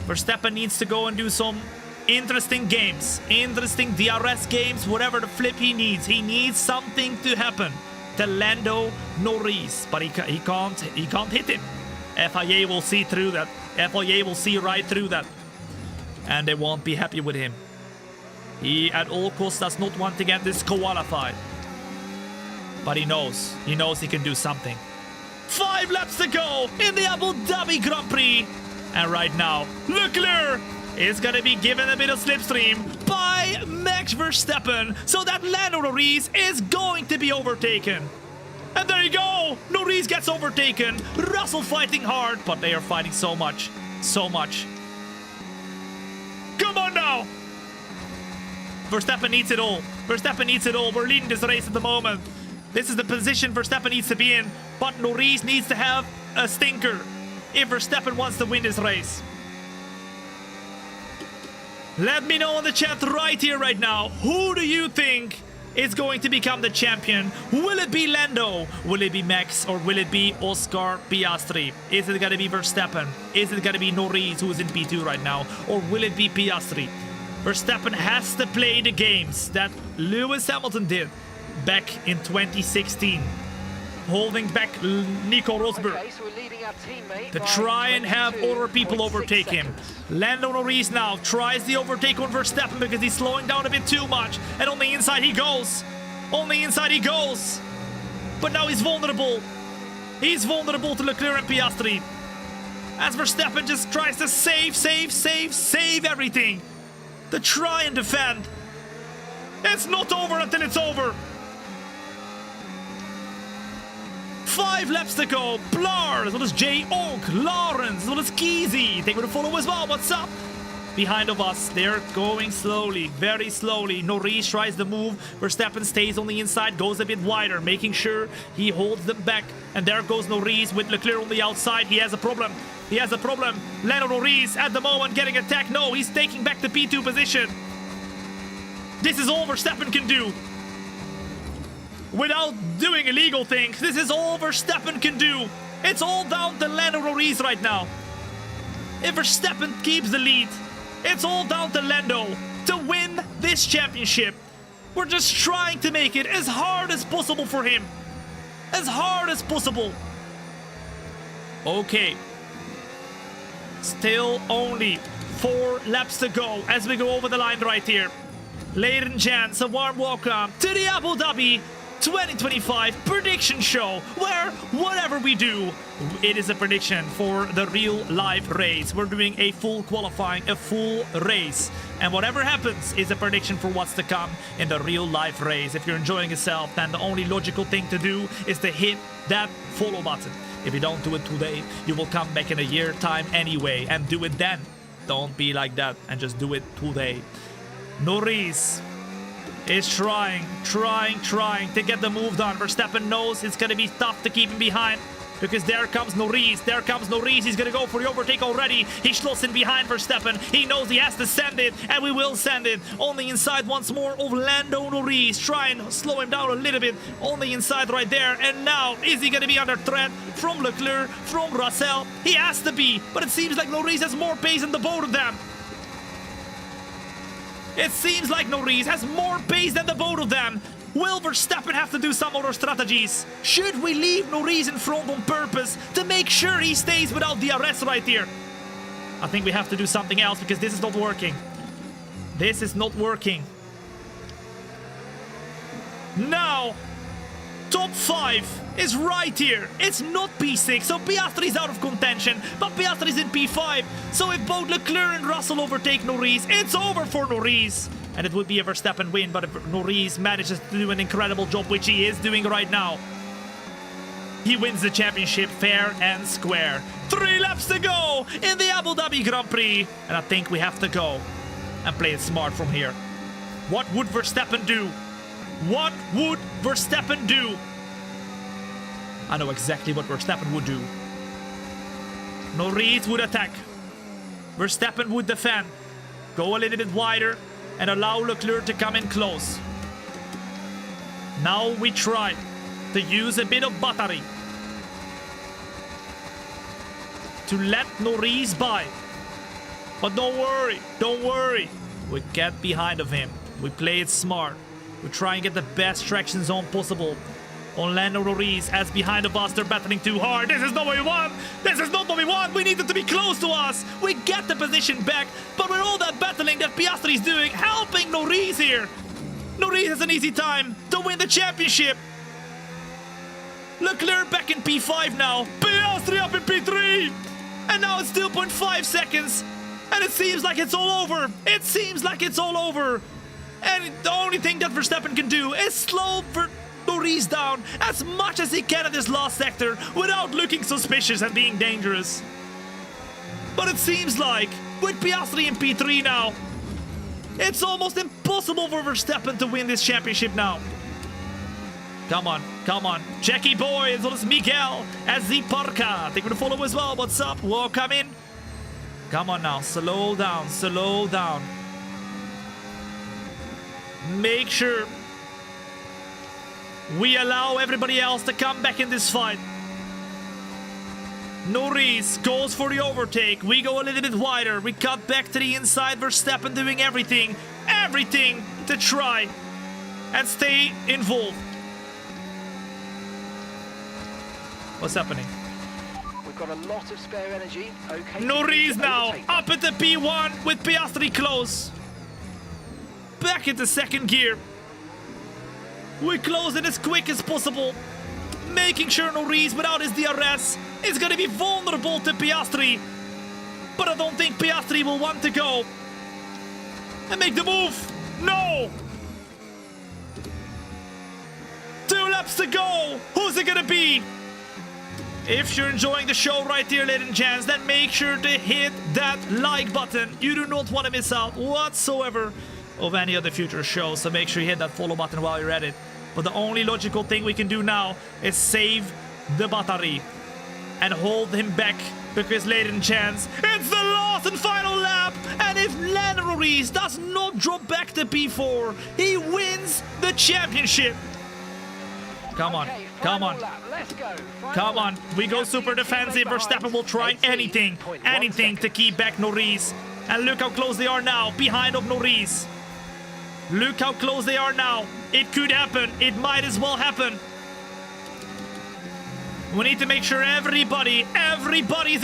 A: Verstappen needs to go and do some interesting games. Interesting DRS games, whatever the flip he needs. He needs something to happen to Lando Norris. But he can't hit him. FIA will see through that. FIA will see right through that. And they won't be happy with him. He at all costs does not want to get disqualified. But he knows he can do something. 5 laps to go in the Abu Dhabi Grand Prix. And right now, Leclerc is gonna be given a bit of slipstream by Max Verstappen. So that Lando Norris is going to be overtaken. And there you go! Norris gets overtaken. Russell fighting hard, but they are fighting so much. So much. Come on now! Verstappen needs it all. Verstappen needs it all. We're leading this race at the moment. This is the position Verstappen needs to be in. But Norris needs to have a stinker if Verstappen wants to win this race. Let me know in the chat right here, right now. Who do you think is going to become the champion? Will it be Lando? Will it be Max? Or will it be Oscar Piastri? Is it going to be Verstappen? Is it going to be Norris, who is in P2 right now? Or will it be Piastri? Verstappen has to play the games that Lewis Hamilton did back in 2016. Holding back Nico Rosberg to try and have other people overtake him. Lando Norris now tries the overtake on Verstappen because he's slowing down a bit too much. And on the inside he goes. On the inside he goes. But now he's vulnerable. He's vulnerable to Leclerc and Piastri. As Verstappen just tries to save everything. To try and defend. It's not over until it's over. 5 laps to go. Blar, as well as J. Oak, Lawrence, as well as Keezy. They would follow as well. What's up? Behind of us, they're going slowly, very slowly. Norris tries the move. Verstappen stays on the inside, goes a bit wider, making sure he holds them back. And there goes Norris with Leclerc on the outside. He has a problem. He has a problem. Lando Norris at the moment getting attacked. No, he's taking back the P2 position. This is all Verstappen can do. Without doing illegal things, this is all Verstappen can do. It's all down to Lando Norris right now. If Verstappen keeps the lead, it's all down to Lando to win this championship. We're just trying to make it as hard as possible for him. As hard as possible. Okay. Still only 4 laps to go as we go over the line right here. Ladies and gents, a warm welcome to the Abu Dhabi 2025 prediction show, where whatever we do, it is a prediction for the real live race. We're doing a full qualifying, a full race, and whatever happens is a prediction for what's to come in the real life race. If you're enjoying yourself, then the only logical thing to do is to hit that follow button. If you don't do it today, you will come back in a year time anyway and do it then. Don't be like that and just do it today. Norris is trying to get the move done. Verstappen knows it's going to be tough to keep him behind because there comes Norris. There comes Norris. He's going to go for the overtake already. He slots in behind Verstappen. He knows he has to send it, and we will send it. On the inside once more of Lando Norris. Try and slow him down a little bit on the inside right there. And now, is he going to be under threat from Leclerc, from Russell? He has to be, but it seems like Norris has more pace than the both of them. It seems like Norris has more pace than the both of them. Will Verstappen have to do some other strategies? Should we leave Norris in front on purpose to make sure he stays without DRS right here? I think we have to do something else because this is not working. This is not working. Now, top 5 is right here. It's not P6, so Piastri is out of contention, but Piastri is in P5. So if both Leclerc and Russell overtake Norris, it's over for Norris. And it would be a Verstappen win, but if Norris manages to do an incredible job, which he is doing right now, he wins the championship fair and square. 3 laps to go in the Abu Dhabi Grand Prix. And I think we have to go and play it smart from here. What would Verstappen do? What would Verstappen do? I know exactly what Verstappen would do. Norris would attack. Verstappen would defend. Go a little bit wider and allow Leclerc to come in close. Now we try to use a bit of battery to let Norris by. But don't worry. We get behind of him. We play it smart. We try and get the best traction zone possible on Lando Norris as behind of us. They're battling too hard. This is not what we want. This is not what we want. We need them to be close to us. We get the position back, but with all that battling that Piastri is doing, helping Norris here. Norris has an easy time to win the championship. Leclerc back in P5 now. Piastri up in P3. And now it's still 0.5 seconds. And it seems like it's all over. It seems like it's all over. And the only thing that Verstappen can do is slow Norris down as much as he can at this last sector without looking suspicious and being dangerous. But it seems like with Piastri in P3 now, it's almost impossible for Verstappen to win this championship now. Come on. Jackie boy, as well as Miguel, as the Parka. Take me to follow as well. What's up? Whoa, come in. Come on now, slow down. Make sure we allow everybody else to come back in this fight. Norris goes for the overtake. We go a little bit wider. We cut back to the inside. Verstappen doing everything to try and stay involved. What's happening?
C: We've got a lot of spare energy. Okay.
A: Norris now up at the P1 with Piastri close. Back into second gear. We close it as quick as possible, making sure Norris without his DRS is going to be vulnerable to Piastri. But I don't think Piastri will want to go and make the move. No! 2 laps to go. Who's it going to be? If you're enjoying the show right here, ladies and gents, then make sure to hit that like button. You do not want to miss out whatsoever of any other future shows, so make sure you hit that follow button while you're at it. But the only logical thing we can do now is save the battery and hold him back, because ladies and gents, it's the last and final lap, and if Lando Norris does not drop back to P4, he wins the championship. Come on. We go super defensive. Verstappen will try anything to keep back Norris. And look how close they are now, behind of Norris. Look how close they are now. It could happen. It might as well happen. We need to make sure everybody's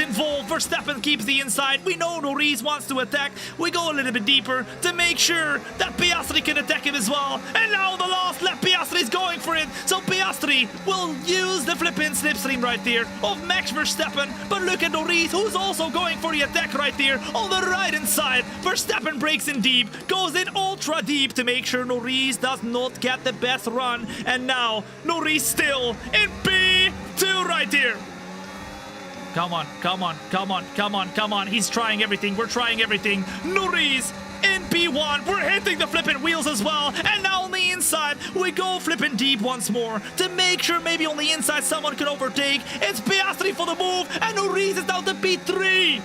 A: involved. Verstappen keeps the inside. We know Norris wants to attack. We go a little bit deeper to make sure that Piastri can attack him as well. And now the last lap, Piastri is going for it. So Piastri will use the flipping slipstream right there of Max Verstappen. But look at Norris, who's also going for the attack right there on the right-hand side. Verstappen breaks in deep, goes in ultra deep to make sure Norris does not get the best run. And now Norris still in P2 right here. Come on. He's trying everything. We're trying everything. Norris in P1. We're hitting the flipping wheels as well. And now on the inside, we go flipping deep once more to make sure maybe on the inside someone can overtake. It's Piastri for the move, and Norris is down to P3.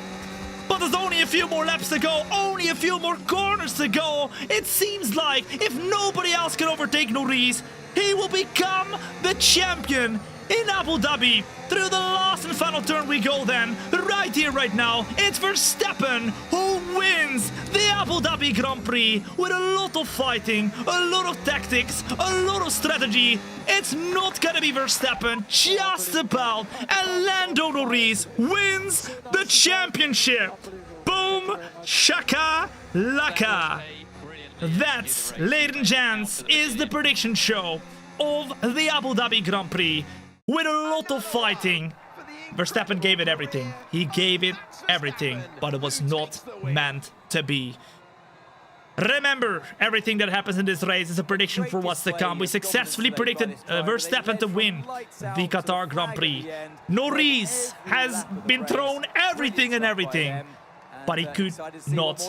A: But there's only a few more laps to go, only a few more corners to go. It seems like if nobody else can overtake Norris, he will become the champion in Abu Dhabi. Through the last and final turn we go then. Right here, right now, it's Verstappen who wins the Abu Dhabi Grand Prix with a lot of fighting, a lot of tactics, a lot of strategy. It's not gonna be Verstappen, just about. And Lando Norris wins the championship. Boom, shaka, laka. That's, ladies and gents, is the prediction show of the Abu Dhabi Grand Prix. With a lot of fighting, Verstappen gave it everything. He gave it everything, but it was not meant to be. Remember, everything that happens in this race is a prediction for what's to come. We successfully predicted Verstappen to win the Qatar Grand Prix. Norris has been thrown everything and everything, but he could not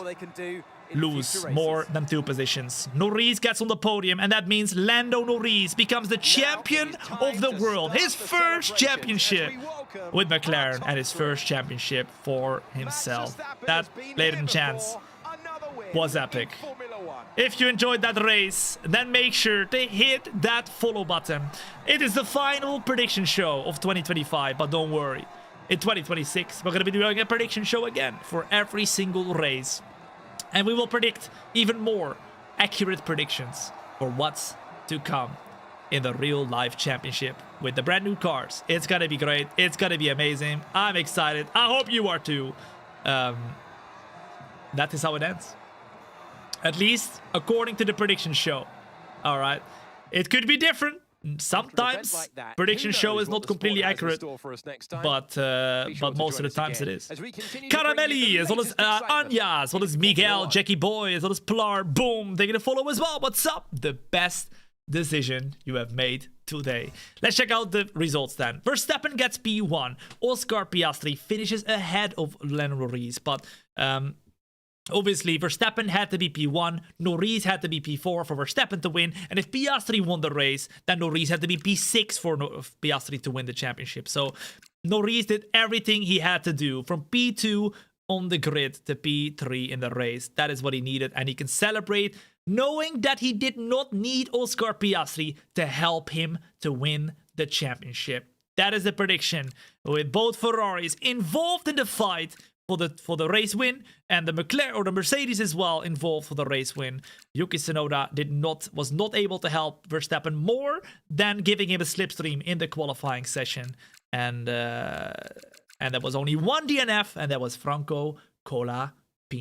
A: lose more than 2 positions. Norris gets on the podium, and that means Lando Norris becomes the champion of the world. His first championship with McLaren and his first championship for himself. That, ladies and gents, was epic. If you enjoyed that race, then make sure to hit that follow button. It is the final prediction show of 2025, but don't worry. In 2026, we're going to be doing a prediction show again for every single race. And we will predict even more accurate predictions for what's to come in the real life championship with the brand new cars. It's going to be great. It's going to be amazing. I'm excited. I hope you are too. That is how it ends. At least according to the prediction show. All right. It could be different. Sometimes prediction show is not completely accurate, but most of the times it is. Caramelli, as well as Anya, as well as Miguel, Jackie Boy, as well as Pilar, boom, they're gonna follow as well. What's up? The best decision you have made today. Let's check out the results then. Verstappen gets P1. Oscar Piastri finishes ahead of Lando Norris, but obviously, Verstappen had to be P1, Norris had to be P4 for Verstappen to win, and if Piastri won the race, then Norris had to be P6 for Piastri to win the championship. So Norris did everything he had to do, from P2 on the grid to P3 in the race. That is what he needed, and he can celebrate knowing that he did not need Oscar Piastri to help him to win the championship. That is the prediction, with both Ferraris involved in the fight for the race win, and the McLaren or the Mercedes as well involved for the race win. Yuki Tsunoda was not able to help Verstappen more than giving him a slipstream in the qualifying session, and there was only one DNF, and that was Franco Colapinto.